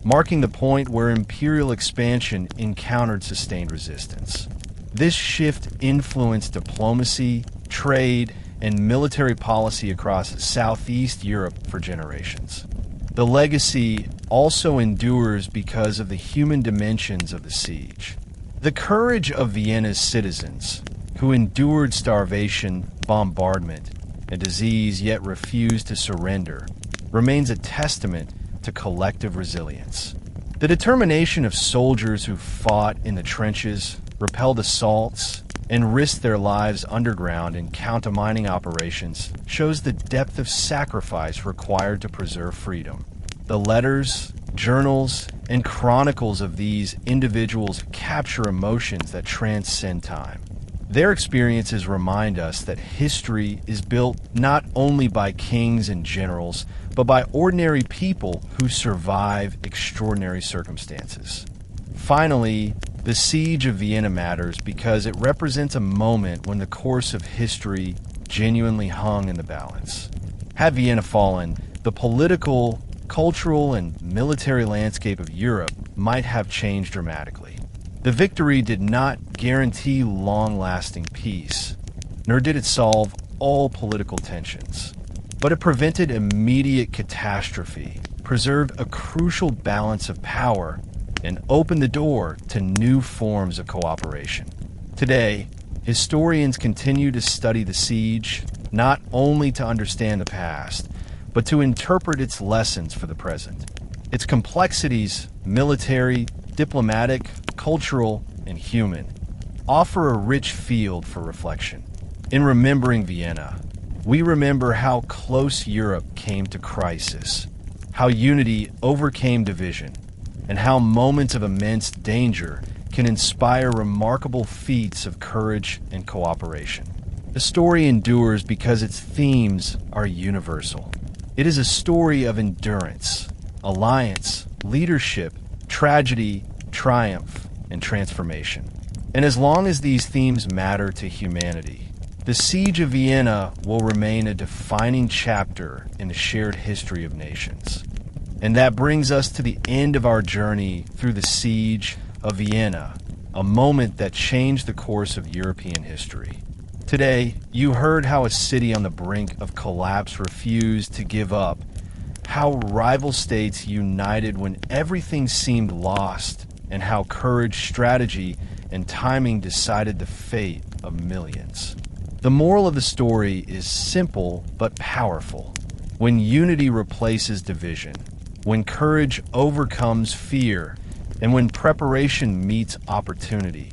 marking the point where imperial expansion encountered sustained resistance. This shift influenced diplomacy, trade, and military policy across Southeast Europe for generations. The legacy also endures because of the human dimensions of the siege. The courage of Vienna's citizens, who endured starvation, bombardment, and disease yet refused to surrender, remains a testament to collective resilience. The determination of soldiers who fought in the trenches, repelled assaults, and risked their lives underground in countermining operations shows the depth of sacrifice required to preserve freedom. The letters, journals, and chronicles of these individuals capture emotions that transcend time. Their experiences remind us that history is built not only by kings and generals, but by ordinary people who survive extraordinary circumstances. Finally, the Siege of Vienna matters because it represents a moment when the course of history genuinely hung in the balance. Had Vienna fallen, the political, cultural, and military landscape of Europe might have changed dramatically. The victory did not guarantee long-lasting peace, nor did it solve all political tensions. But it prevented immediate catastrophe, preserved a crucial balance of power, and opened the door to new forms of cooperation. Today, historians continue to study the siege, not only to understand the past, but to interpret its lessons for the present. Its complexities, military, diplomatic, cultural, and human, offer a rich field for reflection. In remembering Vienna, we remember how close Europe came to crisis, how unity overcame division, and how moments of immense danger can inspire remarkable feats of courage and cooperation. The story endures because its themes are universal. It is a story of endurance, alliance, leadership, tragedy, triumph, and transformation. And as long as these themes matter to humanity, the Siege of Vienna will remain a defining chapter in the shared history of nations. And that brings us to the end of our journey through the Siege of Vienna, a moment that changed the course of European history. Today, you heard how a city on the brink of collapse refused to give up, how rival states united when everything seemed lost, and how courage, strategy, and timing decided the fate of millions. The moral of the story is simple but powerful. When unity replaces division, when courage overcomes fear, and when preparation meets opportunity,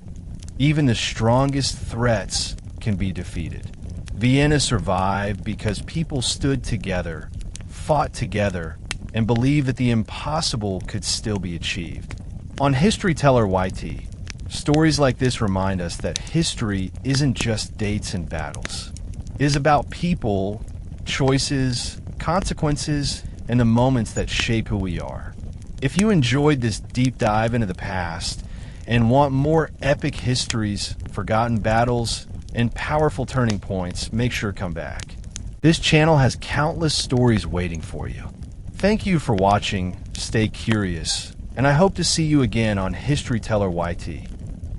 even the strongest threats can be defeated. Vienna survived because people stood together, fought together, and believed that the impossible could still be achieved. On History Teller YT, stories like this remind us that history isn't just dates and battles. It is about people, choices, consequences, and the moments that shape who we are. If you enjoyed this deep dive into the past and want more epic histories, forgotten battles, and powerful turning points, make sure to come back. This channel has countless stories waiting for you. Thank you for watching, stay curious, and I hope to see you again on History Teller YT,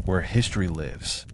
where history lives.